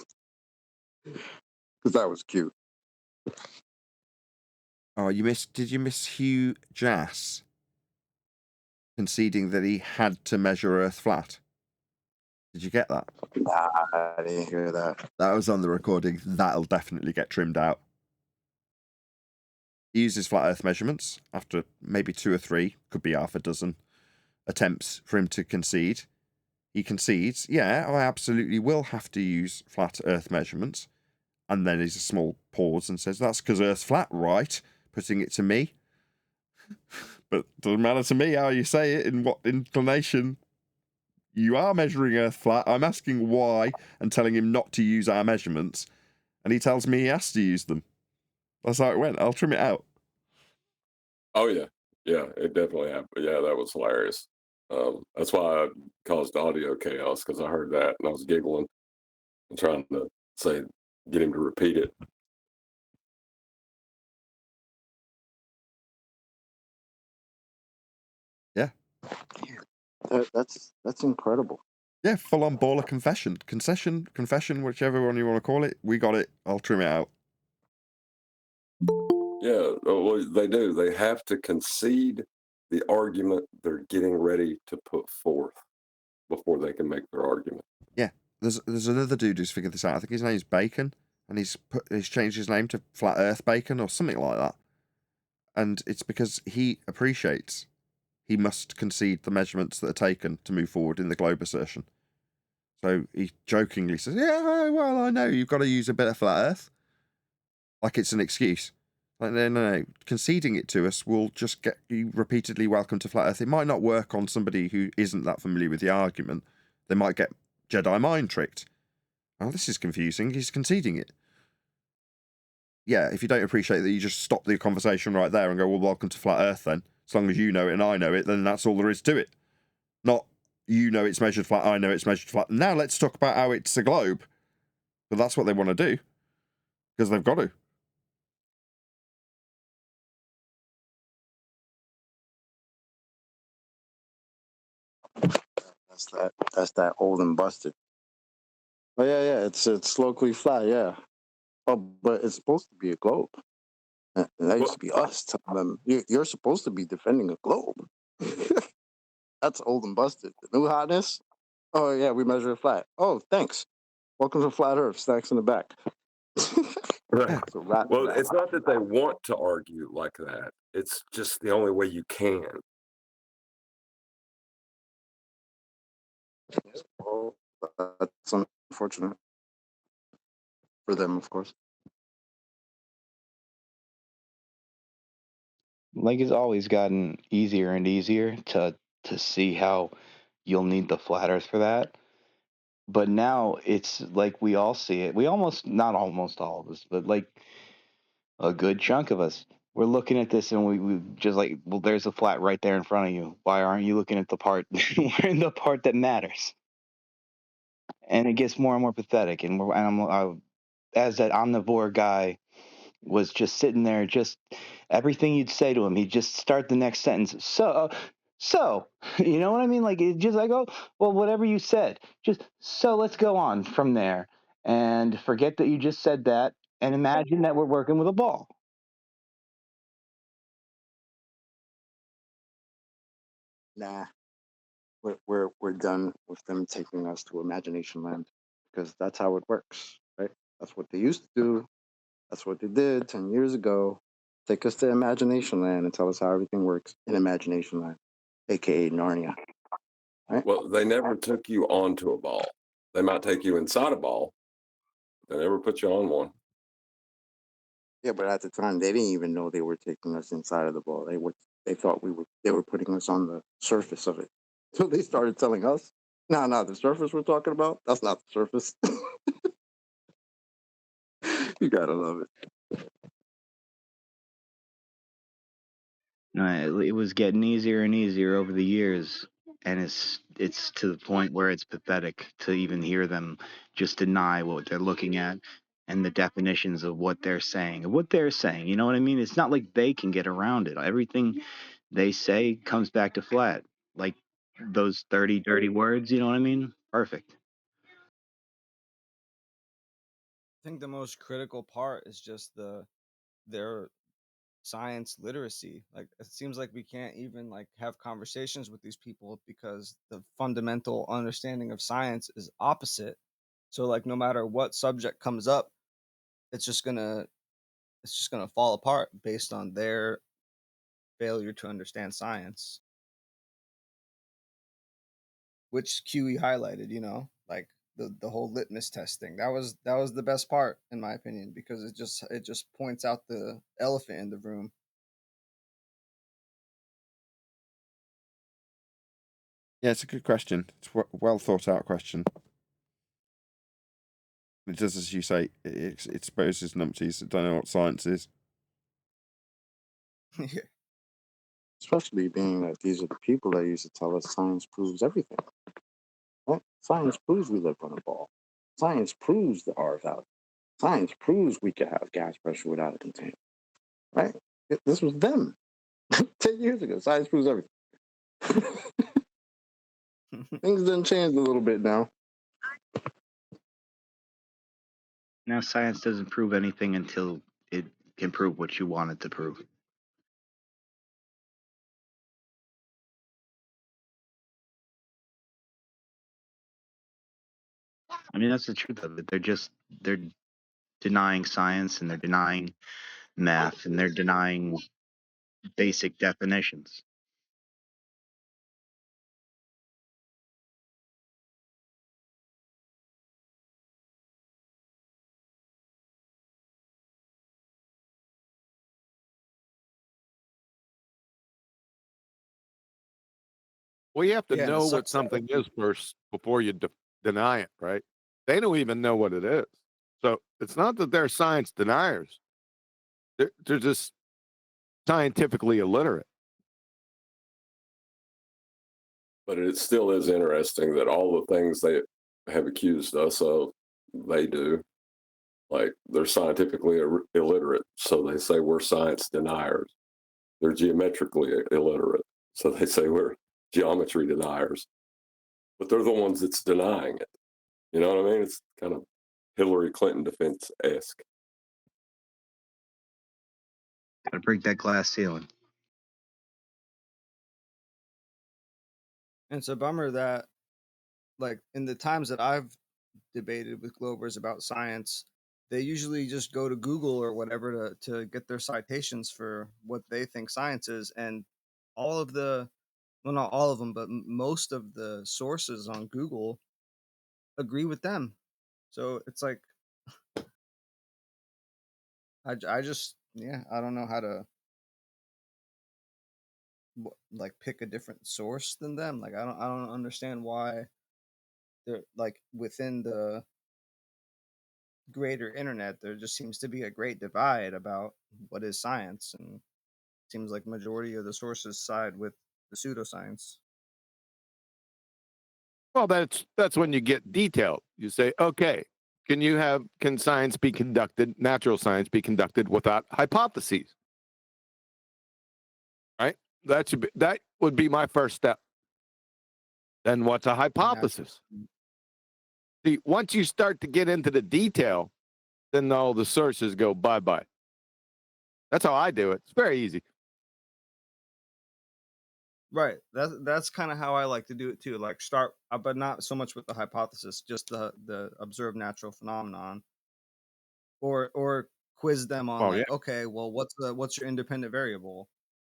that was cute. Oh, did you miss Hugh Jass conceding that he had to measure Earth flat? Did you get that? Nah, I didn't hear that. That was on the recording. That'll definitely get trimmed out. He uses flat Earth measurements after maybe 2 or 3, could be half a dozen attempts for him to concede. He concedes, yeah, I absolutely will have to use flat Earth measurements. And then there's a small pause and says, that's because Earth's flat, right? Putting it to me. But it doesn't matter to me how you say it, in what inclination you are measuring Earth flat. I'm asking why and telling him not to use our measurements. And he tells me he has to use them. That's how it went. I'll trim it out. Oh, yeah. Yeah, it definitely happened. Yeah, that was hilarious. That's why I caused audio chaos, because I heard that and I was giggling and trying to get him to repeat it. Yeah. That's incredible. Yeah, full-on baller confession. Confession, whichever one you want to call it. We got it. I'll trim it out. Yeah, well, they do. They have to concede the argument they're getting ready to put forth before they can make their argument. Yeah, there's another dude who's figured this out. I think his name's Bacon, and he's changed his name to Flat Earth Bacon or something like that. And it's because he appreciates he must concede the measurements that are taken to move forward in the globe assertion. So he jokingly says, yeah, well, I know you've got to use a bit of flat Earth. Like it's an excuse. Like, no. Conceding it to us will just get you repeatedly welcome to flat Earth. It might not work on somebody who isn't that familiar with the argument. They might get Jedi mind tricked. Oh, this is confusing. He's conceding it. Yeah, if you don't appreciate that, you just stop the conversation right there and go, well, welcome to flat Earth then. As long as you know it and I know it, then that's all there is to it. Not, you know it's measured flat, I know it's measured flat. Now let's talk about how it's a globe. But that's what they want to do. Because they've got to. That's that old and busted. Oh yeah, it's locally flat, yeah. Oh, but it's supposed to be a globe. And that used to be us telling them you're supposed to be defending a globe. That's old and busted. The new hotness. Oh yeah, we measure it flat. Oh, thanks. Welcome to Flat Earth. Snacks in the back. Right. It's a rat Well, trap. it's not that they want to argue like that. It's just the only way you can. Well, that's unfortunate for them, of course. Like it's always gotten easier and easier to see how you'll need the flat Earth for that. But now it's like we all see it. We almost, not almost all of us, but like a good chunk of us. We're looking at this and we just like, well, there's a flat right there in front of you. Why aren't you looking at the part, the part that matters? And it gets more and more pathetic. And as that omnivore guy was just sitting there, just everything you'd say to him, he'd just start the next sentence. So, you know what I mean? Like, it just like, oh, well, whatever you said, just so let's go on from there and forget that you just said that and imagine that we're working with a ball. Nah, we're done with them taking us to imagination land because that's how it works, right? That's what they used to do. That's what they did 10 years ago. Take us to imagination land and tell us how everything works in imagination land, aka Narnia. Right? Well, they never took you onto a ball. They might take you inside a ball. They never put you on one. Yeah, but at the time they didn't even know they were taking us inside of the ball. They thought they were putting us on the surface of it. So they started telling us, no, the surface we're talking about, that's not the surface. You gotta love it. It was getting easier and easier over the years, and it's to the point where it's pathetic to even hear them just deny what they're looking at and the definitions of what they're saying. You know what I mean? It's not like they can get around it. Everything they say comes back to flat, like those 30 dirty words. You know what I mean? Perfect. I think the most critical part is just their science literacy. Like it seems like we can't even like have conversations with these people because the fundamental understanding of science is opposite. So like no matter what subject comes up, it's just gonna fall apart based on their failure to understand science. Which QE highlighted, like the whole litmus test thing. That was the best part in my opinion because it just points out the elephant in the room. Yeah, it's a good question. It's a well thought out question. It does, as you say, it exposes numpties that don't know what science is. Yeah. Especially being that these are the people that used to tell us science proves everything. Right? Science proves we live on a ball. Science proves the R value. Science proves we could have gas pressure without a container. Right? This was them 10 years ago. Science proves everything. Things done changed a little bit now. Now science doesn't prove anything until it can prove what you want it to prove. I mean, that's the truth of it. They're denying science and they're denying math and they're denying basic definitions. Well, you have to Yeah, and it know what sucks that something is first before you deny it, right? They don't even know what it is. So it's not that they're science deniers. They're just scientifically illiterate. But it still is interesting that all the things they have accused us of, they do. Like they're scientifically illiterate, so they say we're science deniers. They're geometrically illiterate, so they say we're geometry deniers. But they're the ones that's denying it. You know what I mean? It's kind of Hillary Clinton defense-esque. Gotta break that glass ceiling. and it's a bummer that like in the times that I've debated with Glovers about science, they usually just go to Google or whatever to get their citations for what they think science is, and all of the, well, not all of them, but most of the sources on Google agree with them. So it's like, I just, yeah, I don't know how to like pick a different source than them. Like I don't understand why they're like within the greater internet there just seems to be a great divide about what is science, and it seems like majority of the sources side with the pseudoscience. Well, that's when you get detailed. You say, okay, can science be conducted, natural science be conducted without hypotheses? Right? That would be my first step. Then what's a hypothesis? See, once you start to get into the detail, then all the sources go bye-bye. That's how I do it. It's very easy. Right. That's kind of how I like to do it too. Like start, but not so much with the hypothesis, just the observed natural phenomenon, or quiz them on like, okay, well, what's your independent variable,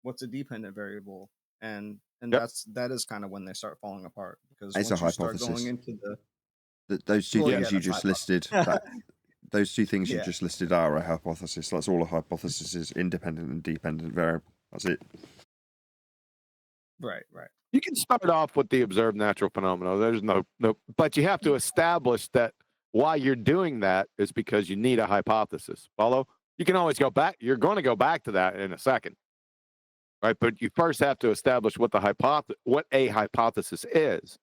what's a dependent variable, and that is kind of when they start falling apart, because It's once a you start going hypothesis. into the Those two things you just listed, those two things you Yeah. just listed are a hypothesis. That's all a hypothesis is: independent and dependent variable. That's it. Right. You can start off with the observed natural phenomena. There's no, but you have to establish that why you're doing that is because you need a hypothesis. Follow? You can always go back. You're going to go back to that in a second, right? But you first have to establish what a hypothesis is.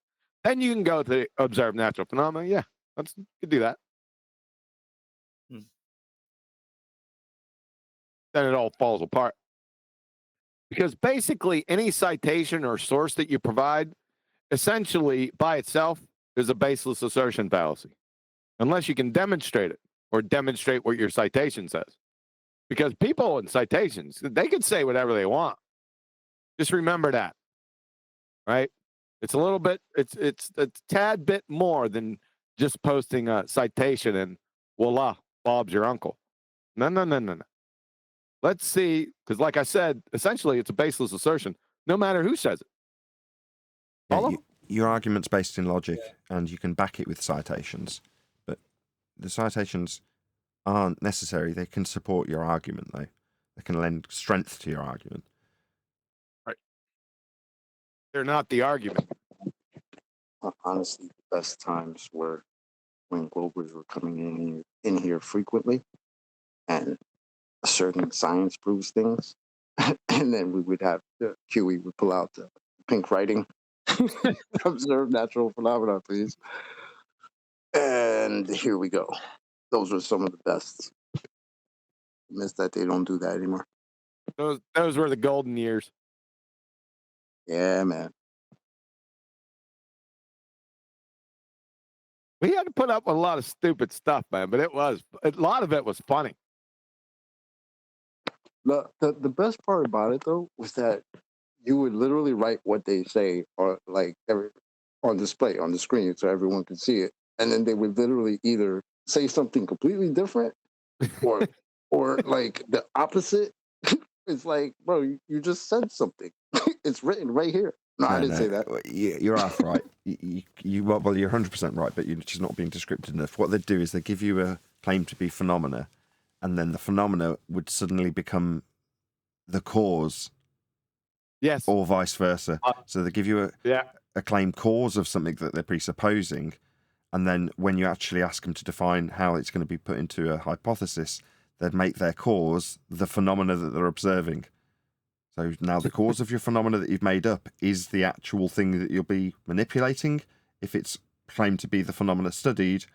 Then you can go to the observed natural phenomena. Yeah, you can do that. Then it all falls apart. Because basically any citation or source that you provide, essentially by itself, is a baseless assertion fallacy, unless you can demonstrate it or demonstrate what your citation says. Because people in citations, they can say whatever they want. Just remember that, right? It's a little bit, it's a tad bit more than just posting a citation and voila, Bob's your uncle. No. Let's see, because like I said, essentially it's a baseless assertion, no matter who says it. Yeah, your argument's based in logic, and you can back it with citations, but the citations aren't necessary. They can support your argument, though. They can lend strength to your argument. Right. They're not the argument. Honestly, the best times were when Globers were coming in here frequently and asserting science proves things. And then we would have QE would pull out the pink writing, observe natural phenomena, please. And here we go. Those were some of the best. Miss that they don't do that anymore. Those were the golden years. Yeah, man. We had to put up with a lot of stupid stuff, man, but a lot of it was funny. The best part about it though was that you would literally write what they say or like on display on the screen so everyone could see it, and then they would literally either say something completely different or like the opposite. It's like, bro, you just said something. It's written right here. No, I didn't say that. You're half right. Well, you're 100% right, but you're just not being descriptive enough. What they do is they give you a claim to be phenomena, and then the phenomena would suddenly become the cause. Yes. Or vice versa. So they give you a claim cause of something that they're presupposing, and then when you actually ask them to define how it's going to be put into a hypothesis, they'd make their cause the phenomena that they're observing. So now the cause of your phenomena that you've made up is the actual thing that you'll be manipulating, if it's claimed to be the phenomena studied,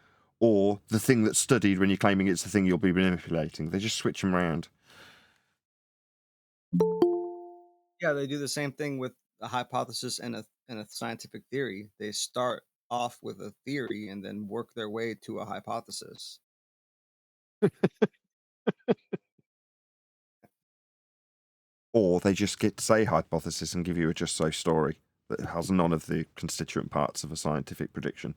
or the thing that's studied when you're claiming it's the thing you'll be manipulating. They just switch them around. Yeah, they do the same thing with a hypothesis and a scientific theory. They start off with a theory and then work their way to a hypothesis. Or they just get to say hypothesis and give you a just so story that has none of the constituent parts of a scientific prediction.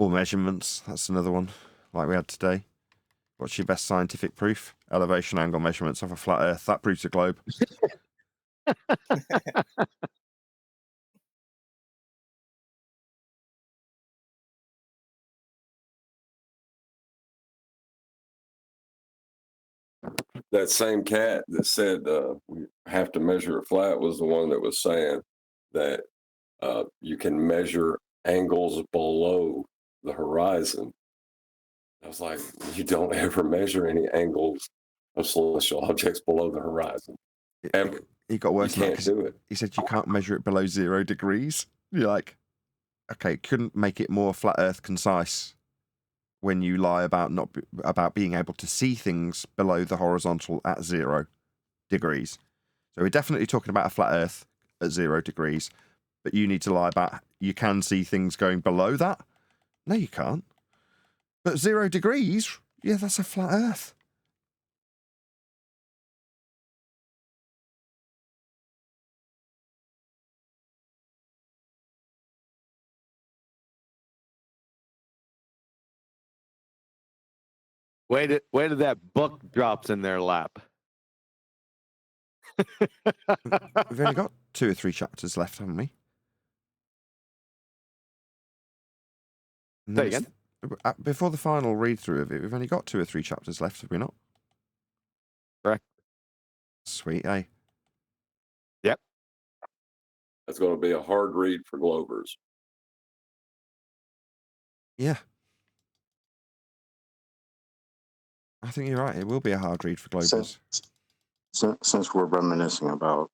Or measurements. That's another one, like we had today. What's your best scientific proof? Elevation angle measurements of a flat Earth. That proves a globe. That same cat that said we have to measure it flat was the one that was saying that you can measure angles below the horizon. I was like, you don't ever measure any angles of celestial objects below the horizon. Ever. He got worse You than that can't 'cause do it. he said you can't measure it below 0 degrees. You're like, okay, couldn't make it more flat Earth concise when you lie about about being able to see things below the horizontal at 0 degrees. So we're definitely talking about a flat Earth at 0 degrees, but you need to lie about you can see things going below that. No, you can't. But 0 degrees, yeah, that's a flat Earth. Wait till that book drops in their lap. We've only got 2 or 3 chapters left, haven't we? Say again? Before the final read through of it, we've only got 2 or 3 chapters left, have we not? Correct. Sweet, eh? Yep. That's going to be a hard read for Glovers. Yeah. I think you're right. It will be a hard read for Globers. Since we're reminiscing about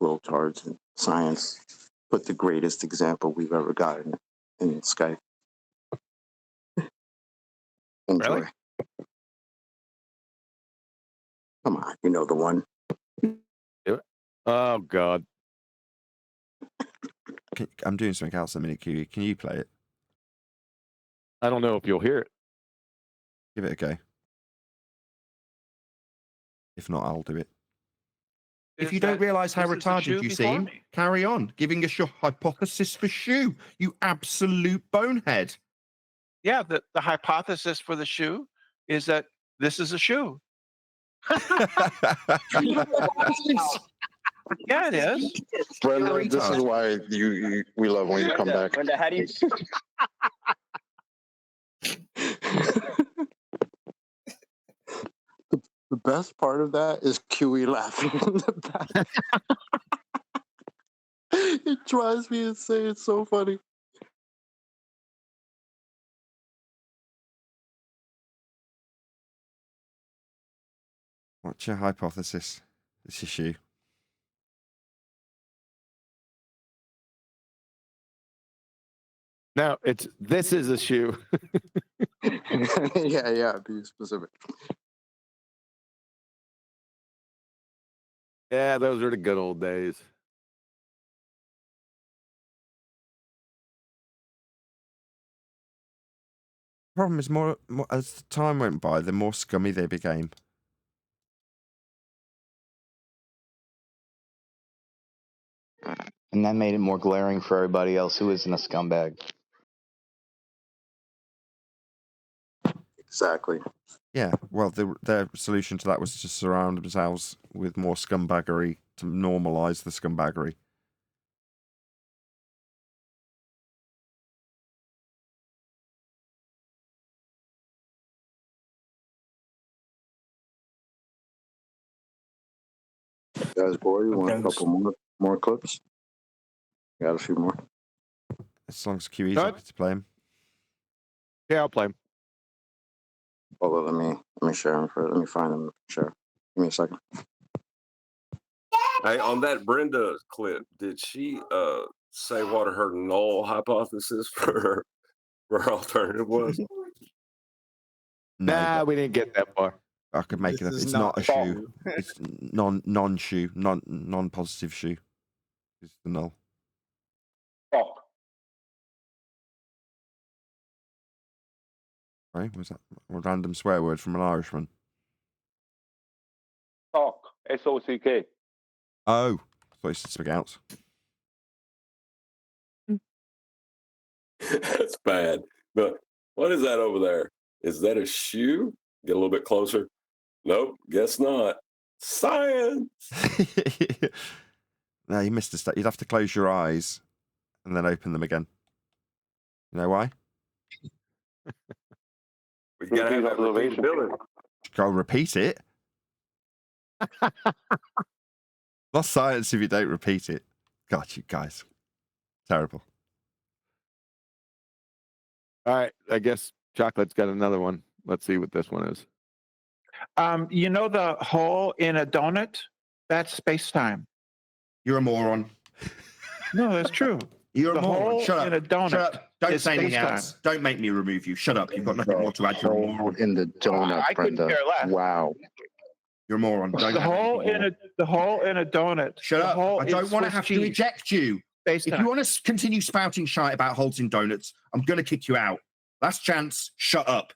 globetards and science, put the greatest example we've ever gotten in Skype. Enjoy. Really? Come on, you know the one. Do it. Oh, God. I'm doing something else in a minute, Kiwi. Can you play it? I don't know if you'll hear it. Give it a go. If not, I'll do it. If you don't realise how retarded you seem, carry on giving us your hypothesis for shoe, you absolute bonehead. Yeah, the hypothesis for the shoe is that this is a shoe. Yeah, it is. Brenda, this is why we love when you come back. Brenda, how do you? The best part of that is QE laughing in the back. It drives me insane. It's so funny. What's your hypothesis? This issue. No, this is a shoe. yeah, be specific. Yeah, those are the good old days. Problem is, more as the time went by, the more scummy they became. And that made it more glaring for everybody else who isn't a scumbag. Exactly. Yeah, well, their solution to that was to surround themselves with more scumbaggery to normalise the scumbaggery. Guys, boy, you want a couple more clips? Got a few more. As long as QE's happy to play him. Yeah, I'll play him. Well, let me share them first. Let me find them. Share. Give me a second. Hey, on that Brenda clip, did she say what her null hypothesis for her alternative was? Nah, we didn't get that far. I could make it up. It's not a shoe. It's non-shoe, non-positive shoe. It's the null. Talk. Right? Was that a random swear word from an Irishman? Talk. SOCK. Oh, I thought you said spagouts. That's bad. But what is that over there? Is that a shoe? Get a little bit closer. Nope, guess not. Science. No, you missed a step. You'd have to close your eyes and then open them again. You know why? We gotta have that repeatability. Go repeat it. Not science if you don't repeat it. God, you guys. Terrible. All right, I guess Chocolate's got another one. Let's see what this one is. You know the hole in a donut? That's space-time. You're a moron. No, that's true. You're The a moron. hole Shut in a up. donut Shut up. Don't is say anything space-time. else. Don't make me remove you. Shut up. You've got nothing more to add. You're a moron. In the donut, I couldn't Brenda. care less. Wow. You're a moron. Don't The have hole anything more. the hole in a donut. Shut the up. hole I don't is want to Swiss have cheese. to eject you. If Space-time. you want to continue spouting shite about holes in donuts, I'm going to kick you out. Last chance. Shut up.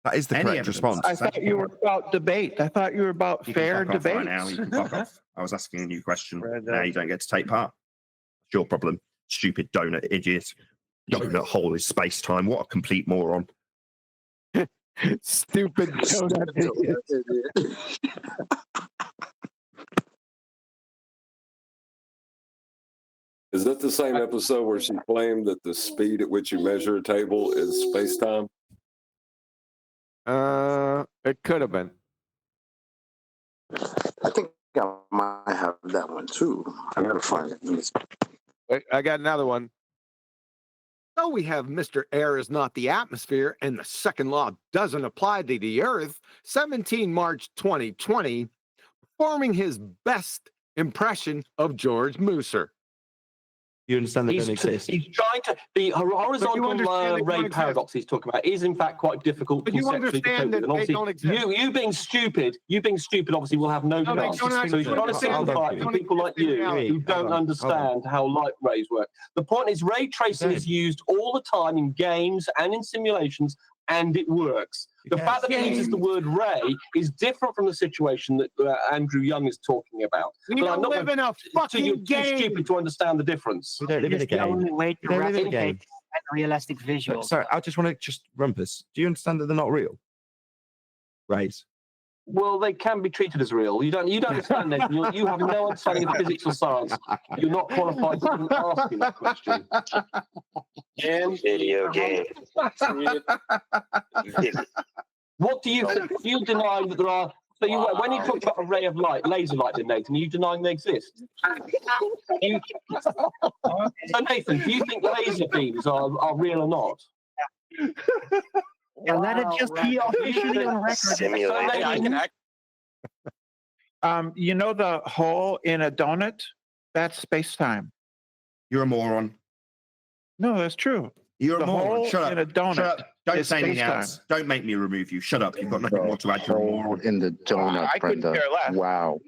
That is the Any correct evidence? response. I thought you were about debate. I thought you were about You can fair fuck off debate. right now. You can fuck off. I was asking a new question. Right, Now you don't get to take part. It's your problem. Stupid donut idiot. Donut hole is space time. What a complete moron. Stupid donut idiot. Is that the same episode where she claimed that the speed at which you measure a table is space-time? It could have been. I think I might have that one too. I gotta find it. I got another one. So we have Mr. Air is not the atmosphere, and the second law doesn't apply to the Earth. 17 March 2020, performing his best impression of George Mooser. You understand they don't exist. He's trying to. The horizontal ray paradox he's talking about is, in fact, quite difficult conceptually to cope with. And obviously, you being stupid, obviously will have no chance. So he's trying to simplify it for people like you who don't understand how light rays work. The point is, ray tracing is used all the time in games and in simulations, and it works. The fact that it uses the word ray is different from the situation that Andrew Young is talking about. We don't live in a fucking you're game. too stupid to understand the difference. We don't live in a It's the game. only way to We don't live in a replicate game. a realistic visual. Sorry, I just want to just Rumpus. Do you understand that they're not real? Rays. Well, they can be treated as real. You don't understand that. You have no understanding of physics or science. You're not qualified to even ask me that question. Video game. What do you think? You deny that there are. So you, when you talk about a ray of light, laser light, then Nathan, are you denying they exist? So Nathan, do you think laser beams are real or not? Yeah, let it just be officially on record. You know the hole in a donut? That's space-time. You're a moron. No, that's true. You're The a moron. hole Shut in up. a donut Shut up. Don't is say anything space-time. else. Don't make me remove you. Shut up. You've got nothing more to add. You're a moron. In the donut, I couldn't Brenda. care less. Wow.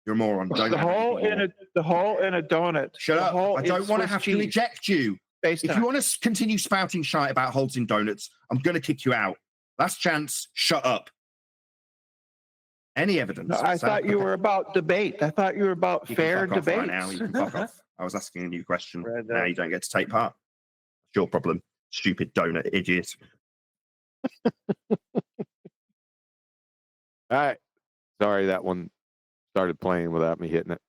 You're a moron. Don't The have hole anything more. the hole in a donut. Shut the up. hole I is don't want to Swiss have to cheese. eject you. If Space-time. you want to continue spouting shite about holes in donuts, I'm going to kick you out. Last chance. Shut up. Any evidence? No, I thought you were about debate. I thought you were about You can fair fuck off debate. right now. You can fuck off. I was asking a new question. Right, Now you don't get to take part. It's your problem. Stupid donut idiot. All right. Sorry, that one started playing without me hitting it.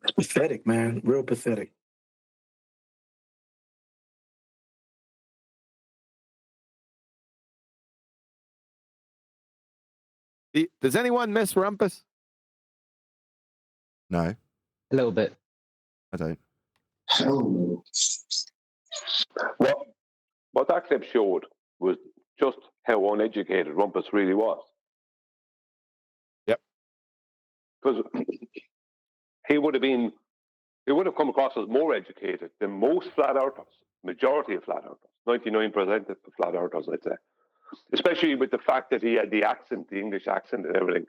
It's pathetic, man. Real pathetic. Does anyone miss Rumpus? No, A little bit. I don't. What that clip showed was just how uneducated Rumpus really was. Yep. Because he would have come across as more educated than most flat earthers, majority of flat earthers, 99% of flat earthers, I'd say. Especially with the fact that he had the accent, the English accent and everything.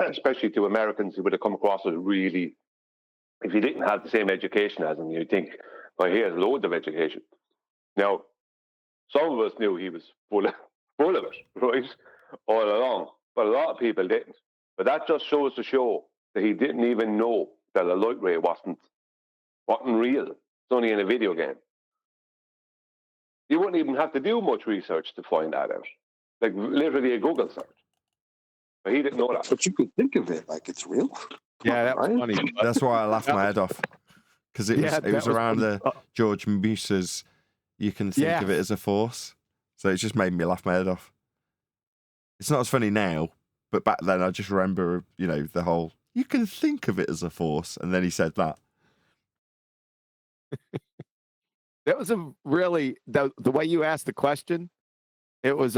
Especially to Americans, he would have come across as really, if he didn't have the same education as him, you'd think, well, he has loads of education. Now, some of us knew he was full of it, right, all along, but a lot of people didn't. But that just shows to show that he didn't even know that a light ray wasn't real. only in a video game. You wouldn't even have to do much research to find that out. Like literally a Google search. But he didn't know that. But you could think of it like it's real. Yeah, that was Right? funny. That's why I laughed my head off. Because it was around the George Musa's you can think of it as a force. So it just made me laugh my head off. It's not as funny now, but back then I just remember, the whole, you can think of it as a force. And then he said that. That was a really, the way you asked the question, it was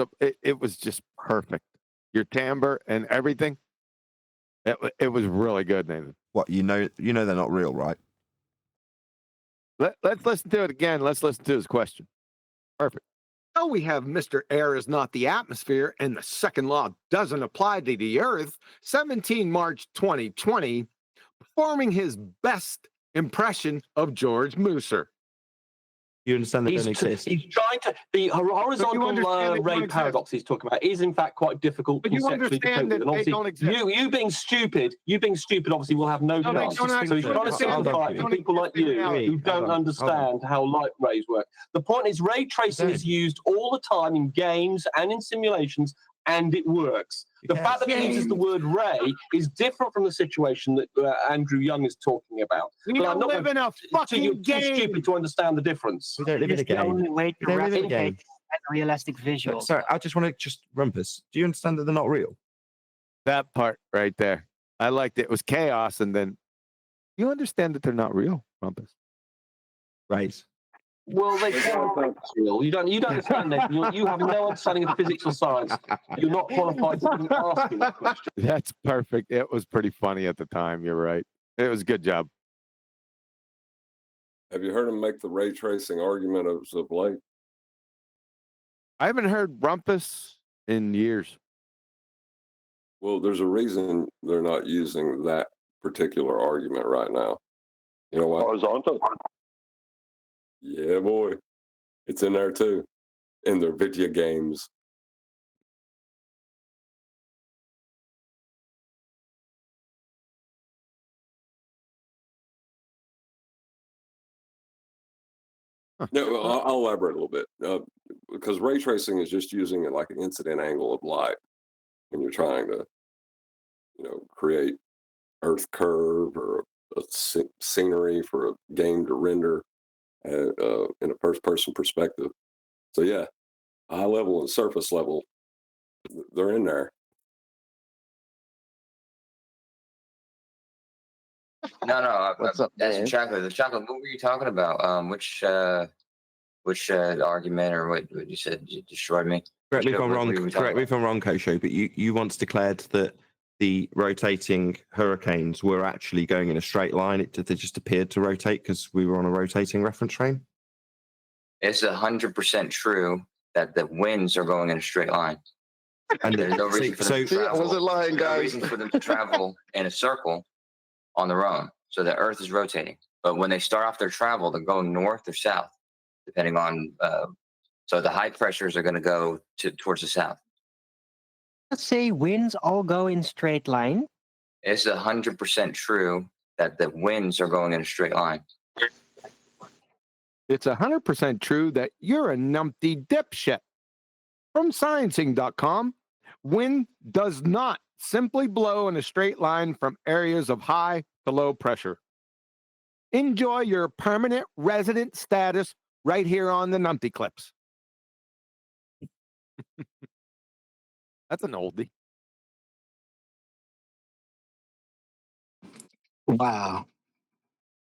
just perfect. Your timbre and everything. It was really good, Nathan. What, you know they're not real, right? Let's listen to it again. Let's listen to his question. Perfect. So we have Mr. Air is not the atmosphere, and the second law doesn't apply to the Earth. 17 March 2020, performing his best impression of George Musa. You understand that don't exist? He's trying to. The horizontal ray paradox he's talking about is in fact quite difficult conceptually to cope with. And obviously, you being stupid, obviously will have no chance. So he's trying to simplify it for people like you who don't understand how light rays work. The point is, ray tracing is used all the time in games and in simulations, and it works. The fact that he uses the word ray is different from the situation that Andrew Young is talking about. We don't live in a fucking game. Too stupid to understand the difference. We don't live in a game. The only way to replicate a realistic visual. Sorry, I just want to Rumpus. Do you understand that they're not real? That part right there. I liked it. It was chaos, and then you understand that they're not real, Rumpus. Rays. Well, they can't be real. You don't understand that. You have no understanding of physics or science. You're not qualified to even ask me that question. That's perfect. It was pretty funny at the time. You're right. It was a good job. Have you heard him make the ray tracing argument of late? I haven't heard Rumpus in years. Well, there's a reason they're not using that particular argument right now. You know what? Horizontal. Yeah, boy. It's in there too. In their video games. No, I'll elaborate a little bit. Because ray tracing is just using it like an incident angle of light when you're trying to, create Earth curve or a scenery for a game to render in a first-person perspective. So yeah, high level and surface level, they're in there. No. What's up, That's man? chocolate. The chocolate. What were you talking about? Which argument or what you said destroyed me? Correct me if I'm wrong. Correct me if I'm wrong, Kosho. But you once declared that the rotating hurricanes were actually going in a straight line. They just appeared to rotate because we were on a rotating reference frame. It's 100% true that the winds are going in a straight line. And there's no reason for them to travel. I wasn't lying, There's no guys. reason for them to travel in a circle on their own. So the Earth is rotating. But when they start off their travel, they're going north or south, depending on. So the high pressures are going to go towards the south. Let's say winds all go in straight line. It's 100% true that the winds are going in a straight line. It's 100% true that you're a numpty dipshit. From Scientism.com, wind does not simply blow in a straight line from areas of high to low pressure. Enjoy your permanent resident status right here on the Numpty Clips. That's an oldie. Wow.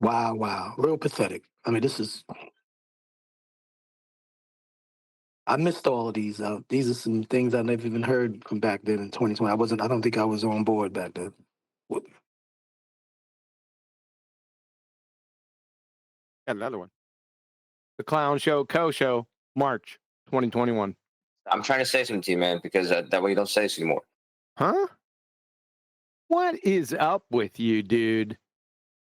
Real pathetic. I mean, I missed all of these. These are some things I never even heard from back then in 2020. I don't think I was on board back then. Got another one. The Clown Show, Show, March 2021. I'm trying to say something to you, man, because that way you don't say this anymore. Huh? What is up with you, dude?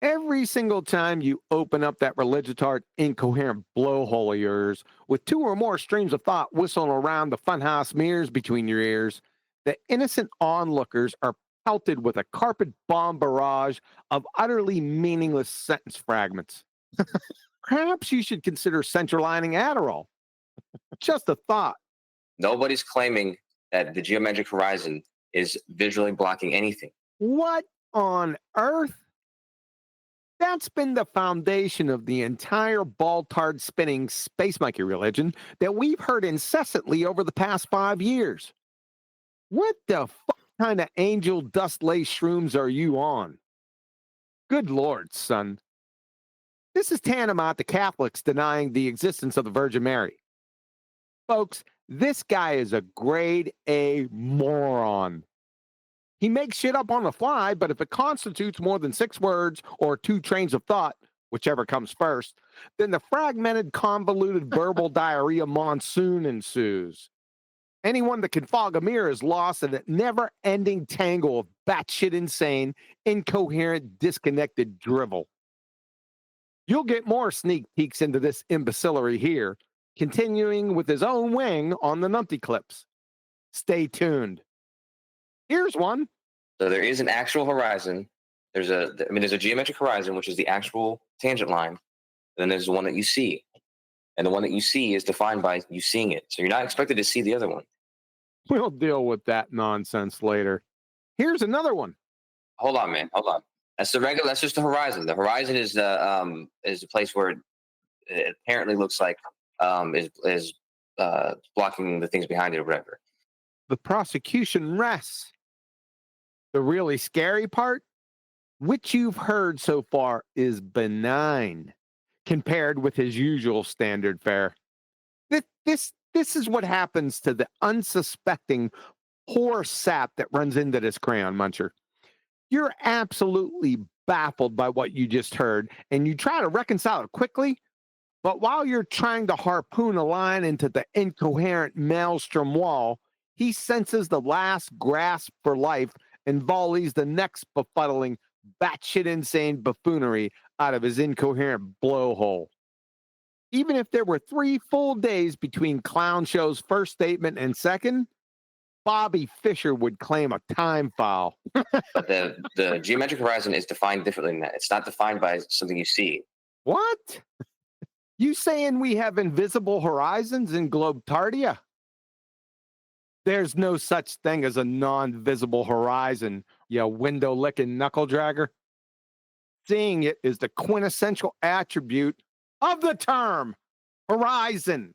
Every single time you open up that religitard, incoherent blowhole of yours with two or more streams of thought whistling around the funhouse mirrors between your ears, the innocent onlookers are pelted with a carpet bomb barrage of utterly meaningless sentence fragments. Perhaps you should consider centralining Adderall. Just a thought. Nobody's claiming that the geometric horizon is visually blocking anything. What on earth? That's been the foundation of the entire ball-tard spinning space monkey religion that we've heard incessantly over the past 5 years. What the fuck kind of angel dust lace shrooms are you on? Good Lord, son. This is tantamount to Catholics denying the existence of the Virgin Mary. Folks, this guy is a grade A moron. He makes shit up on the fly, but if it constitutes more than 6 words or 2 trains of thought, whichever comes first, then the fragmented, convoluted verbal diarrhea monsoon ensues. Anyone that can fog a mirror is lost in a never-ending tangle of batshit insane, incoherent, disconnected drivel. You'll get more sneak peeks into this imbecillery here, continuing with his own wing on the Numpty clips. Stay tuned. Here's one. So there is an actual horizon. There's a geometric horizon, which is the actual tangent line. And then there's the one that you see. And the one that you see is defined by you seeing it. So you're not expected to see the other one. We'll deal with that nonsense later. Here's another one. Hold on, man. Hold on. That's just the horizon. The horizon is the place where it apparently looks like is blocking the things behind it or whatever. The prosecution rests. The really scary part, which you've heard so far, is benign compared with his usual standard fare. This is what happens to the unsuspecting poor sap that runs into this crayon muncher. You're absolutely baffled by what you just heard, and you try to reconcile it quickly, but while you're trying to harpoon a line into the incoherent maelstrom wall, he senses the last grasp for life and volleys the next befuddling, batshit insane buffoonery out of his incoherent blowhole. Even if there were 3 full days between Clown Show's first statement and second, Bobby Fischer would claim a time foul. But the geometric horizon is defined differently than that. It's not defined by something you see. What? You saying we have invisible horizons in Globetardia? There's no such thing as a non-visible horizon, you window-licking knuckle-dragger. Seeing it is the quintessential attribute of the term horizon.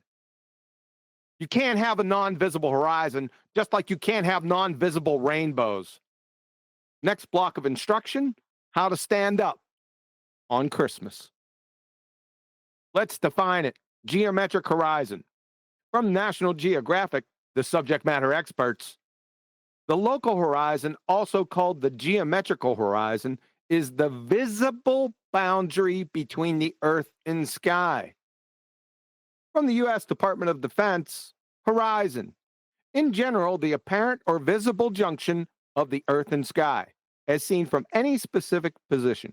You can't have a non-visible horizon, just like you can't have non-visible rainbows. Next block of instruction, how to stand up on Christmas. Let's define it. Geometric horizon. From National Geographic, the subject matter experts, the local horizon, also called the geometrical horizon, is the visible boundary between the earth and sky. From the U.S. Department of Defense, horizon. In general, the apparent or visible junction of the earth and sky, as seen from any specific position.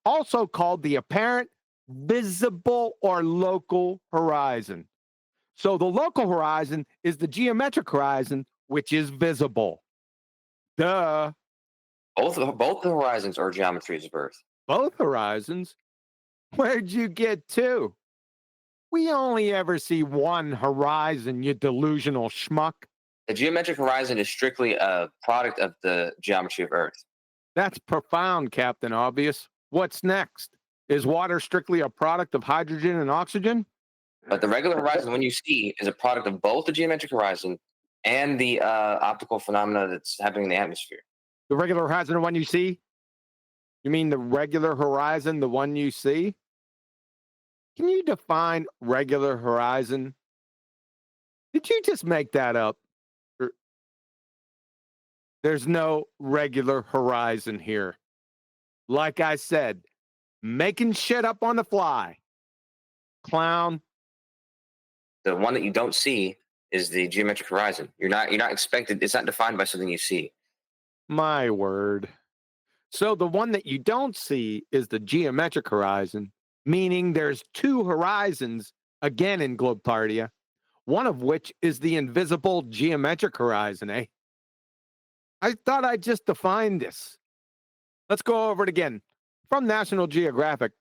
Also called the apparent, visible, or local horizon. So the local horizon is the geometric horizon, which is visible. Duh. Both the horizons are geometries of Earth. Both horizons? Where'd you get 2? We only ever see one horizon, you delusional schmuck. The geometric horizon is strictly a product of the geometry of Earth. That's profound, Captain Obvious. What's next? Is water strictly a product of hydrogen and oxygen? But the regular horizon, when you see, is a product of both the geometric horizon and the optical phenomena that's happening in the atmosphere. The regular horizon, the one you see? You mean the regular horizon, the one you see? Can you define regular horizon? Did you just make that up? There's no regular horizon here. Like I said, making shit up on the fly. Clown. The one that you don't see is the geometric horizon. You're not expected. It's not defined by something you see. My word. So the one that you don't see is the geometric horizon, meaning there's 2 horizons, again in Globetardia, one of which is the invisible geometric horizon, eh? I thought I just defined this. Let's go over it again. From National Geographic.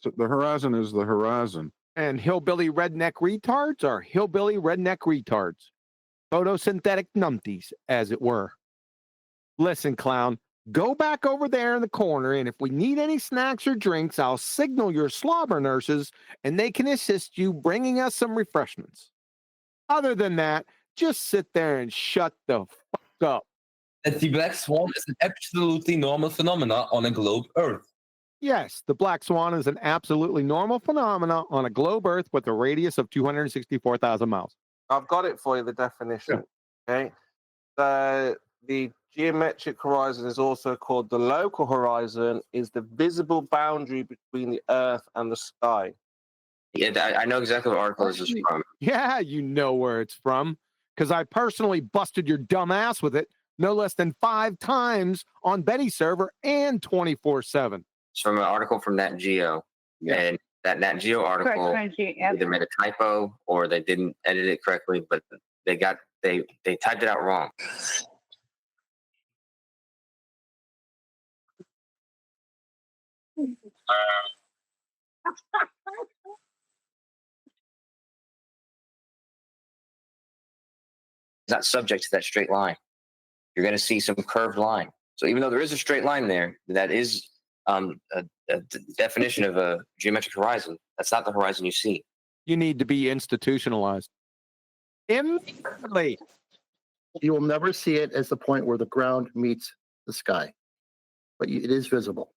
So the horizon is the horizon. And hillbilly redneck retards are hillbilly redneck retards. Photosynthetic numpties, as it were. Listen, clown, go back over there in the corner, and if we need any snacks or drinks, I'll signal your slobber nurses, and they can assist you bringing us some refreshments. Other than that, just sit there and shut the fuck up. The black swan is an absolutely normal phenomena on a globe Earth. Yes, the black swan is an absolutely normal phenomena on a globe Earth with a radius of 264,000 miles. I've got it for you, the definition. Okay. The geometric horizon is also called the local horizon, is the visible boundary between the Earth and the sky. Yeah, I know exactly what article this is from. Yeah, you know where it's from, because I personally busted your dumb ass with it no less than 5 times on Betty's server and 24/7. It's from an article from Nat Geo. Yeah. And that Nat Geo article either made a typo or they didn't edit it correctly, but they typed it out wrong. It's not subject to that straight line. You're going to see some curved line. So even though there is a straight line there, that is a definition of a geometric horizon. That's not the horizon you see. You need to be institutionalized. Immediately. You will never see it as the point where the ground meets the sky, but it is visible.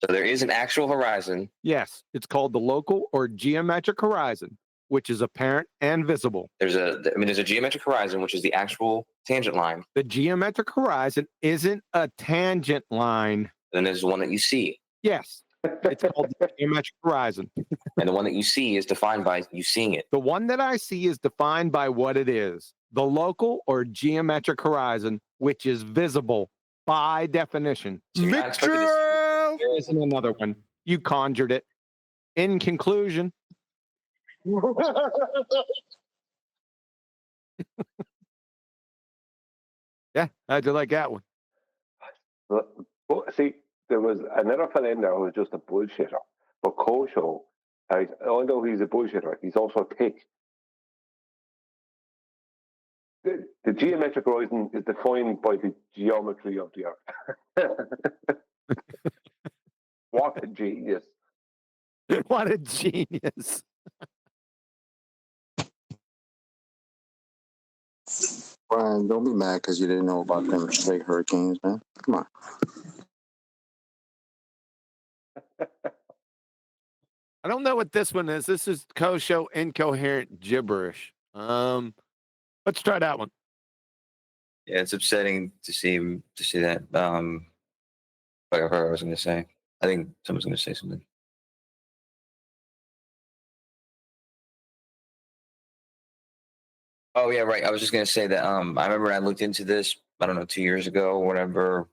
So there is an actual horizon. Yes, it's called the local or geometric horizon, which is apparent and visible. There's a geometric horizon, which is the actual tangent line. The geometric horizon isn't a tangent line. Then there's the one that you see. Yes, it's called the geometric horizon. And the one that you see is defined by you seeing it. The one that I see is defined by what it is. The local or geometric horizon, which is visible by definition. So there isn't another one. You conjured it. In conclusion. Yeah, how'd you like that one? But see, there was another fella in there who was just a bullshitter. But Kosho, although he's a bullshitter, he's also thick. The geometric horizon is defined by the geometry of the Earth. What a genius. What a genius. Brian, don't be mad because you didn't know about them straight hurricanes, man. Come on. I don't know what this one is. This is Kosho incoherent gibberish. Let's try that one. Yeah, it's upsetting to see that. Like I was going to say. I think someone's going to say something. Oh yeah, right. I was just going to say that. I remember I looked into this. I don't know, 2 years ago or whatever.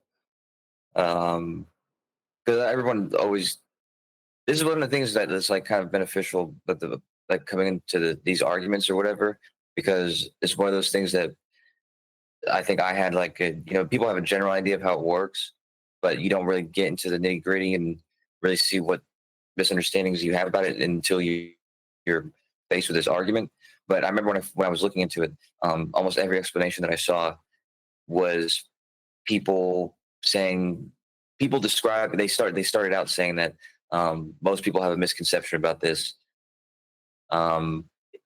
Because everyone always. This is one of the things that's like kind of beneficial, but like coming into these arguments or whatever, because it's one of those things that I think I had like people have a general idea of how it works, but you don't really get into the nitty gritty and really see what misunderstandings you have about it until you're faced with this argument. But I remember when I was looking into it, almost every explanation that I saw was people describe. They started out saying that most people have a misconception about this.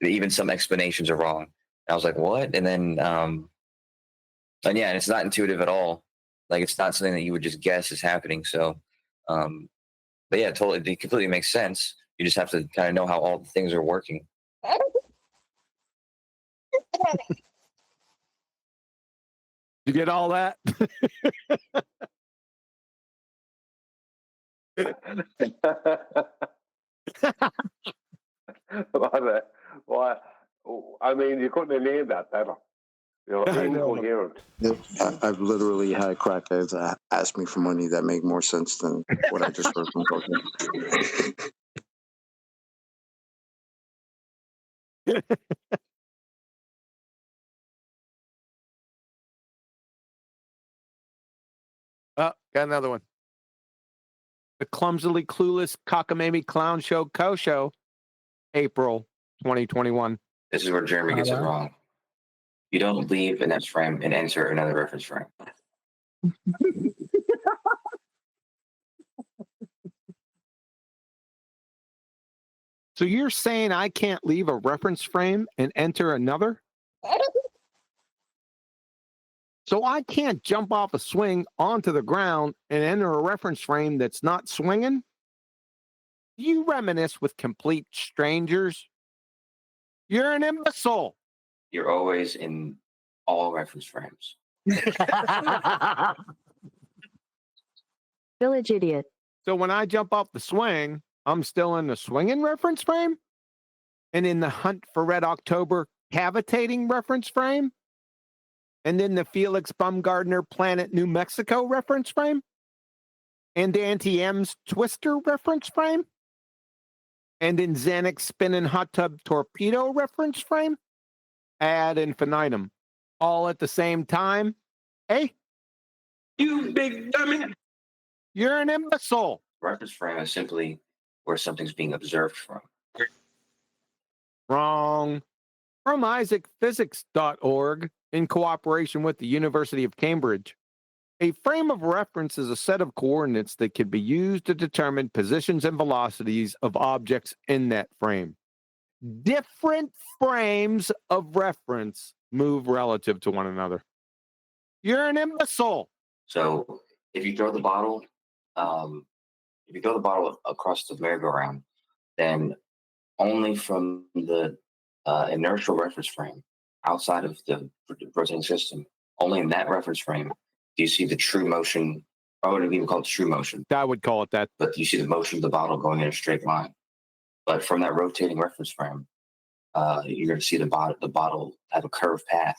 Even some explanations are wrong. And I was like, what? And then, and it's not intuitive at all. Like it's not something that you would just guess is happening. So, but yeah, totally, it completely makes sense. You just have to kind of know how all the things are working. You get all that? Well, I mean, you couldn't have named that better. Incoherent. I've literally had crackheads ask me for money that make more sense than what I just heard from Coach. Oh, got another one. The Clumsily Clueless Cockamamie Clown Show Co-Show, April 2021. This is where Jeremy gets it wrong. You don't leave an F frame and enter another reference frame. So you're saying I can't leave a reference frame and enter another? So I can't jump off a swing onto the ground and enter a reference frame that's not swinging? Do you reminisce with complete strangers? You're an imbecile. You're always in all reference frames. Village idiot. So when I jump off the swing, I'm still in the swinging reference frame? And in the Hunt for Red October cavitating reference frame? And in the Felix Baumgartner Planet New Mexico reference frame? And Auntie M's Twister reference frame? And in Xanax Spinning Hot Tub Torpedo reference frame? Ad infinitum. All at the same time? Hey? You big dummy. You're an imbecile. Reference frame is simply where something's being observed from. Wrong. From isaacphysics.org, in cooperation with the University of Cambridge, a frame of reference is a set of coordinates that can be used to determine positions and velocities of objects in that frame. Different frames of reference move relative to one another. You're an imbecile. So if you throw the bottle, across the merry-go-round, then only from the inertial reference frame outside of the rotating system, only in that reference frame do you see the true motion. I wouldn't even call it true motion. I would call it that. But you see the motion of the bottle going in a straight line. But from that rotating reference frame, you're going to see the bottle have a curved path.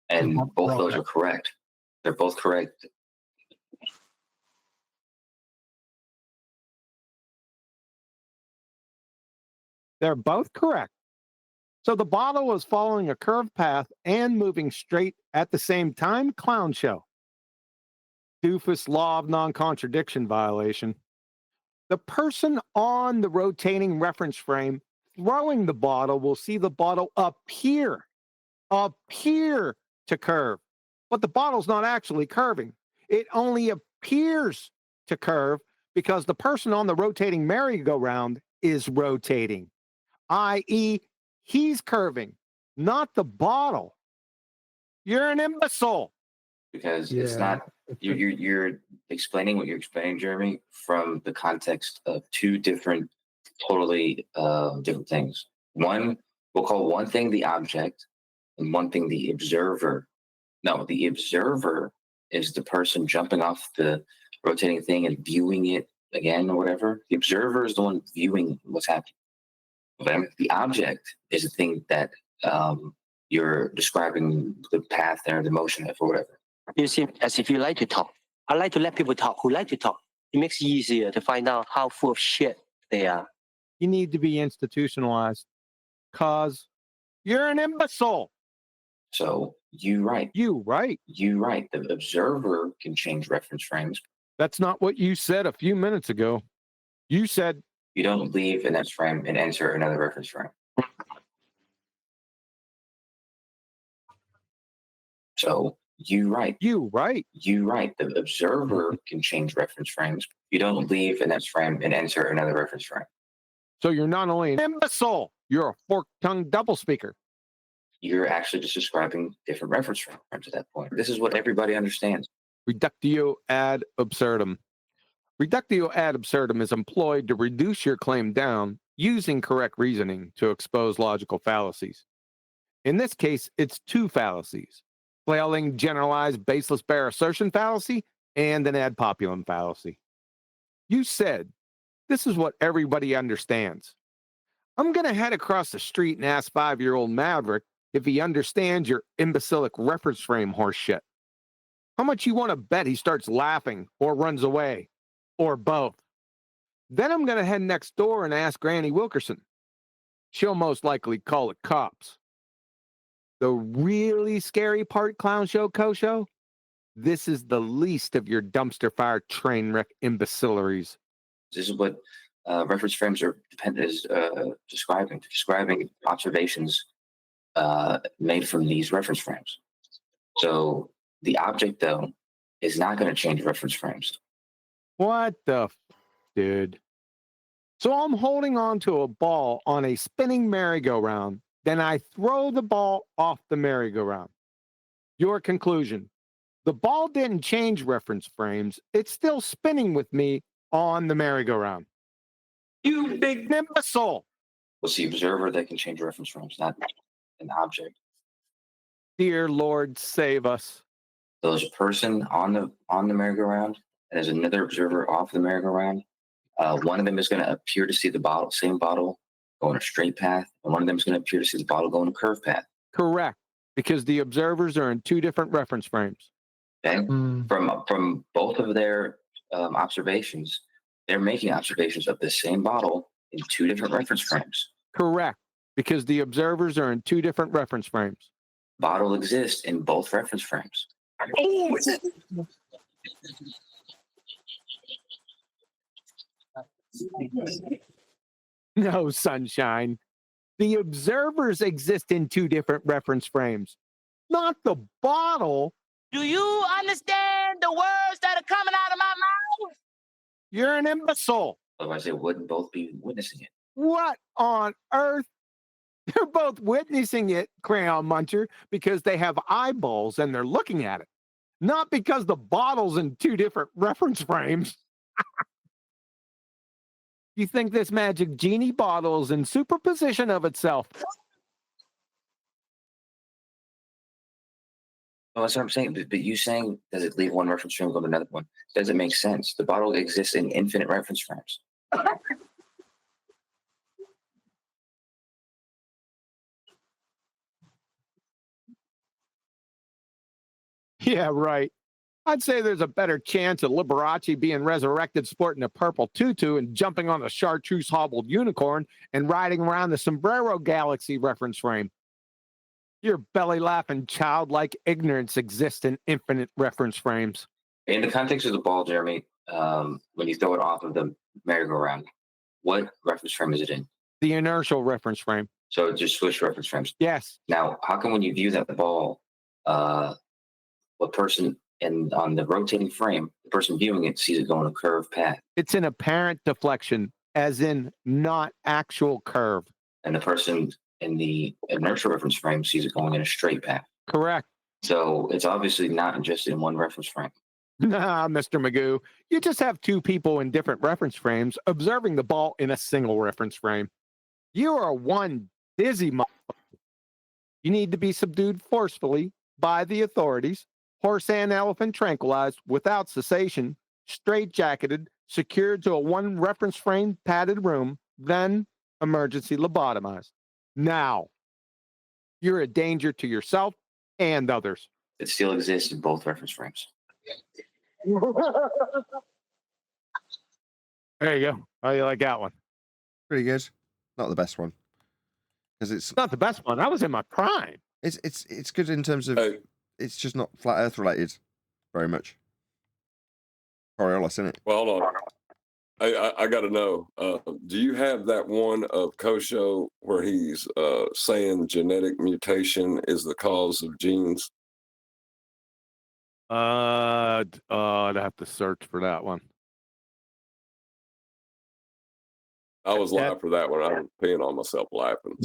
And both of those are correct. They're both correct. They're both correct. So the bottle is following a curved path and moving straight at the same time? Clown show. Doofus law of non-contradiction violation. The person on the rotating reference frame throwing the bottle will see the bottle appear to curve. But the bottle's not actually curving. It only appears to curve because the person on the rotating merry-go-round is rotating, i.e., he's curving, not the bottle. You're an imbecile. Because it's not, you're explaining what you're explaining, Jeremy, from the context of two different, totally different things. One, we'll call one thing the object and one thing the observer. No, the observer is the person jumping off the rotating thing and viewing it again or whatever. The observer is the one viewing what's happening. Okay? The object is the thing that you're describing the path there, the motion of or whatever. You seem as if you like to talk. I like to let people talk who like to talk. It makes it easier to find out how full of shit they are. You need to be institutionalized because you're an imbecile. So you right. You right. The observer can change reference frames. That's not what you said a few minutes ago. You said you don't leave an F frame and enter another reference frame. So you right. The observer can change reference frames. You don't leave an F frame and enter another reference frame. So you're not only an imbecile, you're a fork-tongued doublespeaker. You're actually just describing different reference frames at that point. This is what everybody understands. Reductio ad absurdum. Reductio ad absurdum is employed to reduce your claim down using correct reasoning to expose logical fallacies. In this case, it's two fallacies: flailing generalized baseless bare assertion fallacy and an ad populum fallacy. You said, this is what everybody understands. I'm going to head across the street and ask 5-year-old Maverick if he understands your imbecilic reference frame horse shit. How much you want to bet he starts laughing or runs away or both? Then I'm going to head next door and ask Granny Wilkerson, she'll most likely call it cops. The really scary part, Clown Show, Kosho, this is the least of your dumpster fire train wreck imbecileries. This is what reference frames are describing observations made from these reference frames. So the object, though, is not going to change reference frames. What the dude? So I'm holding on to a ball on a spinning merry-go-round. Then I throw the ball off the merry-go-round. Your conclusion. The ball didn't change reference frames. It's still spinning with me on the merry-go-round. You big imbecile. It's the observer that can change reference frames, not an object. Dear Lord, save us. So there's a person on the merry-go-round, and there's another observer off the merry-go-round. One of them is going to appear to see the same bottle go in a straight path, and one of them is going to appear to see the bottle go in a curved path. Correct, because the observers are in two different reference frames. Okay? From both of their observations, they're making observations of the same bottle in two different reference frames. Correct, because the observers are in two different reference frames. Bottle exists in both reference frames. Oh, no, sunshine. The observers exist in two different reference frames, not the bottle. Do you understand the words that are coming out of my mouth? You're an imbecile. Otherwise, they wouldn't both be witnessing it. What on earth? They're both witnessing it, Crayon Muncher, because they have eyeballs and they're looking at it, not because the bottle's in two different reference frames. You think this magic genie bottle is in superposition of itself? Well, that's what I'm saying. But you saying, does it leave one reference frame and go to another one? Doesn't make sense. The bottle exists in infinite reference frames. Yeah, right. I'd say there's a better chance of Liberace being resurrected sporting a purple tutu and jumping on a chartreuse hobbled unicorn and riding around the Sombrero Galaxy reference frame. Your belly-laughing childlike ignorance exists in infinite reference frames. In the context of the ball, Jeremy, when you throw it off of the merry-go-round, what reference frame is it in? The inertial reference frame. So it just switched reference frames? Yes. Now, how come when you view that ball, what person on the rotating frame, the person viewing it sees it go in a curved path? It's an apparent deflection, as in not actual curve. And the person in the inertial reference frame sees it going in a straight path. Correct. So it's obviously not just in one reference frame. Nah, Mr. Magoo. You just have two people in different reference frames observing the ball in a single reference frame. You are one dizzy motherfucker. You need to be subdued forcefully by the authorities, horse and elephant tranquilized without cessation, straitjacketed, secured to a one reference frame padded room, then emergency lobotomized. Now, you're a danger to yourself and others. It still exists in both reference frames. There you go. How do you like that one? Pretty good. Not the best one. Because it's not the best one. I was in my prime. It's good in terms of it's just not flat Earth related very much. Coriolis, isn't it? Well, hold on. I got to know. Do you have that one of Kosho where he's saying genetic mutation is the cause of genes? I'd have to search for that one. I was laughing for that one. I was peeing on myself laughing.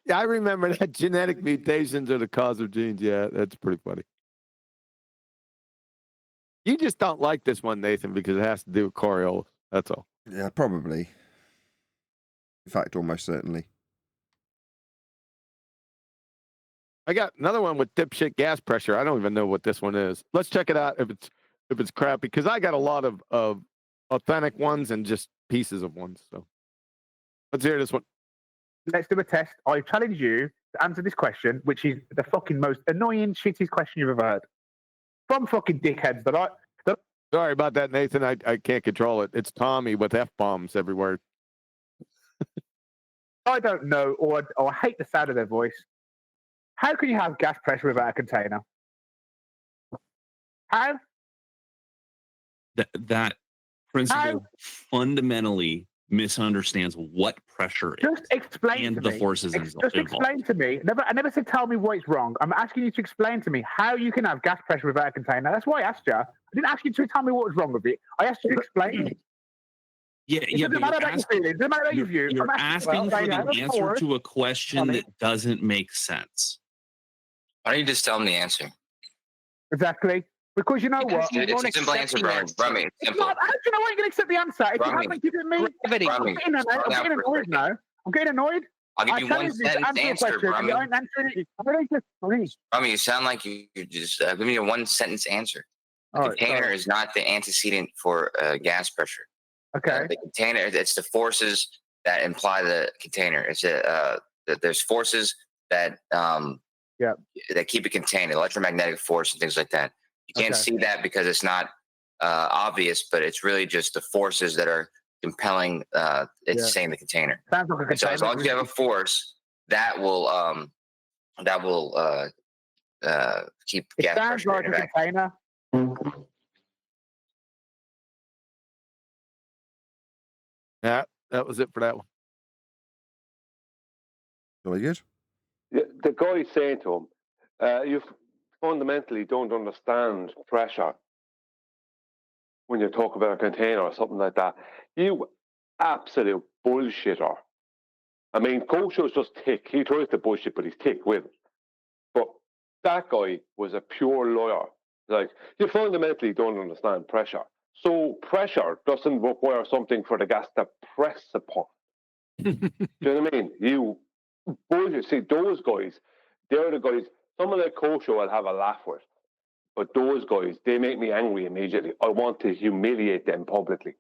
I remember that genetic mutations are the cause of genes. Yeah, that's pretty funny. You just don't like this one, Nathan, because it has to do with Coriolis. That's all. Yeah, probably. In fact, almost certainly. I got another one with dipshit gas pressure. I don't even know what this one is. Let's check it out if it's crappy, because I got a lot of authentic ones and just pieces of ones. So let's hear this one. Let's do a test. I challenge you to answer this question, which is the fucking most annoying, shittiest question you've ever heard. From fucking dickheads that Sorry about that, Nathan. I can't control it. It's Tommy with F-bombs everywhere. I don't know, or I hate the sound of their voice. How can you have gas pressure without a container? How? That principle fundamentally misunderstands what pressure is. Just explain and to the me. forces Just involved. explain to me. I never said tell me what is wrong. I'm asking you to explain to me how you can have gas pressure without a container. That's why I asked you. I didn't ask you to tell me what was wrong with it. I asked you to explain. It doesn't matter about your feelings. It doesn't matter about your view. You're asking for the answer to a question that doesn't make sense. Why don't you just tell them the answer? Exactly. Because you know what? It's a simple answer, Brian. Rummy, it's simple. How do you know I ain't going to accept the answer? If you haven't given me... I'm getting annoyed now. I'm getting annoyed. I'll give you one sentence answer, Rummy. Rummy, you sound like you're just giving me a one sentence answer. The container is not the antecedent for gas pressure. Okay. The container, it's the forces that imply the container. It's there's forces that that keep it contained, electromagnetic force and things like that. You can't see that because it's not obvious, but it's really just the forces that are compelling it's saying the container. Sounds like a container. So as long as you have a force, that will keep gas sounds pressure like in a back. container. Yeah, that was it for that one. Very good. The guy saying to him, you fundamentally don't understand pressure when you talk about a container or something like that. You absolute bullshitter. I mean, Kosho's just thick. He tries to bullshit, but he's thick with it. But that guy was a pure liar. Like, you fundamentally don't understand pressure. So pressure doesn't require something for the gas to press upon. Do you know what I mean? You bullshit. See, those guys, they're the guys, someone like Kosho I'll have a laugh with. But those guys, they make me angry immediately. I want to humiliate them publicly.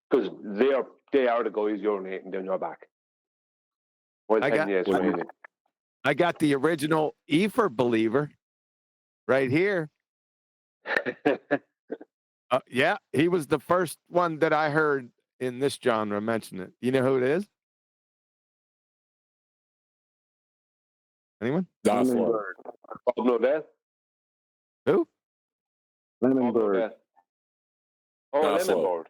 Because they are the guys urinating down your back. Well, I got the original Ether believer right here. Yeah, he was the first one that I heard in this genre mention it. You know who it is? Anyone? Bob Nodell? Who? Lemon Bird. Oh, Lemon Bird.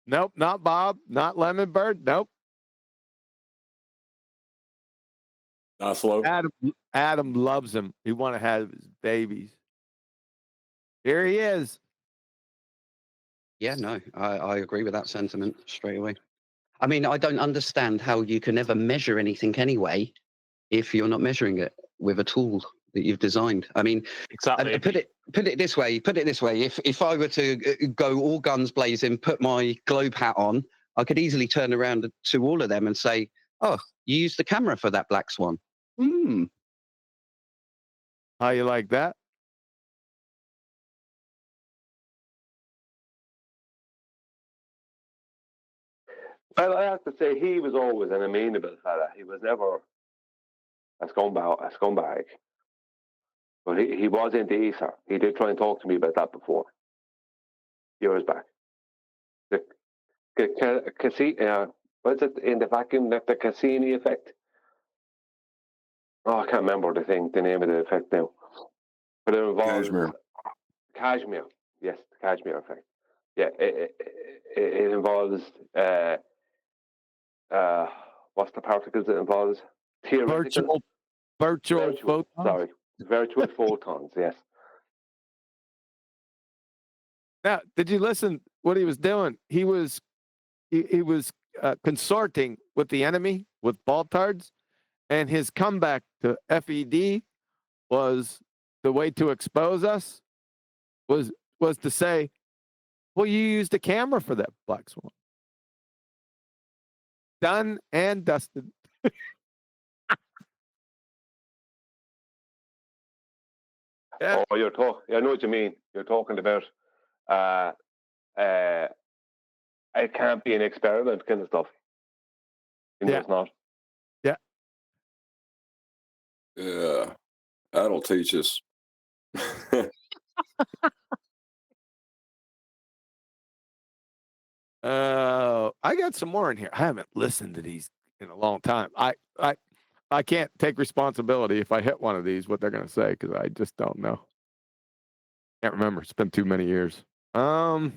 Nope, not Bob, not Lemon Bird, nope. Adam loves him. He want to have his babies. Here he is. Yeah, no, I agree with that sentiment straight away. I mean, I don't understand how you can ever measure anything anyway if you're not measuring it with a tool that you've designed. I mean, exactly. Put it this way. If I were to go all guns blazing, put my globe hat on, I could easily turn around to all of them and say, "Oh, you used the camera for that black swan." How you like that? Well, I have to say, he was always an amenable fella. He was never a scumbag. But he was into ether. He did try and talk to me about that before, years back. What's it in the vacuum? The Cassini effect. Oh, I can't remember the name of the effect now. But it involves cashmere. Yes, the cashmere effect. Yeah, it involves what's the particles it involves? Theoretical. Virtual photons. Sorry, virtual photons. Yes. Now, did you listen? What he was doing? He was consorting with the enemy, with Baltards, and his comeback to FED was the way to expose us. Was to say, well, you used a camera for that black swan. Done and dusted. Yeah. Oh, I know what you mean. You're talking about it can't be an experiment kind of stuff. It's not. Yeah. Yeah. That'll teach us. I got some more in here. I haven't listened to these in a long time. I can't take responsibility if I hit one of these, what they're going to say, because I just don't know. Can't remember. It's been too many years. Oh,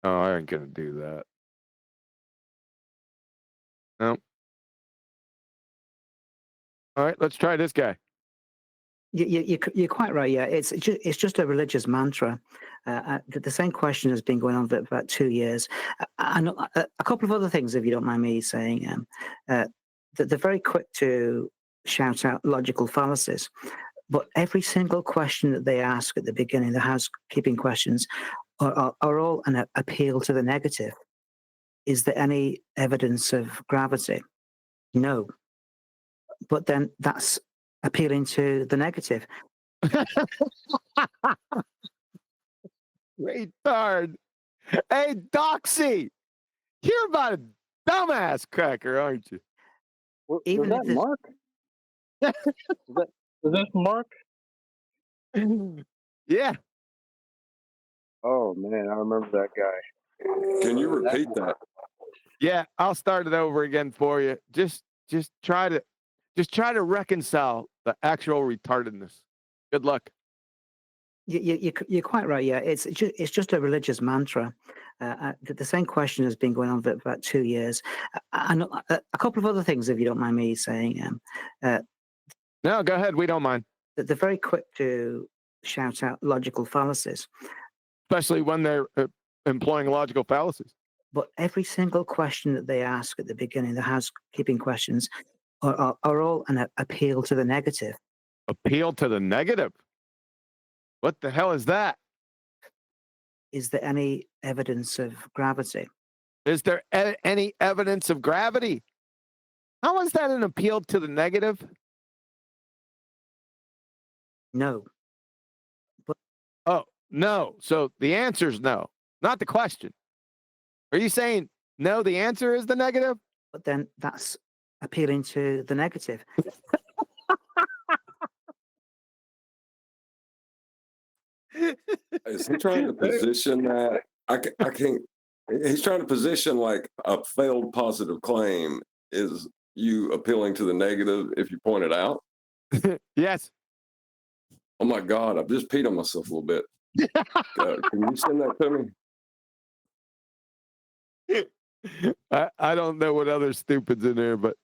I ain't going to do that. Nope. All right, let's try this guy. You're quite right. Yeah, it's just a religious mantra. The same question has been going on for about 2 years. And a couple of other things, if you don't mind me saying. That they're very quick to shout out logical fallacies, but every single question that they ask at the beginning, the housekeeping questions, are all an appeal to the negative. Is there any evidence of gravity? No. But then that's appealing to the negative. Retard. Hey, Doxy, you're about a dumbass cracker, aren't you? Even was that Mark? was that Mark? Yeah. Oh man, I remember that guy. Can you repeat that? Yeah, I'll start it over again for you. Just try to reconcile the actual retardedness. Good luck. You're quite right. Yeah, it's just a religious mantra. The same question has been going on for about 2 years. And a couple of other things, if you don't mind me saying. No, go ahead. We don't mind. That they're very quick to shout out logical fallacies, especially when they're employing logical fallacies. But every single question that they ask at the beginning, the housekeeping questions, are all an appeal to the negative. Appeal to the negative? What the hell is that? Is there any evidence of gravity? Is there any evidence of gravity? How is that an appeal to the negative? No. But oh, no. So the answer is no, not the question. Are you saying no, the answer is the negative? But then that's appealing to the negative. Is he trying to position that? I can't. He's trying to position like a failed positive claim is you appealing to the negative if you point it out. Yes. Oh my God! I've just peed on myself a little bit. Can you send that to me? I don't know what other stupids in there, but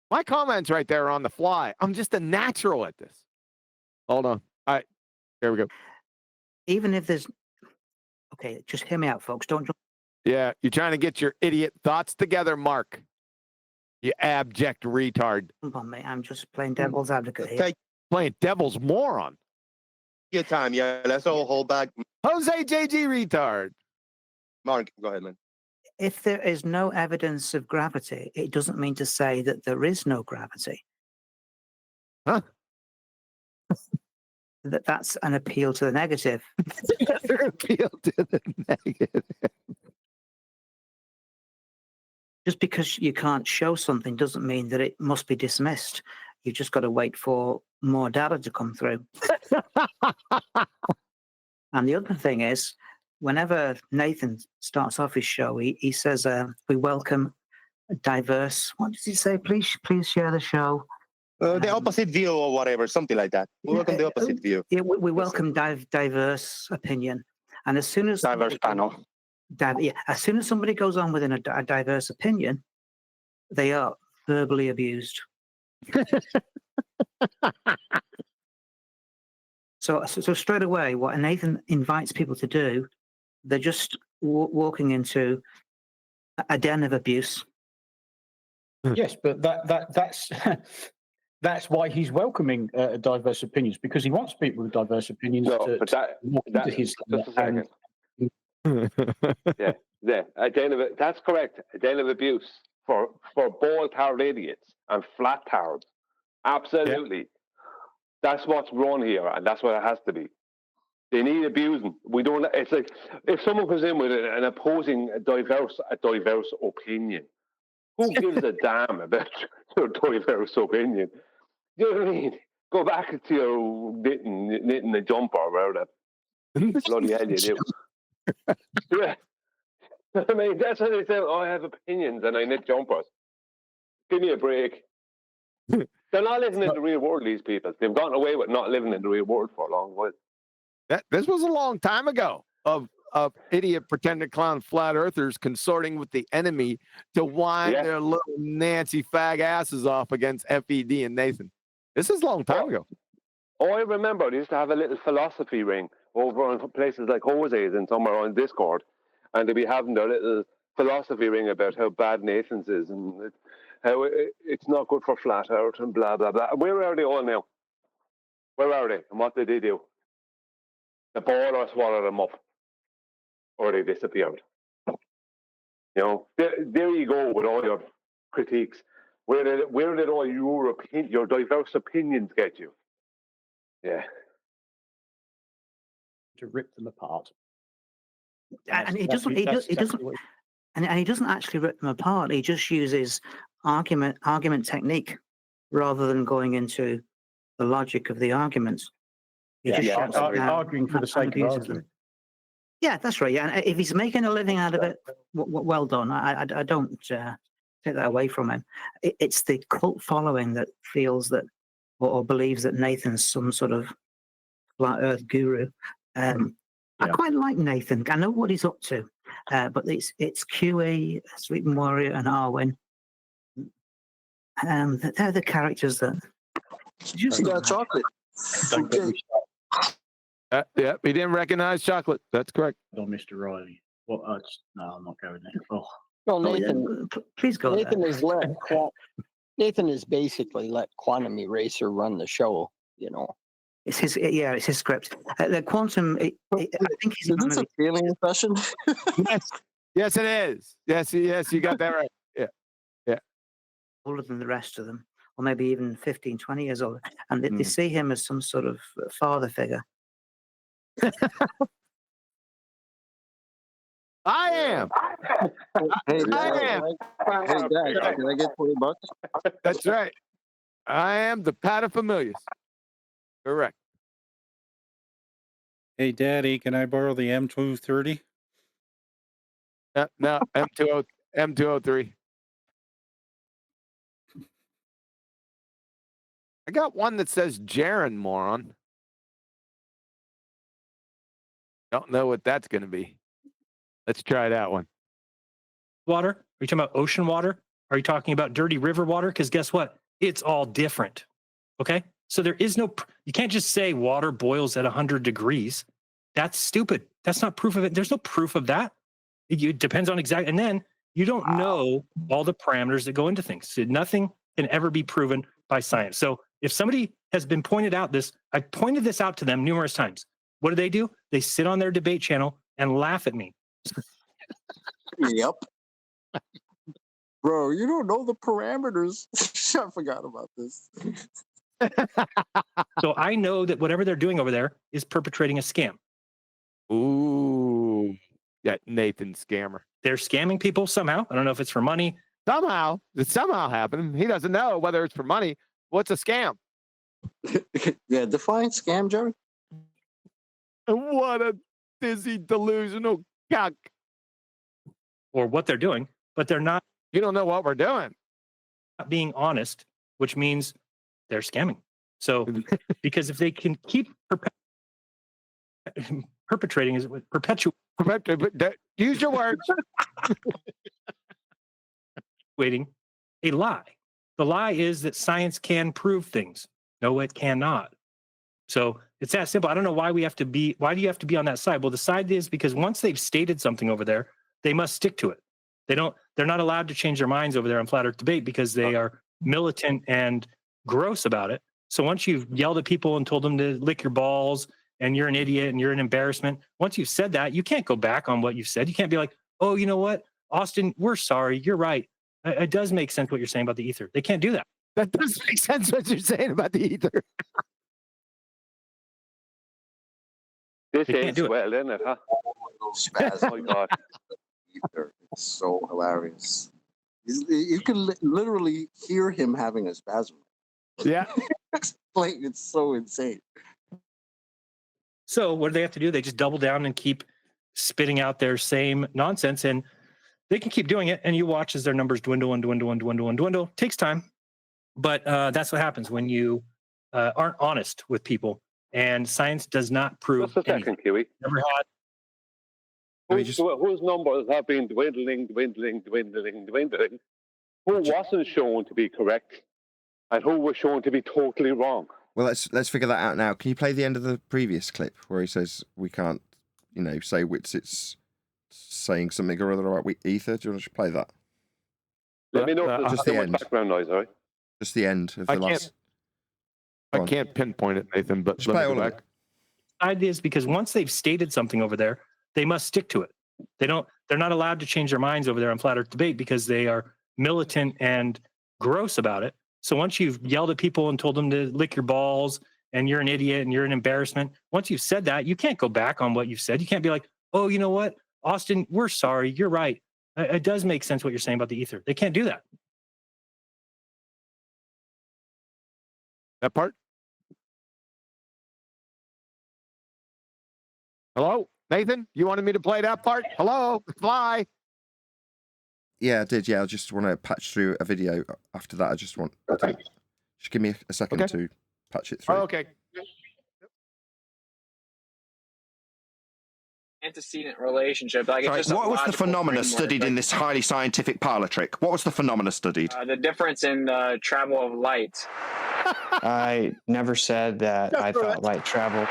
my comments right there are on the fly. I'm just a natural at this. Hold on. All right. There we go. Even if there's... Okay, just hear me out, folks. Don't... Yeah, you're trying to get your idiot thoughts together, Mark. You abject retard. Come on, mate. I'm just playing devil's advocate here. Okay. Playing devil's moron. Your time, yeah. Let's all hold back. Jose JG retard. Mark, go ahead, man. If there is no evidence of gravity, it doesn't mean to say that there is no gravity. Huh? That's an appeal to the negative. Appeal to the negative. Just because you can't show something doesn't mean that it must be dismissed. You've just got to wait for more data to come through. And the other thing is, whenever Nathan starts off his show, he says, we welcome diverse... What does he say? Please share the show. The opposite view or whatever, something like that. We welcome the opposite view. Yeah, we welcome diverse opinion. And as soon as... Diverse panel. As soon as somebody goes on within a diverse opinion, they are verbally abused. So straight away, what Nathan invites people to do, they're just walking into a den of abuse. Yes, but that's that's why he's welcoming diverse opinions, because he wants people with diverse opinions to walk into his. Just a second. Yeah. That's correct. A den of abuse for bald-haired idiots and flat-haired. Absolutely. Yeah. That's what's wrong here, and that's what it has to be. They need abusing. We don't. It's like if someone comes in with an opposing, a diverse opinion. Who gives a damn about your diverse opinion? You know what I mean? Go back to your knitting a jumper or whatever. Bloody hell you do. Yeah. I mean, that's what they say. Oh, I have opinions and I knit jumpers. Give me a break. They're not living in the real world, these people. They've gotten away with not living in the real world for a long while. This was a long time ago of idiot pretending clown flat earthers consorting with the enemy to wind their little Nancy fag asses off against FED and Nathan. This is a long time ago. Oh, I remember they used to have a little philosophy ring over on places like Jose's and somewhere on Discord, and they'd be having their little philosophy ring about how bad Nathan's is and how it's not good for flat earth and blah, blah, blah. Where are they all now? Where are they? And what did they do? The baller swallowed them up. Or they disappeared. You know, there you go with all your critiques. Where did all your diverse opinions get you? Yeah. To rip them apart. And he doesn't actually rip them apart. He just uses argument technique rather than going into the logic of the arguments. Arguing for the sake of arguing. Yeah, that's right. Yeah, and if he's making a living out of it, well done. I don't take that away from him. It's the cult following that feels that or believes that Nathan's some sort of flat Earth guru. I quite like Nathan. I know what he's up to, but it's QE, Sleeping Warrior, and Arwen. They're the characters that. You got chocolate. Okay. Yeah, he didn't recognize chocolate. That's correct. On Mr. Riley. Well, no, I'm not going there. Oh. Well, Nathan, please go. Nathan is basically let Quantum Eraser run the show. You know, it's his script. The Quantum. I think he's. Is this a feeling session? Yes, it is. Yes, you got that right. Yeah. Older than the rest of them, or maybe even 15, 20 years older, and they see him as some sort of father figure. I am. Hey, I am. Hey, Dad, can I get $20? That's right. I am the paterfamilias. Correct. Hey, Daddy, can I borrow the M230? No, M203. I got one that says Jaren, moron. Don't know what that's going to be. Let's try that one. Water? Are you talking about ocean water? Are you talking about dirty river water? Because guess what? It's all different. Okay? So there is no, you can't just say water boils at 100 degrees. That's stupid. That's not proof of it. There's no proof of that. It depends on exact, and then you don't know all the parameters that go into things. So nothing can ever be proven by science. So if somebody has been pointed out this, I've pointed this out to them numerous times. What do? They sit on their debate channel and laugh at me. Yep. Bro, you don't know the parameters. I forgot about this. So I know that whatever they're doing over there is perpetrating a scam. Ooh. Yeah, Nathan scammer. They're scamming people somehow. I don't know if it's for money. Somehow. It's somehow happening. He doesn't know whether it's for money. What's a scam? Yeah, define scam, Jerry. What a dizzy, delusional cuck. Or what they're doing, but they're not. You don't know what we're doing. Not being honest, which means they're scamming. So, because if they can keep perpetrating, is it perpetuating? Use your words. Waiting a lie. The lie is that science can prove things. No, it cannot. So it's that simple. I don't know why we have to be. Why do you have to be on that side? Well, the side is because once they've stated something over there, they must stick to it. They're not allowed to change their minds over there on Flat Earth Debate because they are militant and gross about it. So once you've yelled at people and told them to lick your balls and you're an idiot and you're an embarrassment, once you've said that, you can't go back on what you've said. You can't be like, oh, you know what, Austin, we're sorry. You're right. It does make sense what you're saying about the ether. They can't do that. That does make sense what you're saying about the ether. This is well, isn't it, huh? Oh my God. It's so hilarious. You can literally hear him having a spasm. Yeah. Like, it's so insane. So what do they have to do? They just double down and keep spitting out their same nonsense, and they can keep doing it. And you watch as their numbers dwindle and dwindle and dwindle and dwindle. Takes time, but that's what happens when you aren't honest with people. And science does not prove Just a anything. second, Kiwi. Never had. Whose numbers have been dwindling. Who wasn't shown to be correct, and who was shown to be totally wrong? Well, let's figure that out now. Can you play the end of the previous clip where he says we can't, say which it's saying something or other about ether? Do you want to play that? Let me know if there's just too the much end. background noise, all right? Just the end of the last. I can't pinpoint it, Nathan, but just play all of it. The idea is because once they've stated something over there, they must stick to it. They're not allowed to change their minds over there on Flat Earth Debate because they are militant and gross about it. So once you've yelled at people and told them to lick your balls and you're an idiot and you're an embarrassment, once you've said that, you can't go back on what you've said. You can't be like, oh, you know what, Austin, we're sorry. You're right. It does make sense what you're saying about the ether. They can't do that. That part? Hello? Nathan, you wanted me to play that part? Hello? Fly? Yeah, I did. Yeah, I just want to patch through a video. After that, just give me a second to patch it through. Oh, okay. Antecedent relationship. Like, Sorry, it's just what was the phenomena studied in this highly scientific parlor trick? What was the phenomena studied? The difference in travel of light. I never said that I thought light traveled.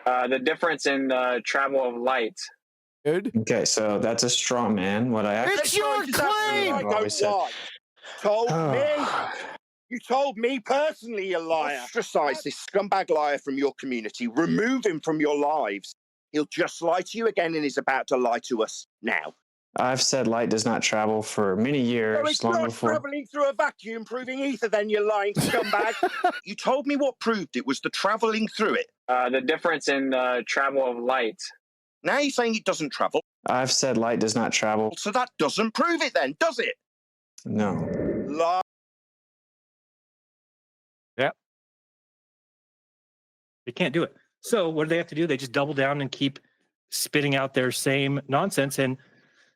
The difference in travel of light. Good. Okay, so that's a straw man. What I actually It's your claim. I don't lie. Told me. You told me personally, you liar. Ostracize this scumbag liar from your community. Remove him from your lives. He'll just lie to you again, and he's about to lie to us now. I've said light does not travel for many years, So it's long not before. traveling through a vacuum, proving ether. Then you lying scumbag. You told me what proved it was the traveling through it. The difference in travel of light. Now you're saying it doesn't travel. I've said light does not travel. So that doesn't prove it, then, does it? No. Lie. Yep. They can't do it. So what do they have to do? They just double down and keep spitting out their same nonsense, and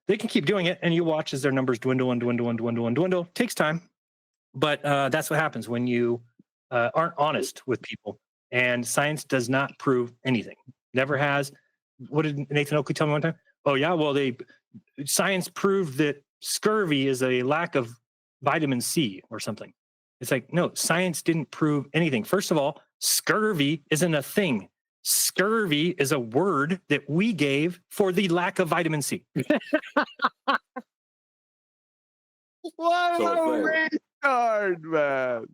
they can keep doing it. And you watch as their numbers dwindle and dwindle and dwindle and dwindle. Takes time, but that's what happens when you aren't honest with people. And science does not prove anything. Never has. What did Nathan Oakley tell me one time? Oh yeah, well science proved that scurvy is a lack of vitamin C or something. It's like, no, science didn't prove anything. First of all, scurvy isn't a thing. Scurvy is a word that we gave for the lack of vitamin C. What a retard, man.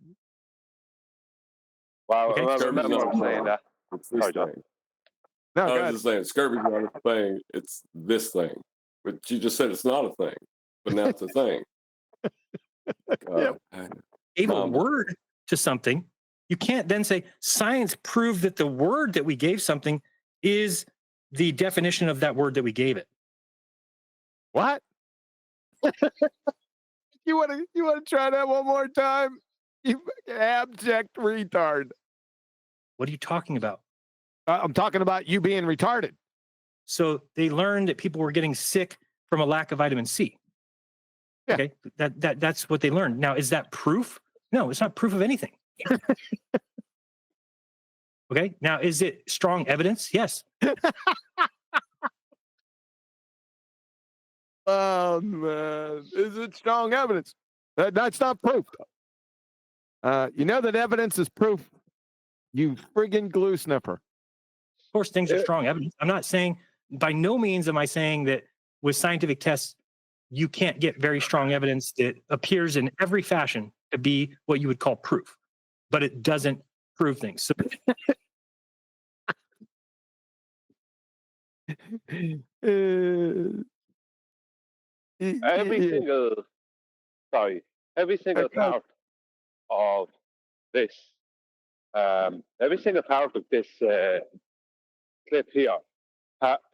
Wow, Okay. I remember him saying that. It's this thing. No, I go was ahead. just saying, scurvy's not a thing. It's this thing. But you just said it's not a thing. But now it's a thing. Yep. Gave a word to something. You can't then say science proved that the word that we gave something is the definition of that word that we gave it. What? You want to try that one more time? You abject retard. What are you talking about? I'm talking about you being retarded. So they learned that people were getting sick from a lack of vitamin C. Yeah. Okay, that's what they learned. Now, is that proof? No, it's not proof of anything. Okay, now is it strong evidence? Yes. Oh man, is it strong evidence? That's not proof. You know that evidence is proof. You friggin' glue sniffer. Of course, things are strong evidence. I'm not saying, by no means am I saying that with scientific tests, you can't get very strong evidence that appears in every fashion to be what you would call proof, but it doesn't prove things. So Every single part of this, every single part of this clip here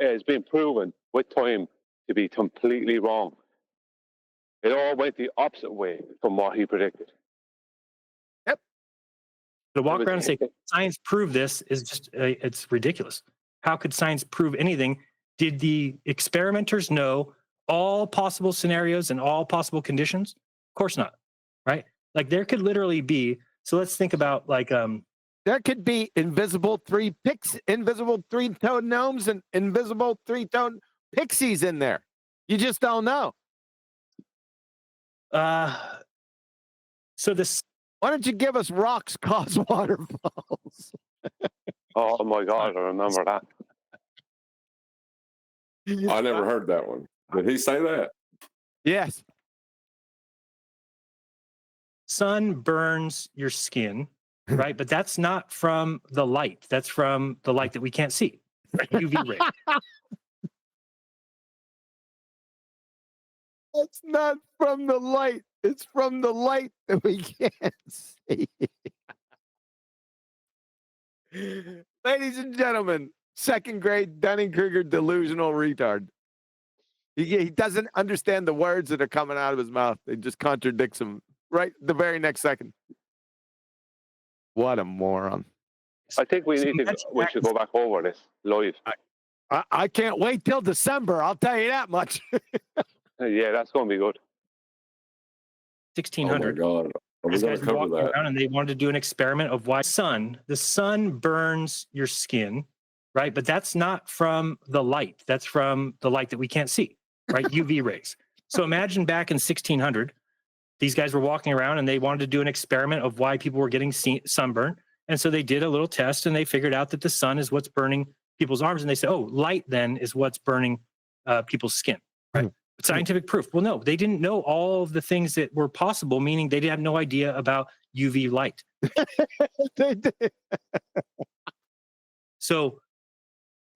has been proven with time to be completely wrong. It all went the opposite way from what he predicted. Yep. To walk around and say science proved this is just it's ridiculous. How could science prove anything? Did the experimenters know all possible scenarios and all possible conditions? Of course not, right? Like there could literally be. So let's think about like there could be invisible three-toed gnomes and invisible three-toed pixies in there. You just don't know. So this. Why don't you give us rocks cause waterfalls? Oh my God, I remember that. I never heard that one. Did he say that? Yes. Sun burns your skin, right? But that's not from the light. That's from the light that we can't see, right? UV ray. It's not from the light. It's from the light that we can't see. Ladies and gentlemen, second grade Dunning-Kruger delusional retard. He doesn't understand the words that are coming out of his mouth. It just contradicts him right the very next second. What a moron. I think we should go back over this live. I can't wait till December. I'll tell you that much. Yeah, that's going to be good. 1600. Oh my God. These guys were walking around and they wanted to do an experiment of why the sun burns your skin, right? But that's not from the light. That's from the light that we can't see, right? UV rays. So imagine back in 1600, these guys were walking around and they wanted to do an experiment of why people were getting sunburn. And so they did a little test and they figured out that the sun is what's burning people's arms. And they said, oh, light then is what's burning people's skin, right? Scientific proof. Well, no, they didn't know all of the things that were possible, meaning they had no idea about UV light. They did. So,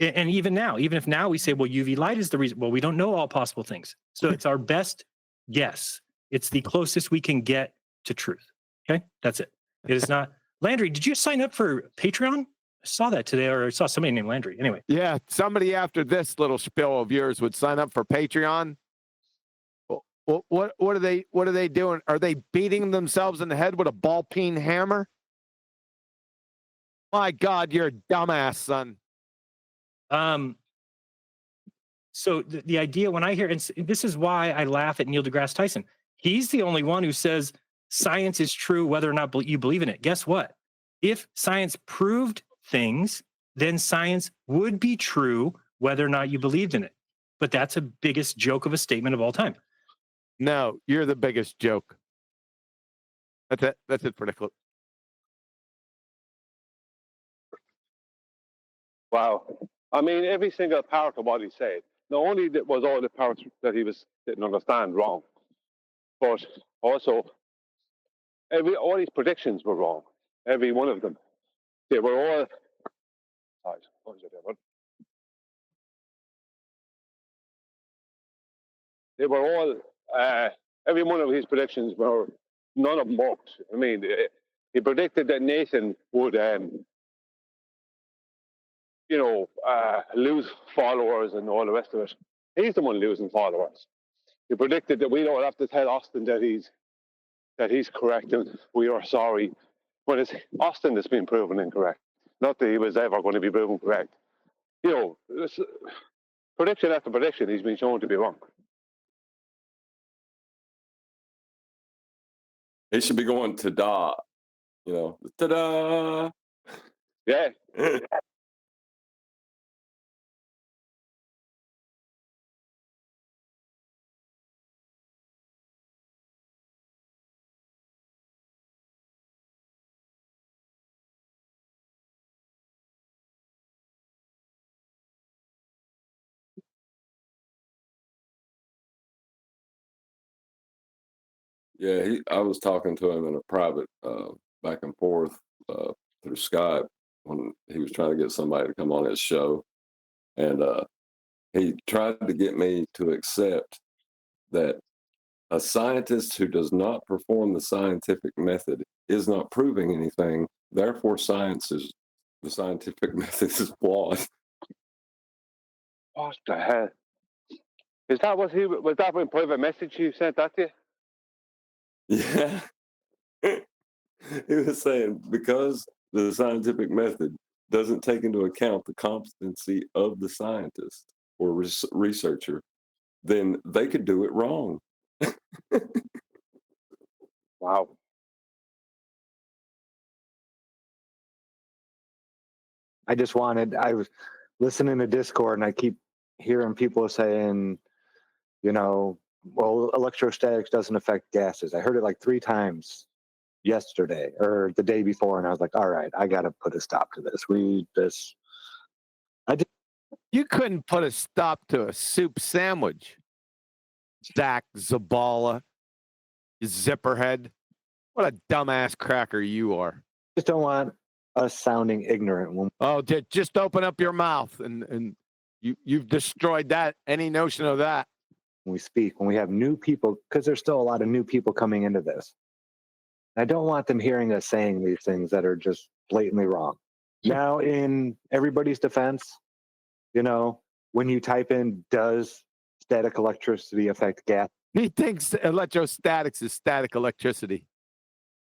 and even now, even if now we say, well, UV light is the reason, well, we don't know all possible things. So it's our best guess. It's the closest we can get to truth. Okay, that's it. It is not. Landry, did you sign up for Patreon? I saw that today, or I saw somebody named Landry. Anyway. Yeah, somebody after this little spiel of yours would sign up for Patreon. What are they doing? Are they beating themselves in the head with a ball peen hammer? My God, you're a dumbass, son. So the idea when I hear, and this is why I laugh at Neil deGrasse Tyson. He's the only one who says science is true whether or not you believe in it. Guess what? If science proved things, then science would be true whether or not you believed in it. But that's the biggest joke of a statement of all time. No, you're the biggest joke. That's it. That's it for the clip. Wow. I mean, every single part of what he said, not only was all the parts that he didn't understand wrong, but also all his predictions were wrong. Every one of them. They were all. They were all. Every one of his predictions were. None of them worked. I mean, he predicted that Nathan would, lose followers and all the rest of it. He's the one losing followers. He predicted that we don't have to tell Austin that he's correct and we are sorry. But it's Austin that's been proven incorrect. Not that he was ever going to be proven correct. Prediction after prediction, he's been shown to be wrong. He should be going ta-da. Ta-da. Yeah. Yeah, I was talking to him in a private back and forth through Skype when he was trying to get somebody to come on his show. And he tried to get me to accept that a scientist who does not perform the scientific method is not proving anything. Therefore, the scientific method is flawed. What the hell? Was that in private message you sent that to you? Yeah. He was saying because the scientific method doesn't take into account the competency of the scientist or researcher, then they could do it wrong. Wow. I was listening to Discord and I keep hearing people saying, well, electrostatics doesn't affect gases. I heard it like 3 times yesterday or the day before, and I was like, all right, I got to put a stop to this. You couldn't put a stop to a soup sandwich. Zach Zabala, you zipperhead. What a dumbass cracker you are. Just don't want us sounding ignorant. Oh, just open up your mouth and you've destroyed that, any notion of that. When we speak, when we have new people, because there's still a lot of new people coming into this. I don't want them hearing us saying these things that are just blatantly wrong. Now, in everybody's defense, when you type in, does static electricity affect gas? He thinks electrostatics is static electricity.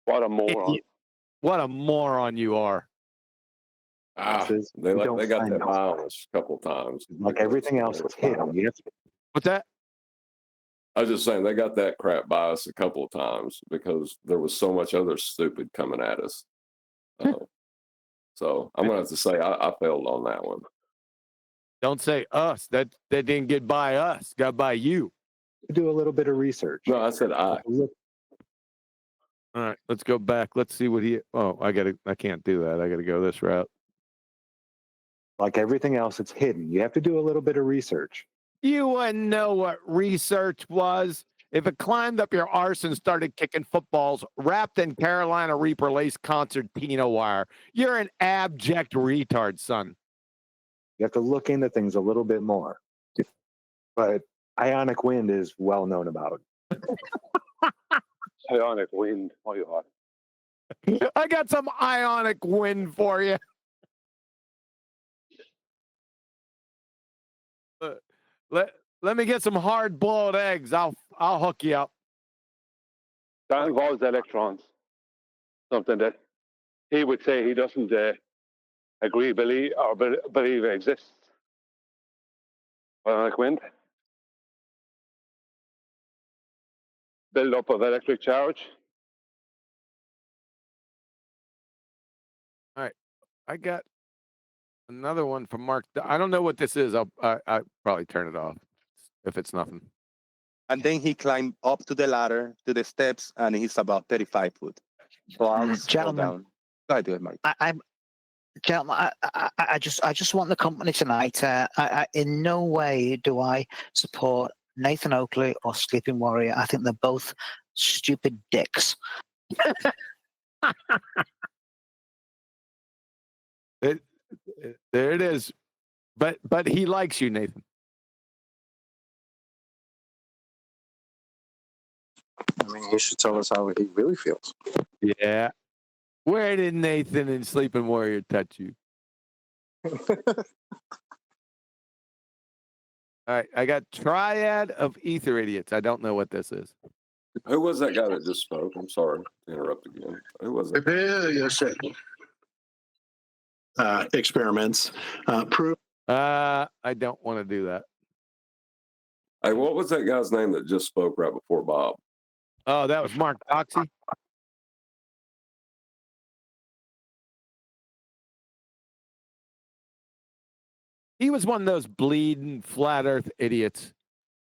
What a moron. What a moron you are. They got that high on us a couple of times. Like everything else was hit. What's that? I was just saying they got that crap by us a couple of times because there was so much other stupid coming at us. So I'm gonna have to say I failed on that one. Don't say us. That didn't get by us. Got by you. Do a little bit of research. No, I said I. All right, let's go back. Let's see what he. Oh, I can't do that. I gotta go this route. Like everything else, it's hidden. You have to do a little bit of research. You wouldn't know what research was if it climbed up your arse and started kicking footballs wrapped in Carolina Reaper lace concertina wire. You're an abject retard, son. You have to look into things a little bit more. But ionic wind is well known about. Ionic wind. Oh, you hot. I got some ionic wind for you. Let me get some hard-boiled eggs. I'll hook you up. That involves electrons. Something that he would say he doesn't believe exists. Ionic wind. Build up of electric charge. All right, I got another one from Mark. I don't know what this is. I'll probably turn it off if it's nothing. And then he climbed up to the ladder, to the steps, and he's about 35 foot. So I'll scroll down. Go ahead, do it, Mike. Gentlemen, I just want the company tonight. In no way do I support Nathan Oakley or Sleeping Warrior. I think they're both stupid dicks. There it is. But he likes you, Nathan. I mean, he should tell us how he really feels. Yeah. Where did Nathan and Sleeping Warrior touch you? All right, I got Triad of Ether Idiots. I don't know what this is. Who was that guy that just spoke? I'm sorry to interrupt again. Who was it? Experiments prove. I don't want to do that. Hey, what was that guy's name that just spoke right before Bob? Oh, that was Mark Doxey. He was one of those bleeding flat earth idiots,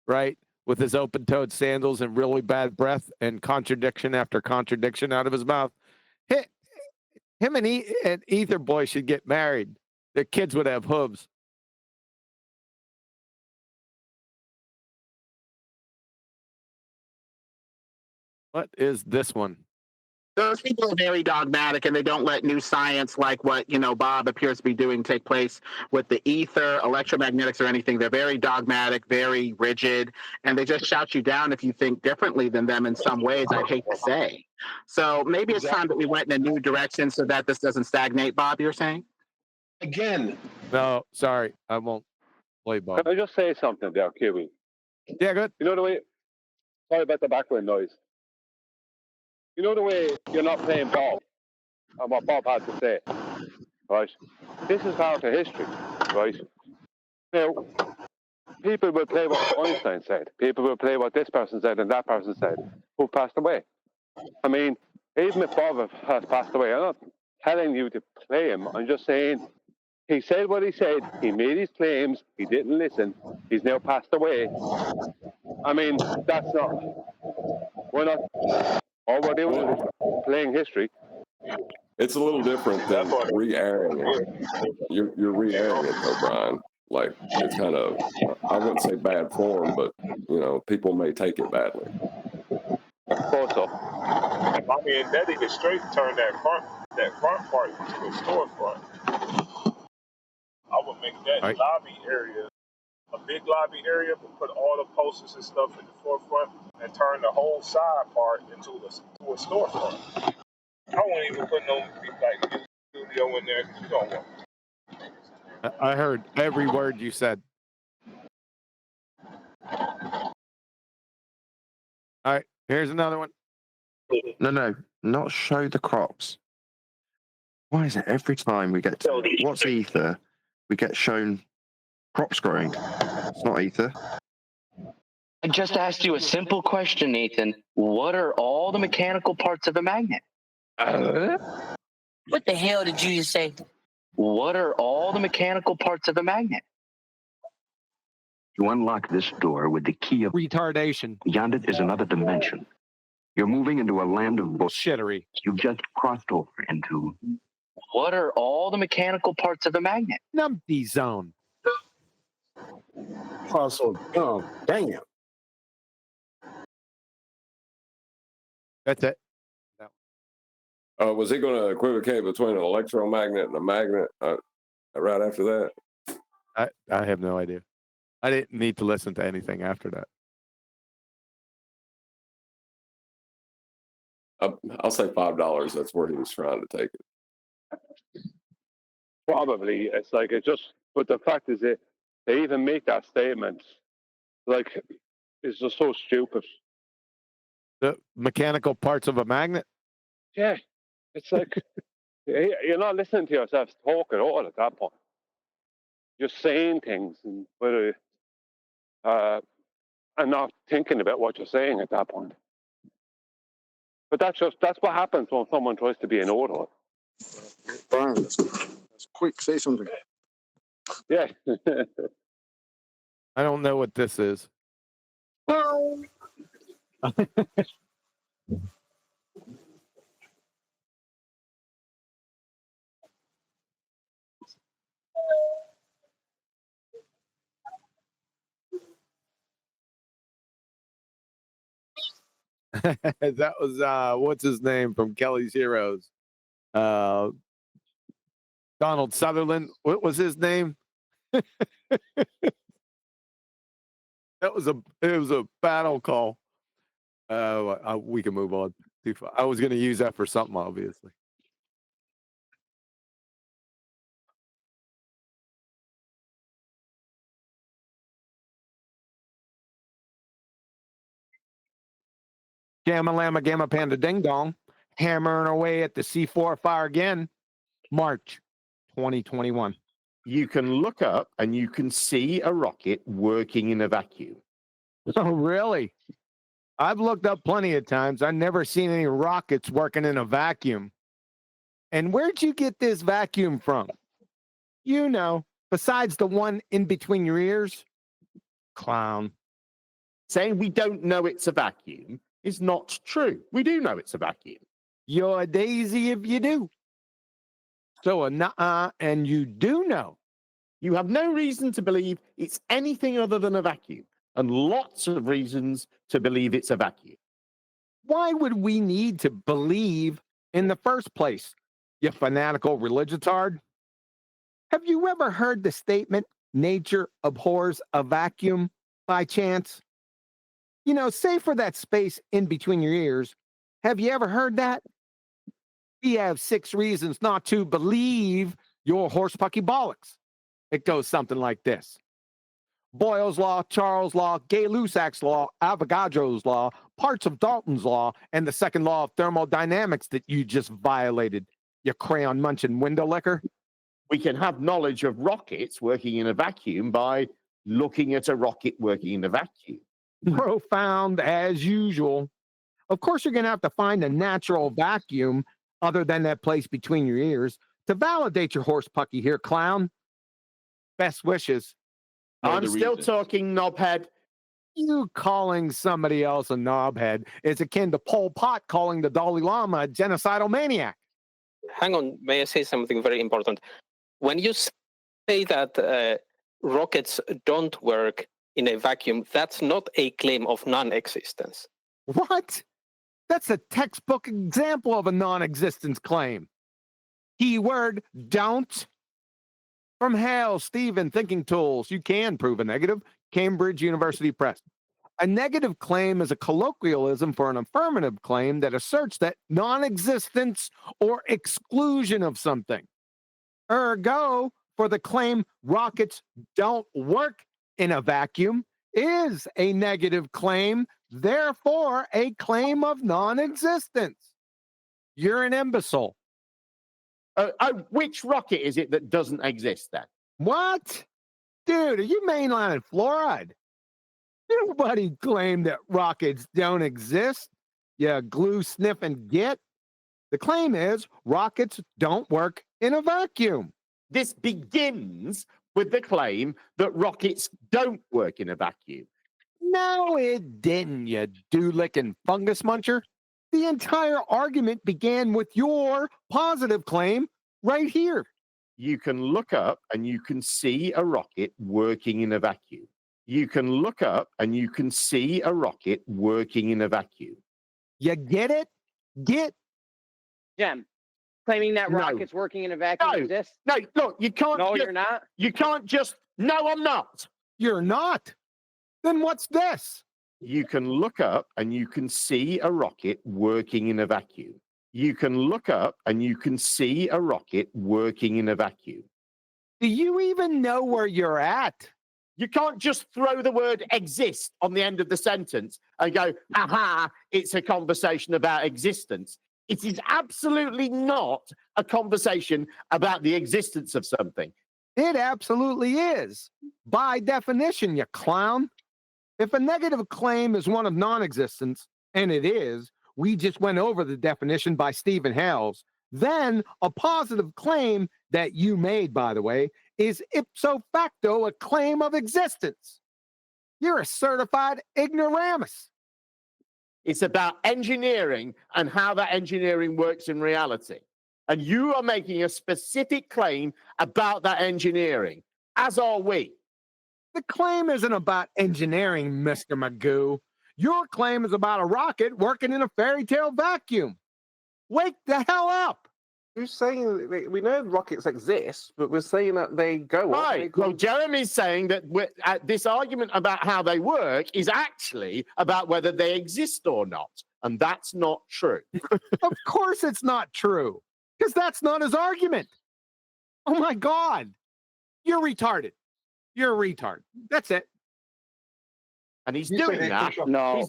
right? With his open-toed sandals and really bad breath and contradiction after contradiction out of his mouth. Him and Ether Boy should get married. Their kids would have hooves. What is this one? Those people are very dogmatic, and they don't let new science like what Bob appears to be doing take place with the ether, electromagnetics, or anything. They're very dogmatic, very rigid, and they just shout you down if you think differently than them in some ways. I'd hate to say. So maybe it's time that we went in a new direction so that this doesn't stagnate. Bob, you're saying? Again. No, sorry, I won't play Bob. Can I just say something there, Kiwi? Yeah, good. You know the way. Sorry about the background noise. You know the way you're not playing Bob, and what Bob had to say, right? This is part of history, right? Now, people will play what Einstein said. People will play what this person said and that person said, who passed away. I mean, even if Bob has passed away, I'm not telling you to play him. I'm just saying he said what he said. He made his claims. He didn't listen. He's now passed away. I mean, that's not. We're not. All we're doing is playing history. It's a little different than re-airing it. You're re-airing it though, Brian. Like it's kind of, I wouldn't say bad form, but you know, people may take it badly. Also, I mean, that nigga straight turned that front part into a storefront. I would make that lobby area a big lobby area, but put all the posters and stuff in the forefront and turn the whole side part into a storefront. I wouldn't even put no like studio in there because you don't want. I heard every word you said. All right, here's another one. No, not show the crops. Why is it every time we get to what's ether, we get shown crops growing? It's not ether. I just asked you a simple question, Nathan. What are all the mechanical parts of a magnet? What the hell did you just say? What are all the mechanical parts of a magnet? You unlock this door with the key of retardation. Beyond it is another dimension. You're moving into a land of bullshittery. You've just crossed over into. What are all the mechanical parts of a magnet? Numpty zone. Puzzle. Oh, damn. That's it. Was he going to equivocate between an electromagnet and a magnet right after that? I have no idea. I didn't need to listen to anything after that. I'll say $5. That's where he was trying to take it. Probably. It's like it just, but the fact is that they even make that statement. Like, it's just so stupid. The mechanical parts of a magnet? Yeah. It's like, you're not listening to yourself talk at all at that point. You're saying things and whether, and not thinking about what you're saying at that point. But that's what happens when someone tries to be an author. Brian, that's quick. Say something. Yeah. I don't know what this is. That was what's his name from Kelly's Heroes? Donald Sutherland. What was his name? It was a battle call. We can move on. I was going to use that for something, obviously. Gamma Llama Gamma Panda Ding Dong, hammering away at the C4 fire again, March 2021. You can look up and you can see a rocket working in a vacuum. Oh, really? I've looked up plenty of times. I've never seen any rockets working in a vacuum. And where'd you get this vacuum from? You know, besides the one in between your ears? Clown. Saying we don't know it's a vacuum is not true. We do know it's a vacuum. You're a daisy if you do. So a nuh-uh, and you do know. You have no reason to believe it's anything other than a vacuum, and lots of reasons to believe it's a vacuum. Why would we need to believe in the first place, you fanatical religitard? Have you ever heard the statement, nature abhors a vacuum, by chance? You know, say for that space in between your ears, have you ever heard that? We have 6 reasons not to believe your horsepucky bollocks. It goes something like this. Boyle's law, Charles' law, Gay-Lussac's law, Avogadro's law, parts of Dalton's law, and the second law of thermodynamics that you just violated, you crayon-munching window licker? We can have knowledge of rockets working in a vacuum by looking at a rocket working in a vacuum. Profound as usual. Of course, you're going to have to find a natural vacuum other than that place between your ears to validate your horse pucky here, clown. Best wishes. I'm still talking, knobhead. You calling somebody else a knobhead is akin to Pol Pot calling the Dalai Lama a genocidal maniac. Hang on, may I say something very important? When you say that rockets don't work in a vacuum, that's not a claim of non-existence. What? That's a textbook example of a non-existence claim. Keyword, don't. From Hale, Stephen, Thinking Tools, you can prove a negative. Cambridge University Press. A negative claim is a colloquialism for an affirmative claim that asserts that non-existence or exclusion of something. Ergo, for the claim rockets don't work in a vacuum is a negative claim, therefore a claim of non-existence. You're an imbecile. Which rocket is it that doesn't exist then? What? Dude, are you mainlining fluoride? Nobody claimed that rockets don't exist. You glue sniffing git. The claim is rockets don't work in a vacuum. This begins with the claim that rockets don't work in a vacuum. No, it didn't, you dew-licking fungus muncher. The entire argument began with your positive claim right here. You can look up and you can see a rocket working in a vacuum. You can look up and you can see a rocket working in a vacuum. You get it? Get? Jem, claiming that rockets working in a vacuum exists? No, look, you can't. No, you're not. You can't just. No, I'm not. You're not. Then what's this? You can look up and you can see a rocket working in a vacuum. You can look up and you can see a rocket working in a vacuum. Do you even know where you're at? You can't just throw the word exist on the end of the sentence and go, aha, it's a conversation about existence. It is absolutely not a conversation about the existence of something. It absolutely is. By definition, you clown. If a negative claim is one of non-existence, and it is, we just went over the definition by Stephen Hales, then a positive claim that you made, by the way, is ipso facto a claim of existence. You're a certified ignoramus. It's about engineering and how that engineering works in reality. And you are making a specific claim about that engineering, as are we. The claim isn't about engineering, Mr. Magoo. Your claim is about a rocket working in a fairy tale vacuum. Wake the hell up. You're saying we know rockets exist, but we're saying that they go up. Right. Well, Jeremy's saying that this argument about how they work is actually about whether they exist or not. And that's not true. Of course it's not true, because that's not his argument. Oh, my God. You're retarded. You're a retard. That's it. And he's doing that. No.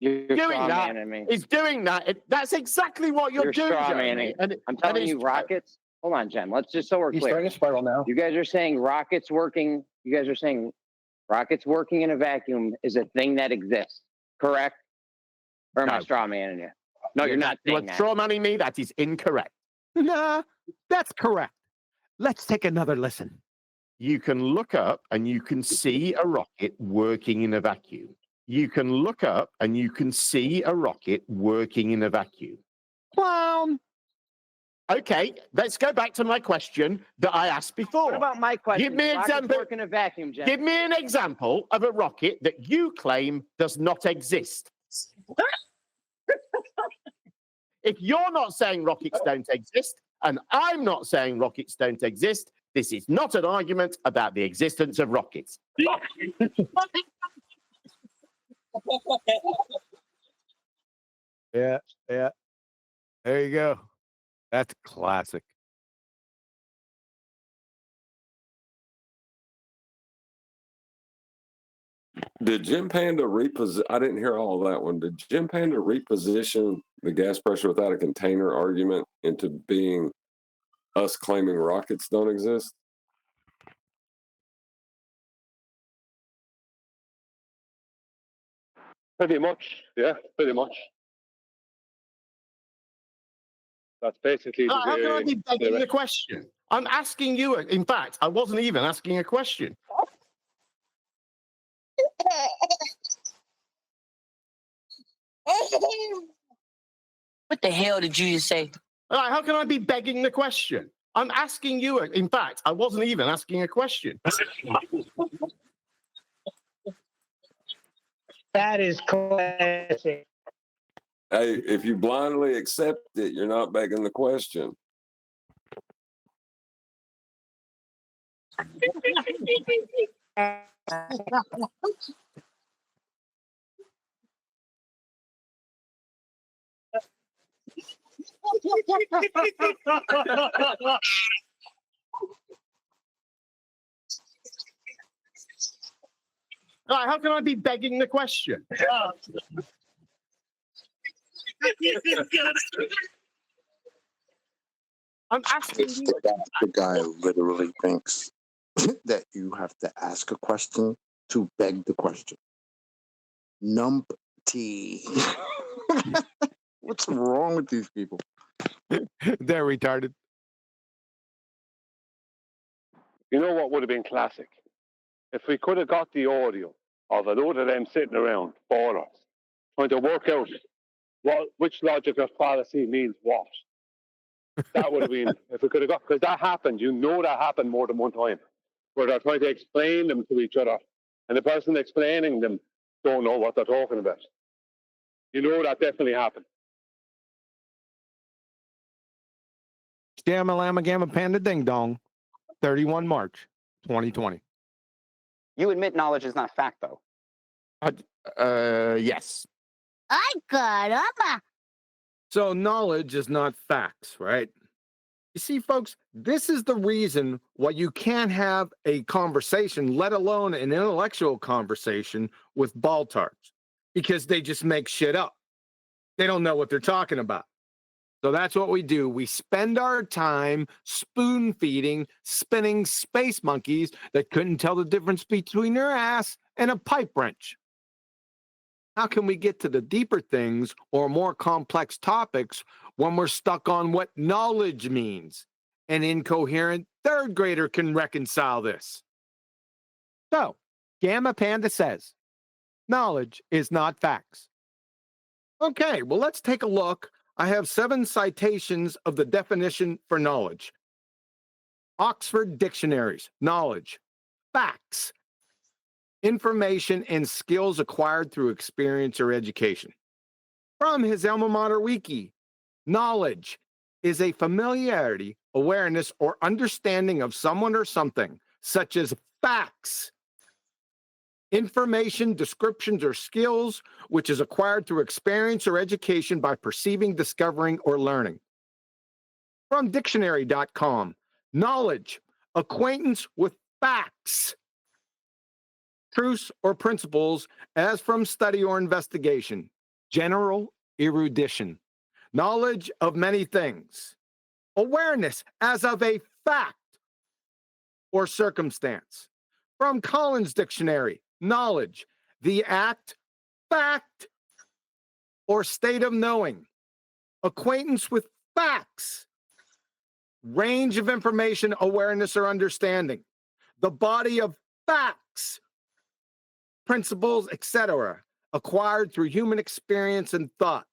You're doing that. He's doing that. That's exactly what you're doing, Jeremy. I'm telling you, rockets. Hold on, Jem. Let's just so we're clear. He's starting to spiral now. You guys are saying rockets working. You guys are saying rockets working in a vacuum is a thing that exists, correct? Or am I straw manning you? No, you're not saying that. Straw manning me. That is incorrect. Nah, that's correct. Let's take another listen. You can look up and you can see a rocket working in a vacuum. You can look up and you can see a rocket working in a vacuum. Clown. Okay, let's go back to my question that I asked before. What about my question? Give me an example. Work in a vacuum, Jem. Give me an example of a rocket that you claim does not exist. If you're not saying rockets don't exist, and I'm not saying rockets don't exist, this is not an argument about the existence of rockets. Yeah. There you go. That's classic. Did Jim Panda reposition? I didn't hear all of that one. Did Jim Panda reposition the gas pressure without a container argument into being us claiming rockets don't exist? Pretty much, yeah, pretty much. That's basically the How can I be begging the a question? I'm asking you. In fact, I wasn't even asking a question. What the hell did you just say? How can I be begging the question? I'm asking you. In fact, I wasn't even asking a question. That is classic. Hey, if you blindly accept it, you're not begging the question. How can I be begging the question? I'm asking you. The guy literally thinks that you have to ask a question to beg the question. Numpty. What's wrong with these people? They're retarded. You know what would have been classic? If we could have got the audio of a load of them sitting around for us, trying to work out which logic or fallacy means what. That would have been, if we could have got, because that happened, that happened more than one time, where they're trying to explain them to each other, and the person explaining them don't know what they're talking about. That definitely happened. Gamma Llama Gamma Panda Ding Dong, 31 March 2020. You admit knowledge is not fact, though. Yes. I got him. So knowledge is not facts, right? You see, folks, this is the reason why you can't have a conversation, let alone an intellectual conversation with baltards, because they just make shit up. They don't know what they're talking about. So that's what we do. We spend our time spoon feeding, spinning space monkeys that couldn't tell the difference between their ass and a pipe wrench. How can we get to the deeper things or more complex topics when we're stuck on what knowledge means? An incoherent third grader can reconcile this. So, Gamma Panda says, knowledge is not facts. Okay, well, let's take a look. I have 7 citations of the definition for knowledge. Oxford Dictionaries, knowledge, facts, information and skills acquired through experience or education. From his alma mater wiki, knowledge is a familiarity, awareness, or understanding of someone or something, such as facts, information, descriptions, or skills, which is acquired through experience or education by perceiving, discovering, or learning. From dictionary.com, knowledge, acquaintance with facts, truths or principles as from study or investigation, general erudition, knowledge of many things, awareness as of a fact or circumstance. From Collins Dictionary, knowledge, the act, fact, or state of knowing, acquaintance with facts, range of information, awareness, or understanding, the body of facts, principles, etc., acquired through human experience and thought.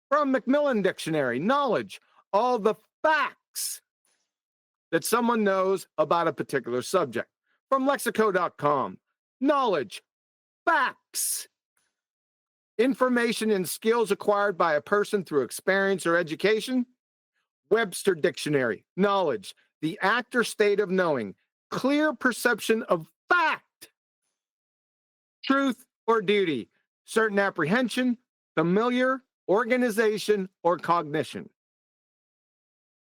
From Macmillan Dictionary, knowledge, all the facts that someone knows about a particular subject. From Lexico.com, knowledge, facts, information and skills acquired by a person through experience or education. Webster Dictionary, knowledge, the act or state of knowing, clear perception of fact, truth or duty, certain apprehension, familiar, organization, or cognition.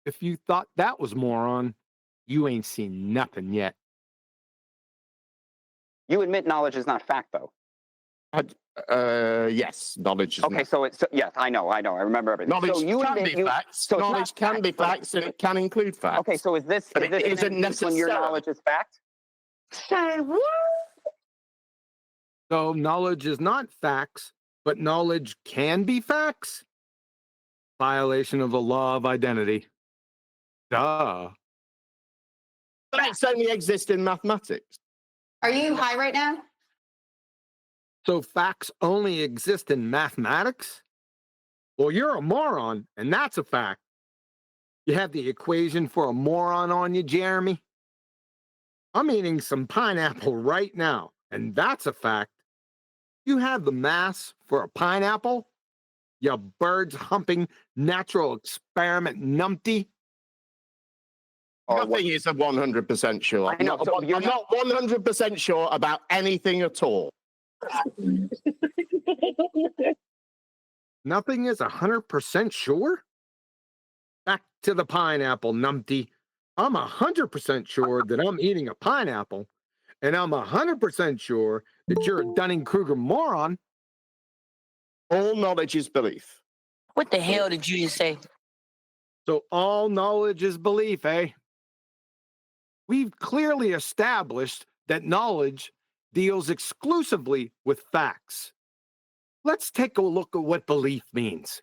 If you thought that was moron, you ain't seen nothing yet. You admit knowledge is not fact, though. Yes, knowledge is Okay, not. so it's yes, I know, I remember everything. Knowledge so you can admit be you, facts. So it's Knowledge not can be but- facts, and it can include facts. Okay, so is this But is this it an isn't entity when your necessarily. knowledge is fact? Say what? So knowledge is not facts, but knowledge can be facts? Violation of the law of identity. Duh. Facts only exist in mathematics. Are you high right now? So facts only exist in mathematics? Well, you're a moron, and that's a fact. You have the equation for a moron on you, Jeremy? I'm eating some pineapple right now, and that's a fact. You have the mass for a pineapple? You birds humping natural experiment numpty? Nothing is 100% sure. I'm not 100% sure about anything at all. Nothing is 100% sure? Back to the pineapple, numpty. I'm 100% sure that I'm eating a pineapple, and I'm 100% sure that you're a Dunning-Kruger moron. All knowledge is belief. What the hell did you just say? So all knowledge is belief, eh? We've clearly established that knowledge deals exclusively with facts. Let's take a look at what belief means.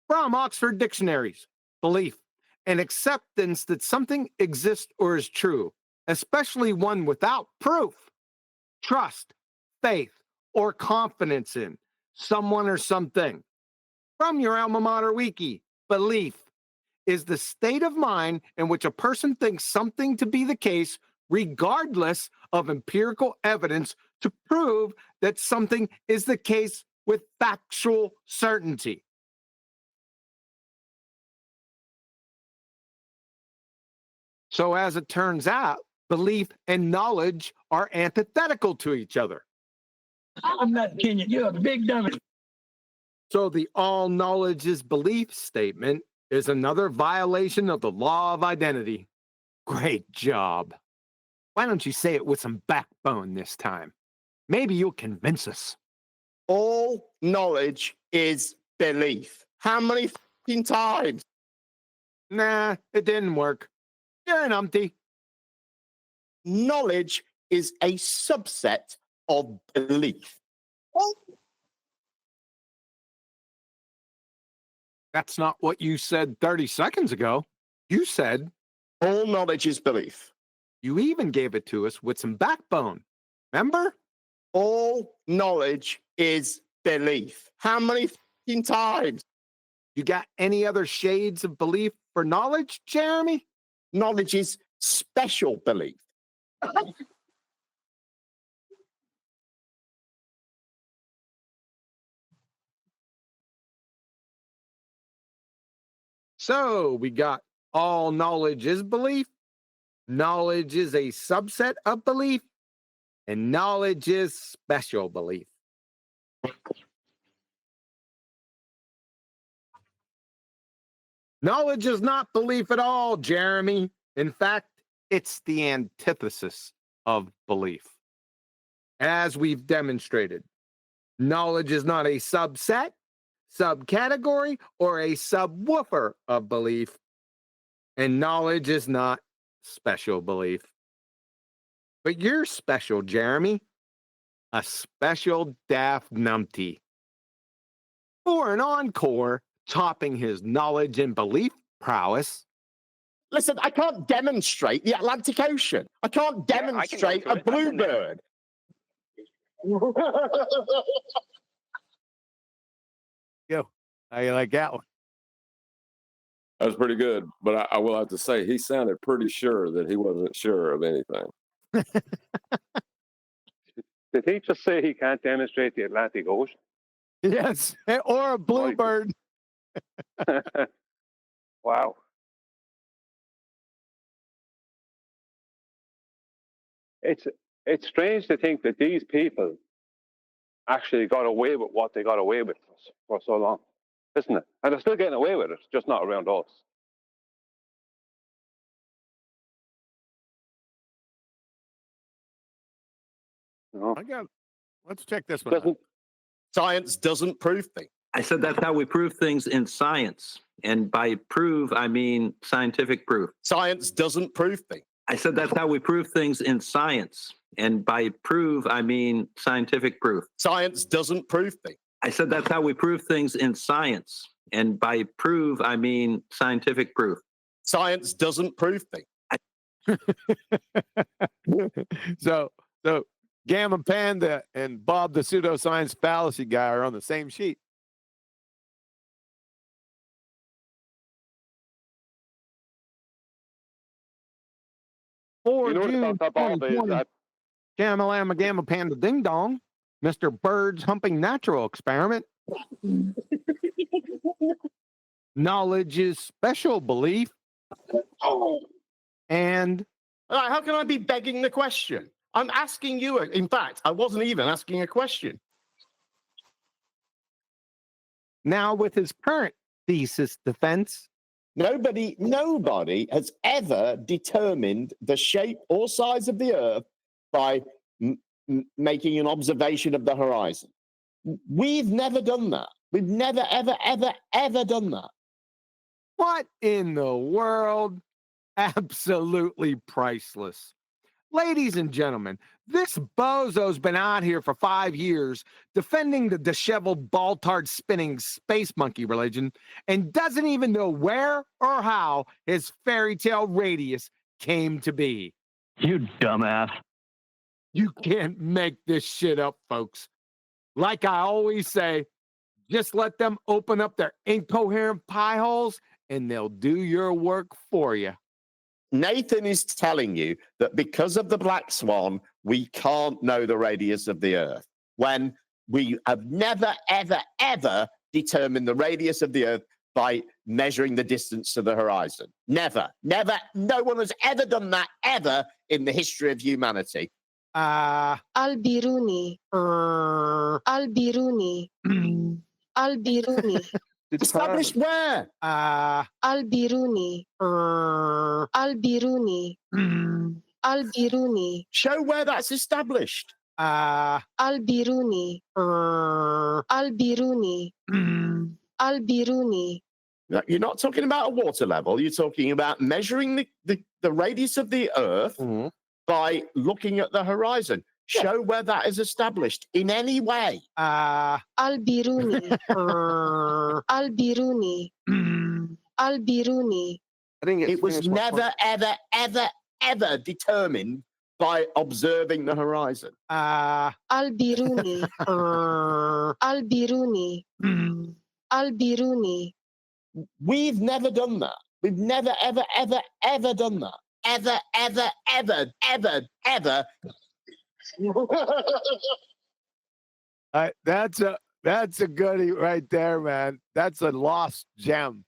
From Oxford Dictionaries, belief, an acceptance that something exists or is true, especially one without proof. Trust, faith, or confidence in someone or something. From your alma mater wiki, belief is the state of mind in which a person thinks something to be the case, regardless of empirical evidence to prove that something is the case with factual certainty. So as it turns out, belief and knowledge are antithetical to each other. I'm not Kenyan. You're a big dummy. So the all knowledge is belief statement is another violation of the law of identity. Great job. Why don't you say it with some backbone this time? Maybe you'll convince us. All knowledge is belief. How many fucking times? Nah, it didn't work. You're an umpty. Knowledge is a subset of belief. That's not what you said 30 seconds ago. You said, all knowledge is belief. You even gave it to us with some backbone. Remember? All knowledge is belief. How many fucking times? You got any other shades of belief for knowledge, Jeremy? Knowledge is special belief. So we got all knowledge is belief, knowledge is a subset of belief, and knowledge is special belief. Knowledge is not belief at all, Jeremy. In fact, it's the antithesis of belief. As we've demonstrated, knowledge is not a subset, subcategory, or a subwoofer of belief, and knowledge is not special belief. But you're special, Jeremy. A special daft numpty. For an encore, topping his knowledge and belief prowess. Listen, I can't demonstrate the Atlantic Ocean. I can't demonstrate a bluebird. Yo, how you like that one? That was pretty good, but I will have to say he sounded pretty sure that he wasn't sure of anything. Did he just say he can't demonstrate the Atlantic Ocean? Yes, or a bluebird. Wow. It's strange to think that these people actually got away with what they got away with for so long, isn't it? And they're still getting away with it, just not around us. No. Let's check this one out. Science doesn't prove things. I said that's how we prove things in science. And by prove, I mean scientific proof. Science doesn't prove things. I said that's how we prove things in science. And by prove, I mean scientific proof. Science doesn't prove things. I said that's how we prove things in science. And by prove, I mean scientific proof. Science doesn't prove things. So Gamma Panda and Bob the pseudoscience fallacy guy are on the same sheet. For June 2020, Gamma Llama Gamma Panda Ding Dong, Mr. Bird's Humping Natural Experiment. Knowledge is special belief. And how can I be begging the question? I'm asking you. In fact, I wasn't even asking a question. Now, with his current thesis defense, nobody has ever determined the shape or size of the Earth by making an observation of the horizon. We've never done that. We've never, ever, ever, ever done that. What in the world? Absolutely priceless. Ladies and gentlemen, this bozo's been out here for 5 years defending the disheveled, ball-tard spinning space monkey religion and doesn't even know where or how his fairy tale radius came to be. You dumbass. You can't make this shit up, folks. Like I always say, just let them open up their incoherent pie holes and they'll do your work for you. Nathan is telling you that because of the black swan, we can't know the radius of the Earth, when we have never, ever, ever determined the radius of the Earth by measuring the distance to the horizon. Never, never. No one has ever done that ever in the history of humanity. Al-Biruni. Al-Biruni. Al-Biruni. Established where? Al-Biruni. Al-Biruni. Al-Biruni. Show where that's established. Al-Biruni. Al-Biruni. Al-Biruni. You're not talking about a water level. You're talking about measuring the radius of the Earth by looking at the horizon. Show where that is established in any way. Al-Biruni. Al-Biruni. Al-Biruni. It was never, ever, ever, ever determined by observing the horizon. Al-Biruni. Al-Biruni. Al-Biruni. We've never done that. We've never, ever, ever, ever done that. Ever, ever, ever, ever, ever. That's a goodie right there, man. That's a lost gem.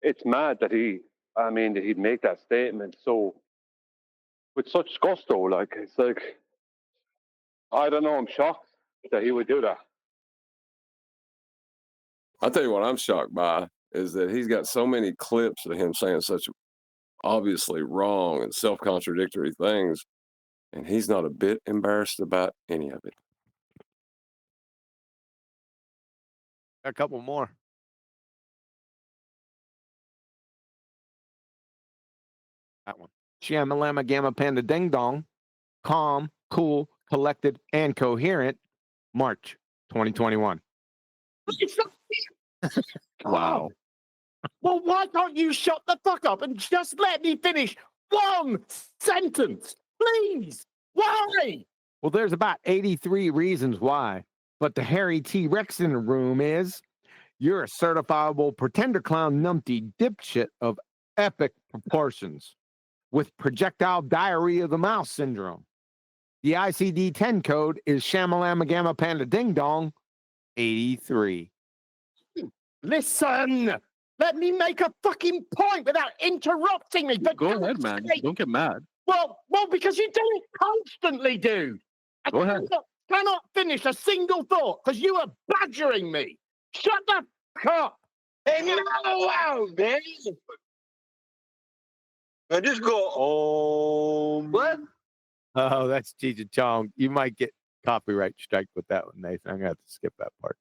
It's mad that he'd make that statement so with such gusto. Like, it's like, I don't know, I'm shocked that he would do that. I'll tell you what I'm shocked by is that he's got so many clips of him saying such obviously wrong and self-contradictory things, and he's not a bit embarrassed about any of it. A couple more. That one. Shamalama Gamma Panda Ding Dong. Calm, cool, collected, and coherent. March 2021. Wow. Well, why can't you shut the fuck up and just let me finish one sentence, please? Why? Well, there's about 83 reasons why, but the hairy T-Rex in the room is you're a certifiable pretender clown numpty dipshit of epic proportions with projectile diarrhea of the mouse syndrome. The ICD-10 code is Shamalama Gamma Panda Ding Dong 83. Listen, let me make a fucking point without interrupting me. But go ahead, man. Don't get mad. Well, because you do it constantly, dude. Go ahead. Cannot finish a single thought because you are badgering me. Shut the fuck up. Hey, wow, man. I just go, oh. What? Oh, that's Cheech and Chong. You might get copyright strike with that one, Nathan. I'm gonna have to skip that part.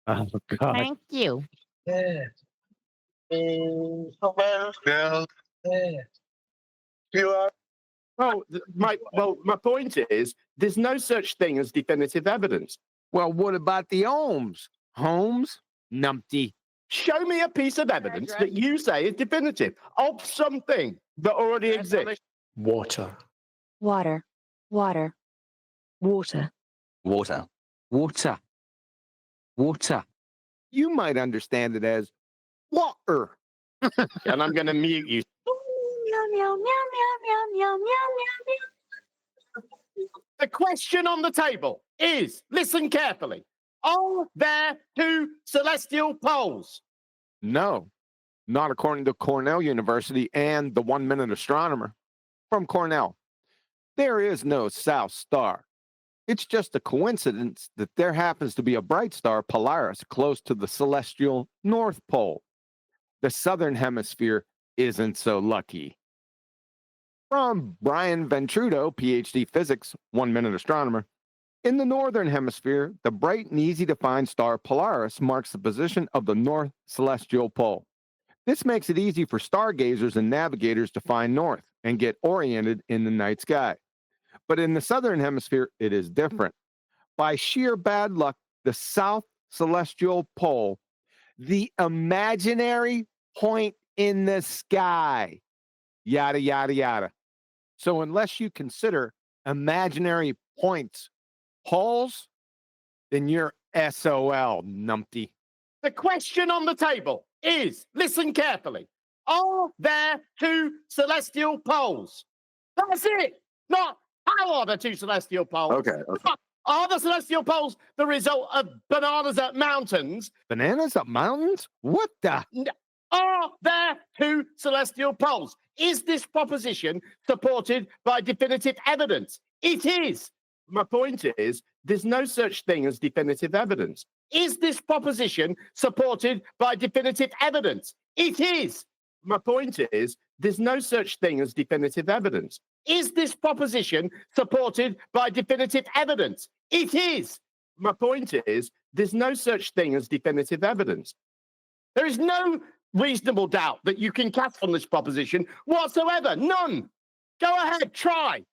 Oh God. Thank you. Yeah. Girl. Yeah. You are. My point is, there's no such thing as definitive evidence. Well, what about the ohms? Holmes? Numpty. Show me a piece of evidence that you say is definitive of something that already exists. Water. Water. Water. Water. Water. Water. Water. You might understand it as water. And I'm going to mute you. The question on the table is, listen carefully, are there two celestial poles? No, not according to Cornell University and the 1 Minute Astronomer from Cornell. There is no South Star. It's just a coincidence that there happens to be a bright star, Polaris, close to the celestial North Pole. The Southern Hemisphere isn't so lucky. From Brian Ventrudo, PhD Physics, 1 Minute Astronomer. In the Northern Hemisphere, the bright and easy-to-find star Polaris marks the position of the North Celestial Pole. This makes it easy for stargazers and navigators to find north and get oriented in the night sky. But in the Southern Hemisphere, it is different. By sheer bad luck, the South Celestial Pole, the imaginary point in the sky, yada, yada, yada. So unless you consider imaginary points poles, then you're SOL, numpty. The question on the table is, listen carefully, are there two celestial poles? That's it. Not how are the two celestial poles? Okay. Are the celestial poles the result of bananas at mountains? Bananas up mountains? What the? Are there two celestial poles? Is this proposition supported by definitive evidence? It is. My point is, there's no such thing as definitive evidence. Is this proposition supported by definitive evidence? It is. My point is, there's no such thing as definitive evidence. Is this proposition supported by definitive evidence? It is. My point is, there's no such thing as definitive evidence. There is no reasonable doubt that you can cast on this proposition whatsoever. None. Go ahead, try.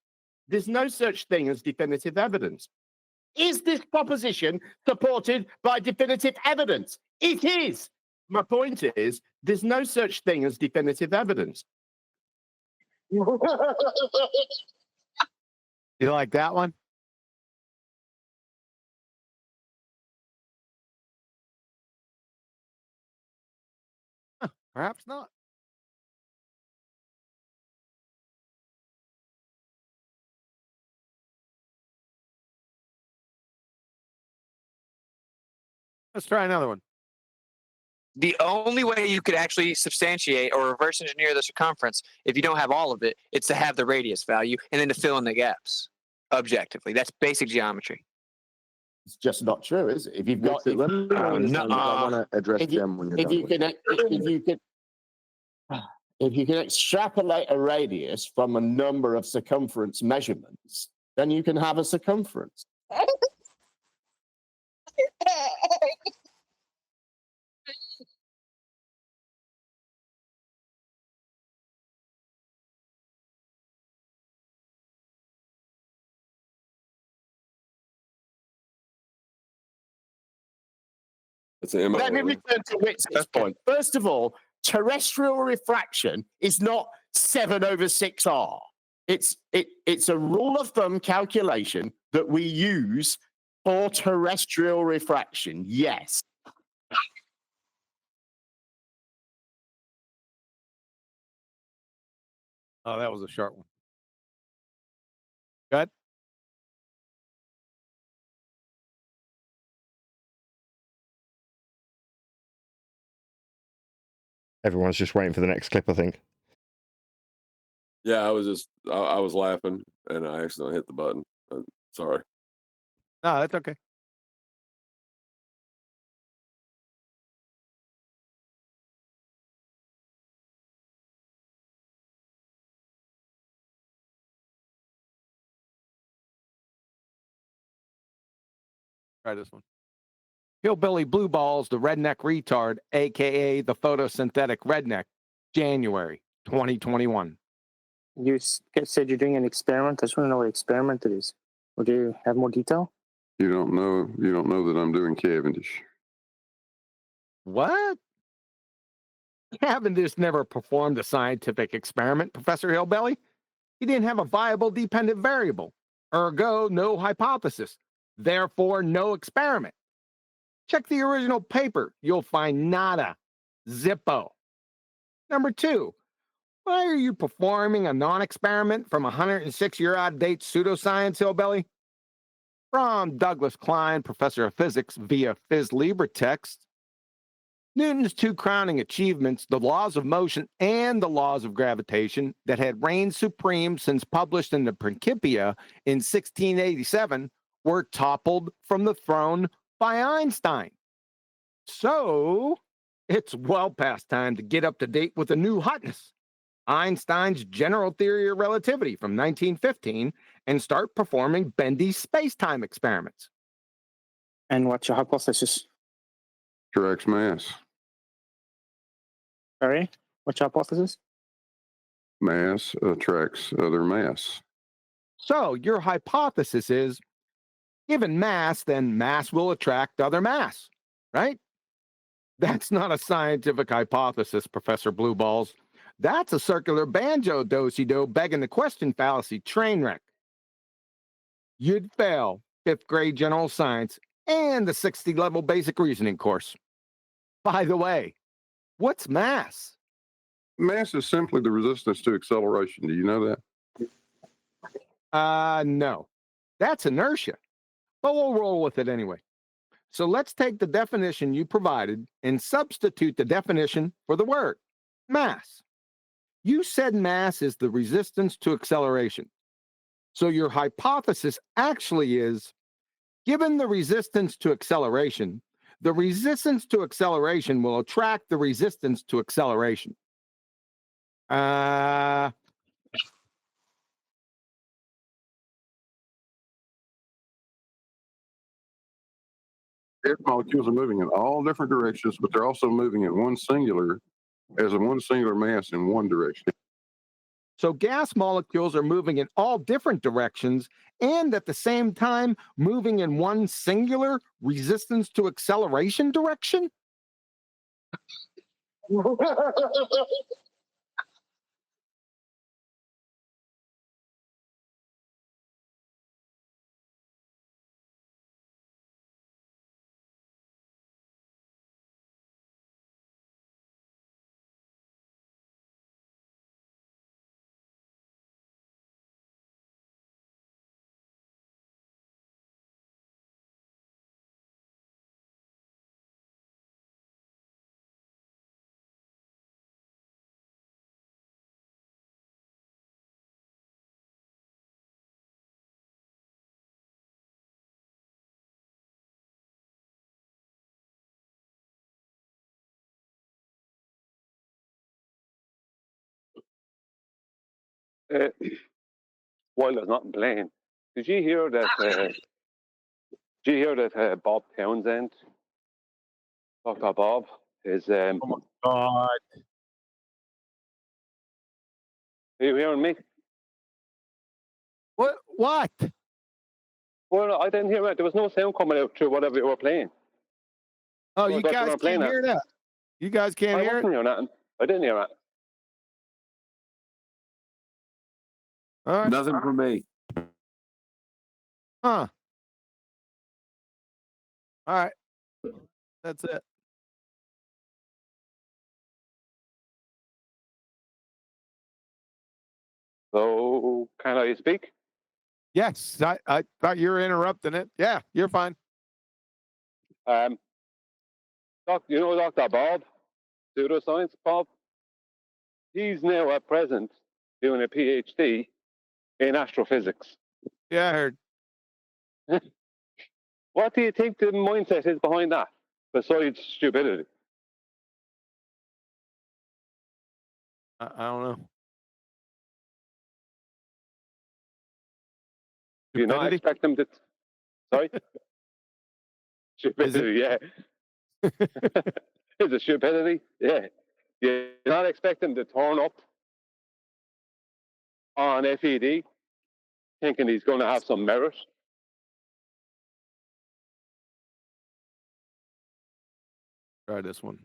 There's no such thing as definitive evidence. Is this proposition supported by definitive evidence? It is. My point is, there's no such thing as definitive evidence. You like that one? Huh, perhaps not. Let's try another one. The only way you could actually substantiate or reverse engineer the circumference, if you don't have all of it, it's to have the radius value and then to fill in the gaps objectively. That's basic geometry. It's just not true, is it? If you've got, Let me know when it's done, because I want to address them when you're done. If you can extrapolate a radius from a number of circumference measurements, then you can have a circumference. Let me return to Whit's point. First of all, terrestrial refraction is not 7/6R. It's a rule of thumb calculation that we use for terrestrial refraction. Yes. Oh, that was a short one. Good. Everyone's just waiting for the next clip, I think. Yeah, I was laughing and I accidentally hit the button. Sorry. No, that's okay. Try this one. Hillbilly Blue Balls, the redneck retard, aka the photosynthetic redneck, January 2021. You said you're doing an experiment. I just want to know what experiment it is. Would you have more detail? You don't know that I'm doing Cavendish. What? Cavendish never performed a scientific experiment, Professor Hillbilly. He didn't have a viable dependent variable. Ergo, no hypothesis. Therefore, no experiment. Check the original paper. You'll find nada. Zippo. Number 2, why are you performing a non-experiment from a 106-year out-of-date pseudoscience, Hillbilly? From Douglas Klein, Professor of Physics, via Phys Libre text. Newton's 2 crowning achievements, the laws of motion and the laws of gravitation, that had reigned supreme since published in the Principia in 1687, were toppled from the throne by Einstein. So, it's well past time to get up to date with a new hotness, Einstein's general theory of relativity from 1915, and start performing bendy space-time experiments. And what's your hypothesis? Attracts mass. Sorry? What's your hypothesis? Mass attracts other mass. So, your hypothesis is, given mass, then mass will attract other mass, right? That's not a scientific hypothesis, Professor Blueballs. That's a circular banjo do-si-do begging the question fallacy train wreck. You'd fail 5th grade general science and the 60-level basic reasoning course. By the way, what's mass? Mass is simply the resistance to acceleration. Do you know that? No. That's inertia. But we'll roll with it anyway. So let's take the definition you provided and substitute the definition for the word, mass. You said mass is the resistance to acceleration. So your hypothesis actually is, given the resistance to acceleration, the resistance to acceleration will attract the resistance to acceleration. Air molecules are moving in all different directions, but they're also moving in one singular mass in one direction. So gas molecules are moving in all different directions and at the same time moving in one singular resistance to acceleration direction? While there's nothing playing, did you hear that? Bob Townsend, Dr. Bob, is. Oh my God. Are you hearing me? What? Well, I didn't hear it. There was no sound coming out through whatever you were playing. Oh, you guys can't hear that? You guys can't hear it? I didn't hear it. All right. Nothing for me. Huh. All right. That's it. So, can I speak? Yes, I thought you were interrupting it. Yeah, you're fine. You know Dr. Bob, pseudoscience Bob? He's now at present doing a PhD in astrophysics. Yeah, I heard. What do you think the mindset is behind that, besides stupidity? I don't know. Do you not expect them to... Sorry? Stupidity, yeah. Is it stupidity? Yeah. You're not expecting to turn up on FED thinking he's going to have some merit. Try this one.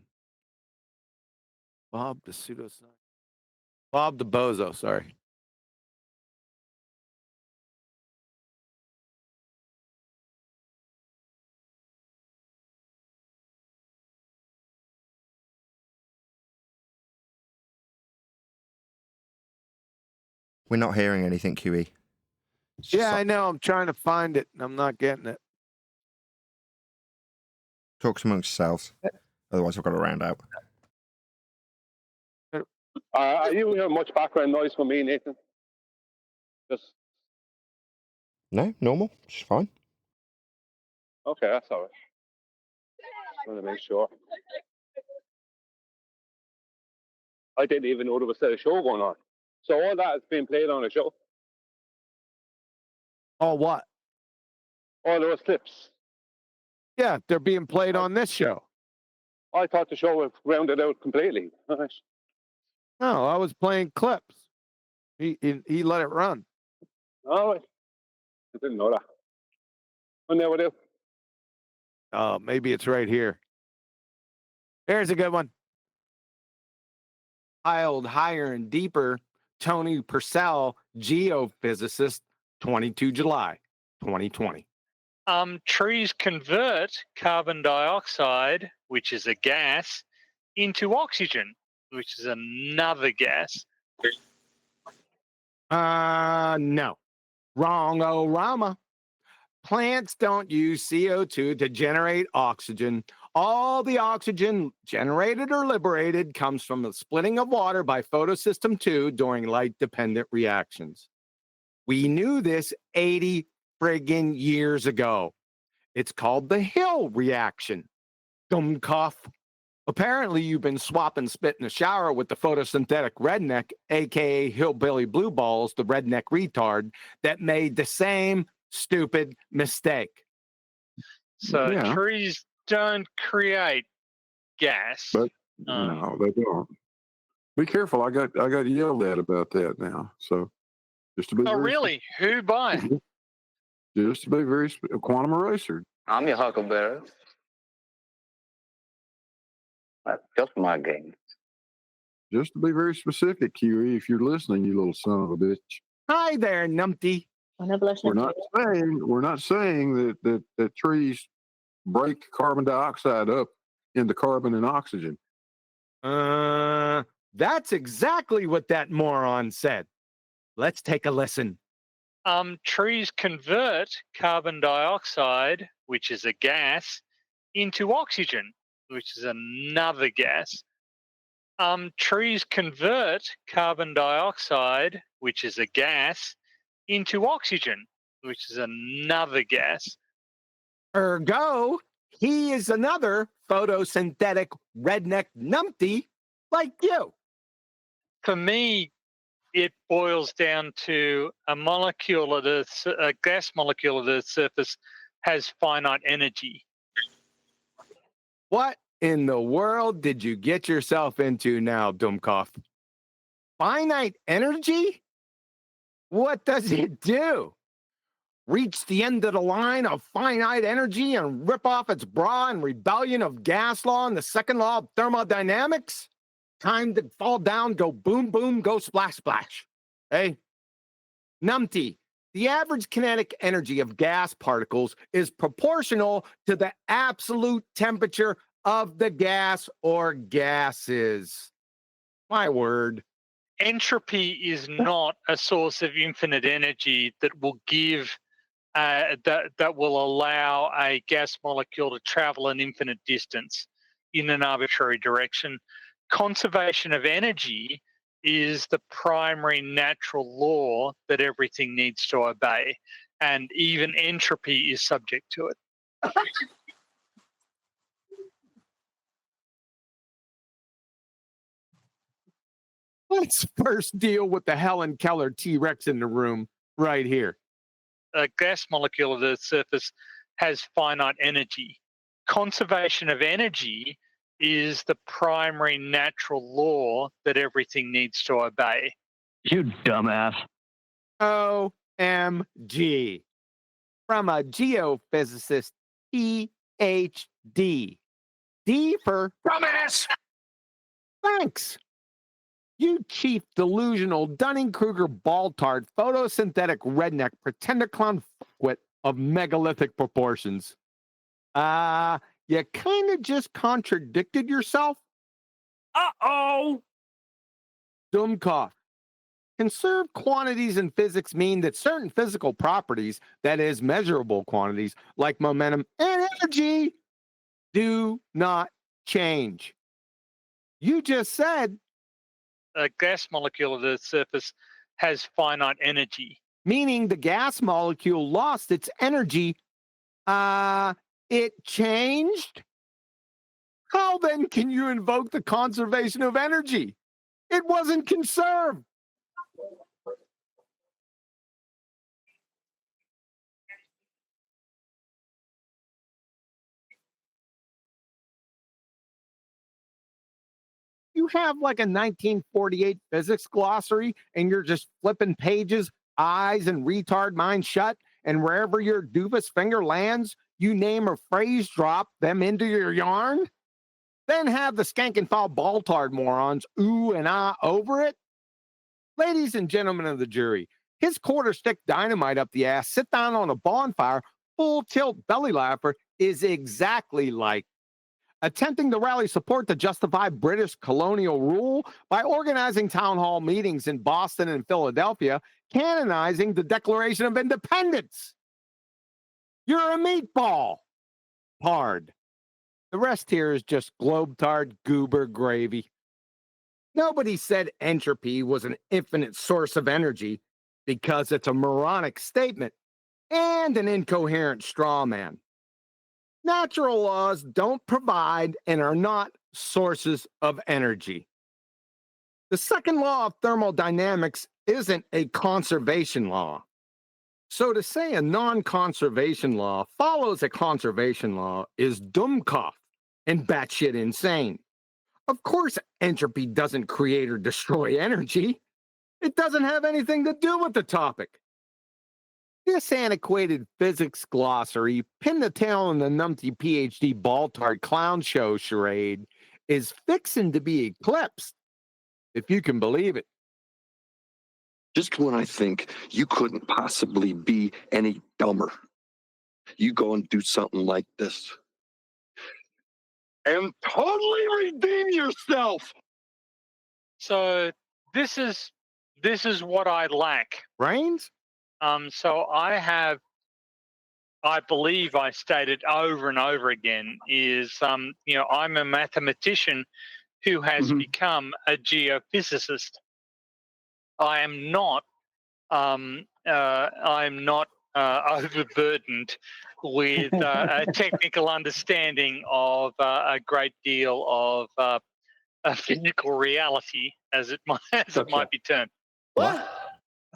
Bob the pseudoscience. Bob the bozo, sorry. We're not hearing anything, QE. Yeah, I know. I'm trying to find it. I'm not getting it. Talk amongst yourselves. Otherwise, I've got to round out. Are you hearing much background noise from me, Nathan? Just No, normal. It's fine. okay, that's all right. I want to make sure. I didn't even know there was a show going on. So all that is being played on a show. Oh, what? All those clips. Yeah, they're being played on this show. I thought the show was rounded out completely. Nice. No, I was playing clips. He let it run. All right. I didn't know that. I never do. Maybe it's right here. Here's a good one. Piled higher and deeper. Tony Purcell, geophysicist, 22 July, 2020. Trees convert carbon dioxide, which is a gas, into oxygen, which is another gas. No. Wrong, oh Rama. Plants don't use CO2 to generate oxygen. All the oxygen generated or liberated comes from the splitting of water by photosystem 2 during light-dependent reactions. We knew this 80 friggin' years ago. It's called the Hill reaction. Dummkopf. Apparently, you've been swapping spit in the shower with the photosynthetic redneck, aka hillbilly blue balls, the redneck retard, that made the same stupid mistake. So trees don't create gas. But no, they don't. Be careful. I got yelled at about that now. So just to be really? Who by? Just to be very quantum eraser. I'm your huckleberry. That's just my game. Just to be very specific, QE, if you're listening, you little son of a bitch. Hi there, numpty. We're not saying that trees break carbon dioxide up into carbon and oxygen. That's exactly what that moron said. Let's take a listen. Trees convert carbon dioxide, which is a gas, into oxygen, which is another gas. Trees convert carbon dioxide, which is a gas, into oxygen, which is another gas. Ergo, he is another photosynthetic redneck numpty like you. For me, it boils down to a gas molecule at the surface has finite energy. What in the world did you get yourself into now, Dummkopf? Finite energy? What does it do? Reach the end of the line of finite energy and rip off its bra in rebellion of gas law and the second law of thermodynamics? Time to fall down, go boom, boom, go splash, splash. Hey, numpty, the average kinetic energy of gas particles is proportional to the absolute temperature of the gas or gases. My word. Entropy is not a source of infinite energy that will give that will allow a gas molecule to travel an infinite distance in an arbitrary direction. Conservation of energy is the primary natural law that everything needs to obey, and even entropy is subject to it. Let's first deal with the Helen Keller T-Rex in the room right here. A gas molecule at the surface has finite energy. conservation of energy is the primary natural law that everything needs to obey. You dumbass. OMG. From a geophysicist, PhD. D for dumbass. Thanks. You cheap, delusional, Dunning-Kruger, ball-tard, photosynthetic redneck, pretender clown fuckwit of megalithic proportions. You kind of just contradicted yourself. Uh-oh. Dummkopf. Conserved quantities in physics mean that certain physical properties, that is, measurable quantities, like momentum and energy, do not change. You just said a gas molecule at the surface has finite energy. Meaning the gas molecule lost its energy. It changed? How then can you invoke the conservation of energy? It wasn't conserved. You have like a 1948 physics glossary and you're just flipping pages, eyes and retard mind shut, and wherever your doofus finger lands, you name a phrase, drop them into your yarn? Then have the skank and foul ball-tard morons ooh and ah over it? Ladies and gentlemen of the jury, his quarter stick dynamite up the ass, sit down on a bonfire, full tilt belly laugher is exactly like attempting to rally support to justify British colonial rule by organizing town hall meetings in Boston and Philadelphia, canonizing the Declaration of Independence. You're a meatball. Hard. The rest here is just globe-tard goober gravy. Nobody said entropy was an infinite source of energy because it's a moronic statement and an incoherent straw man. Natural laws don't provide and are not sources of energy. The second law of thermodynamics isn't a conservation law. So to say a non-conservation law follows a conservation law is Dummkopf and batshit insane. Of course, entropy doesn't create or destroy energy. It doesn't have anything to do with the topic. This antiquated physics glossary, pin the tail on the numpty PhD ball-tard clown show charade, is fixing to be eclipsed, if you can believe it. Just when I think you couldn't possibly be any dumber, you go and do something like this. And totally redeem yourself. So this is what I lack. Brains? So I believe I stated over and over again is, I'm a mathematician who has become a geophysicist. I am not overburdened with a technical understanding of a great deal of physical reality, as it might be termed. What?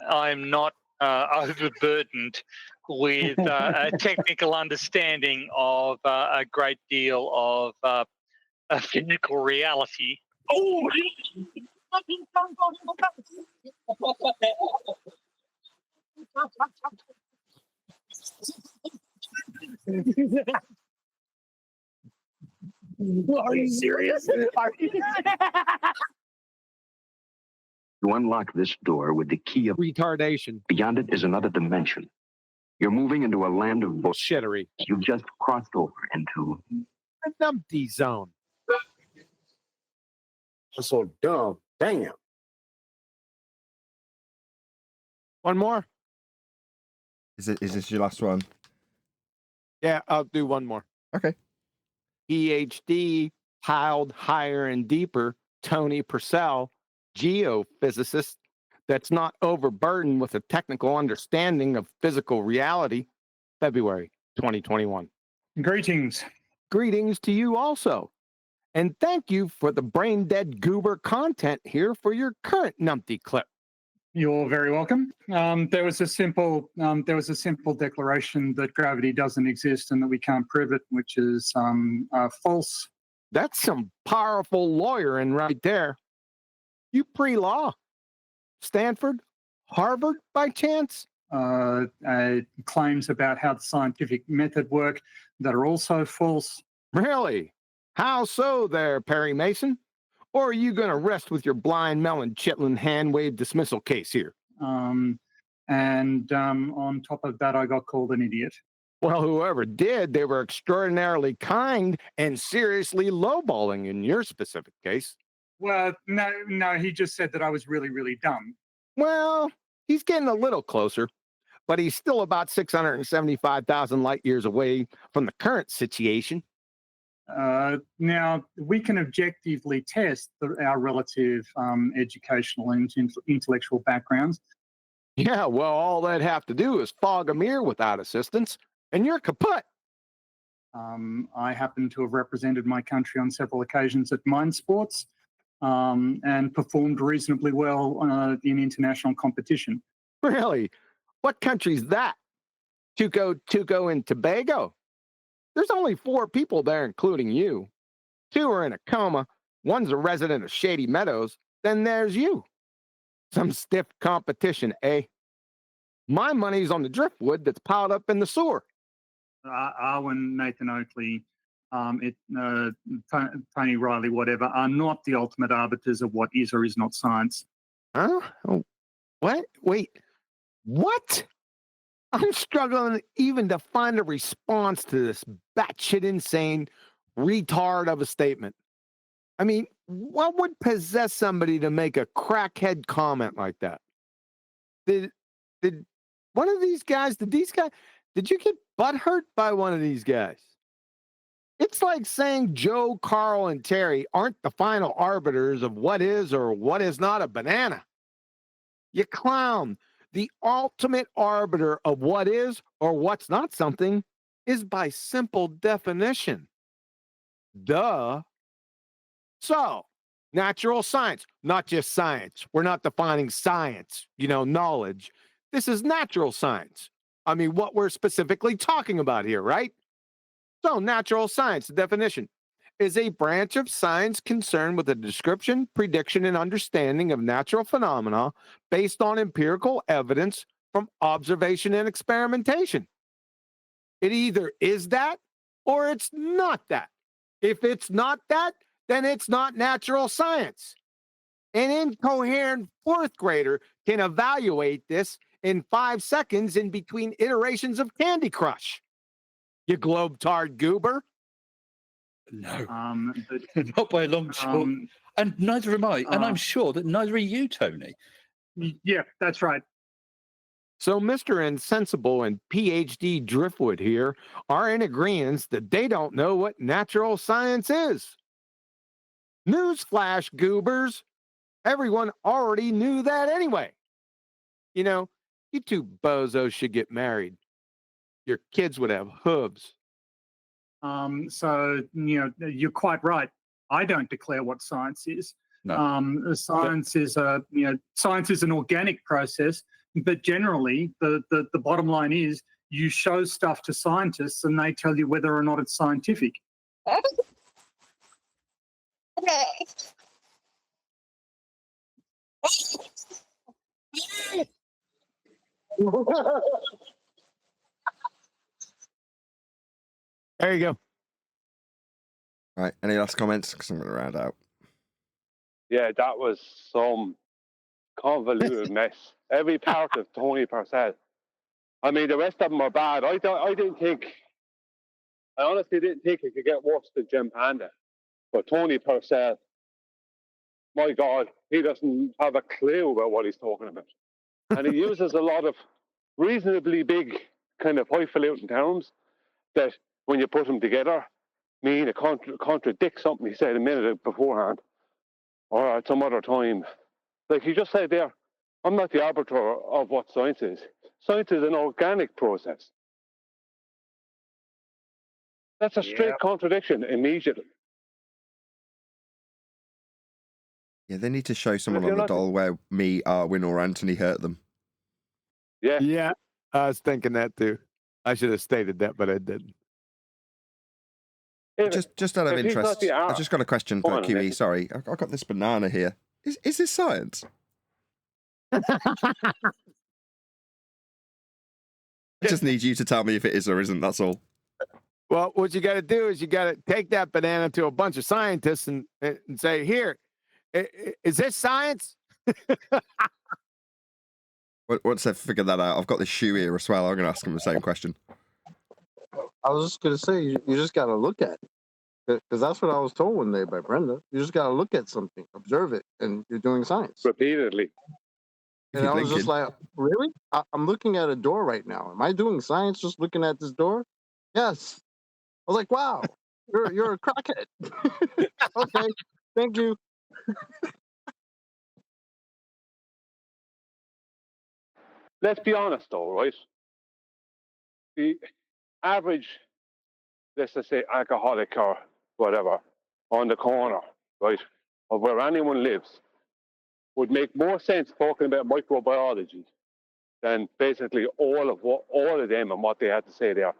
I'm not overburdened with a technical understanding of a great deal of physical reality. Oh. Are you serious? You unlock this door with the key of retardation. Beyond it is another dimension. You're moving into a land of bullshittery. You just crossed over into a numpty zone. That's so dumb. Damn. One more? Is this your last one? Yeah, I'll do one more. Okay. PhD, piled higher and deeper, Tony Purcell, geophysicist that's not overburdened with a technical understanding of physical reality, February 2021. Greetings. Greetings to you also. And thank you for the brain-dead goober content here for your current numpty clip. You're very welcome. There was a simple declaration that gravity doesn't exist and that we can't prove it, which is false. That's some powerful lawyering right there. You pre-law? Stanford? Harvard by chance? Claims about how the scientific method work that are also false. Really? How so there, Perry Mason? Or are you going to rest with your blind melon chitlin hand wave dismissal case here? On top of that, I got called an idiot. Well, whoever did, they were extraordinarily kind and seriously lowballing in your specific case. Well, no, he just said that I was really, really dumb. Well, he's getting a little closer, but he's still about 675,000 light years away from the current situation. Now, we can objectively test our relative educational and intellectual backgrounds. Yeah, well, all they'd have to do is fog a mirror without assistance, and you're kaput. I happen to have represented my country on several occasions at mine sports and performed reasonably well in international competition. Really? What country's that? Tuco and Tobago? There's only 4 people there, including you. 2 are in a coma. 1's a resident of Shady Meadows. Then there's you. Some stiff competition, eh? My money's on the driftwood that's piled up in the sewer. Arwen, Nathan Oakley, Tony Riley, whatever, are not the ultimate arbiters of what is or is not science. Huh? Oh, what? Wait. What? I'm struggling even to find a response to this batshit insane retard of a statement. I mean, what would possess somebody to make a crackhead comment like that? Did one of these guys, did you get butthurt by one of these guys? It's like saying Joe, Carl, and Terry aren't the final arbiters of what is or what is not a banana. You clown. The ultimate arbiter of what is or what's not something is by simple definition. Duh. So, natural science, not just science. We're not defining science, knowledge. This is natural science. I mean, what we're specifically talking about here, right? So, natural science, the definition, is a branch of science concerned with the description, prediction, and understanding of natural phenomena based on empirical evidence from observation and experimentation. It either is that or it's not that. If it's not that, then it's not natural science. An incoherent 4th grader can evaluate this in 5 seconds in between iterations of Candy Crush. You globe-tard goober. No, not by a long shot. And neither am I. And I'm sure that neither are you, Tony. Yeah, that's right. So Mr. Insensible and PhD Driftwood here are in agreement that they don't know what natural science is. Newsflash, goobers. Everyone already knew that anyway. You 2 bozos should get married. Your kids would have hooves. So, you're quite right. I don't declare what science is. No. Science is an organic process, but generally the bottom line is you show stuff to scientists and they tell you whether or not it's scientific. There you go. All right. Any last comments? Because I'm going to round out. Yeah, that was some convoluted mess. Every part of Tony Purcell. I mean, the rest of them are bad. I honestly didn't think it could get worse than Jim Panda. But Tony Purcell, my God, he doesn't have a clue about what he's talking about. And he uses a lot of reasonably big kind of highfalutin terms that when you put them together mean it contradicts something he said a minute beforehand or at some other time. Like you just said there, I'm not the arbiter of what science is. Science is an organic process. That's a straight contradiction immediately. Yeah, they need to show someone you're on the not- doll where me, Arwin, or Anthony hurt them. Yeah. Yeah, I was thinking that too. I should have stated that, but I didn't. Just out of if he's not interest, the I've just got a question Go for on, QE. Nathan. Sorry, I've got this banana here. Is this science? I just need you to tell me if it is or isn't. That's all. Well, what you got to do is you got to take that banana to a bunch of scientists and say, "Here, is this science?" Once they've figured that out, I've got this shoe here as well. I'm going to ask them the same question. I was just gonna say you just gotta look at it because that's what I was told one day by Brenda. You just gotta look at something, observe it, and you're doing science. Repeatedly. And I was just like, really? I'm looking at a door right now. Am I doing science just looking at this door? Yes. I was like, wow, you're a crackhead. Okay, thank you. Let's be honest, though, right? The average, let's just say, alcoholic or whatever, on the corner, right, of where anyone lives, would make more sense talking about microbiology than basically all of them and what they had to say there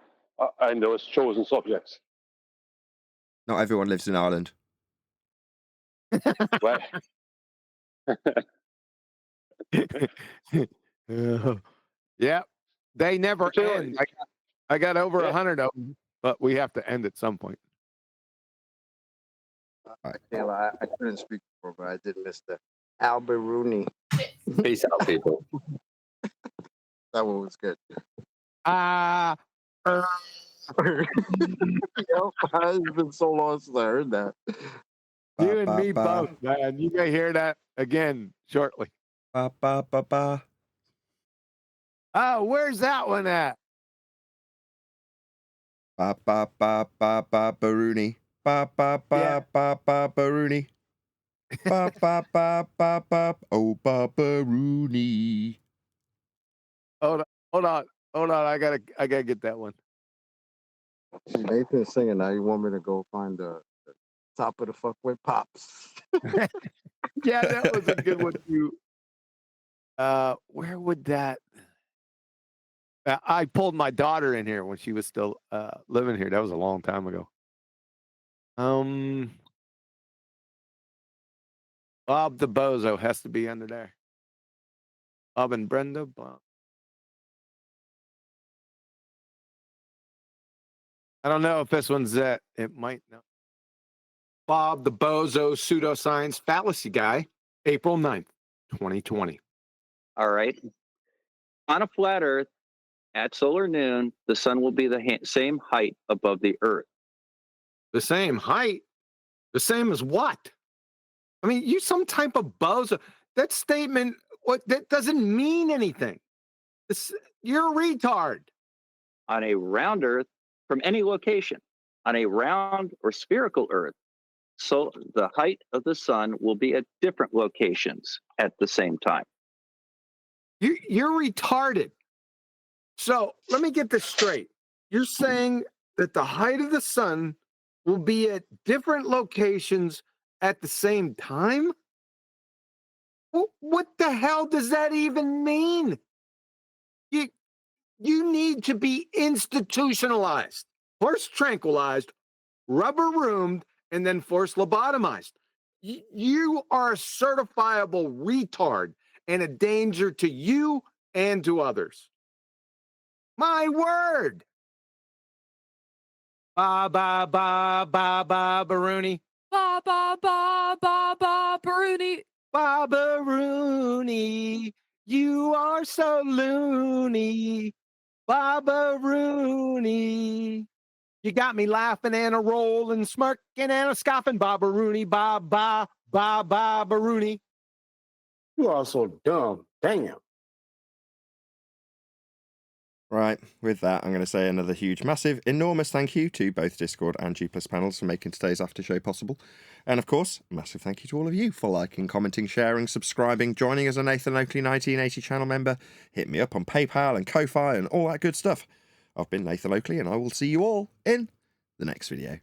and those chosen subjects. Not everyone lives in Ireland. Well, Yeah, they never end. I got over 100 of them, but we have to end at some point. Taylor, I couldn't speak before, but I did miss the Alberuni. Peace out, people. That one was good. It's been so long since I heard that. You and me both, man. You may hear that again shortly. Ba ba ba ba. Oh, where's that one at? Ba ba ba ba ba Baruni. Ba ba ba ba ba Baruni. Ba ba ba ba ba. Oh, ba Baruni. Hold on. I gotta get that one. See, Nathan's singing now. You want me to go find the top of the fuckwit pops? Yeah, that was a good one too. Where would that? I pulled my daughter in here when she was still living here. That was a long time ago. Bob the Bozo has to be under there. Bob and Brenda. Bob. I don't know if this one's it. It might not. Bob the Bozo Pseudoscience Fallacy Guy, April 9th, 2020. All right. On a flat Earth, at solar noon, the sun will be the same height above the Earth. The same height? The same as what? I mean, you some type of bozo. That statement, that doesn't mean anything. You're a retard. On a round Earth, from any location, on a round or spherical Earth, so the height of the sun will be at different locations at the same time. You're retarded. So let me get this straight. You're saying that the height of the sun will be at different locations at the same time? What the hell does that even mean? You need to be institutionalized, first tranquilized, rubber-roomed, and then force lobotomized. You are a certifiable retard and a danger to you and to others. My word. Ba ba ba ba ba Baruni. Ba ba ba ba ba Baruni. Ba Baruni. You are so loony. Ba Baruni. You got me laughing and a rolling, smirking and a scoffing. Ba Baruni. Ba ba ba ba Baruni. You are so dumb. Damn. Right, with that, I'm going to say another huge, massive, enormous thank you to both Discord and G Plus panels for making today's after show possible. And of course, a massive thank you to all of you for liking, commenting, sharing, subscribing, joining as a Nathan Oakley 1980 channel member. Hit me up on PayPal and Ko-Fi and all that good stuff. I've been Nathan Oakley, and I will see you all in the next video.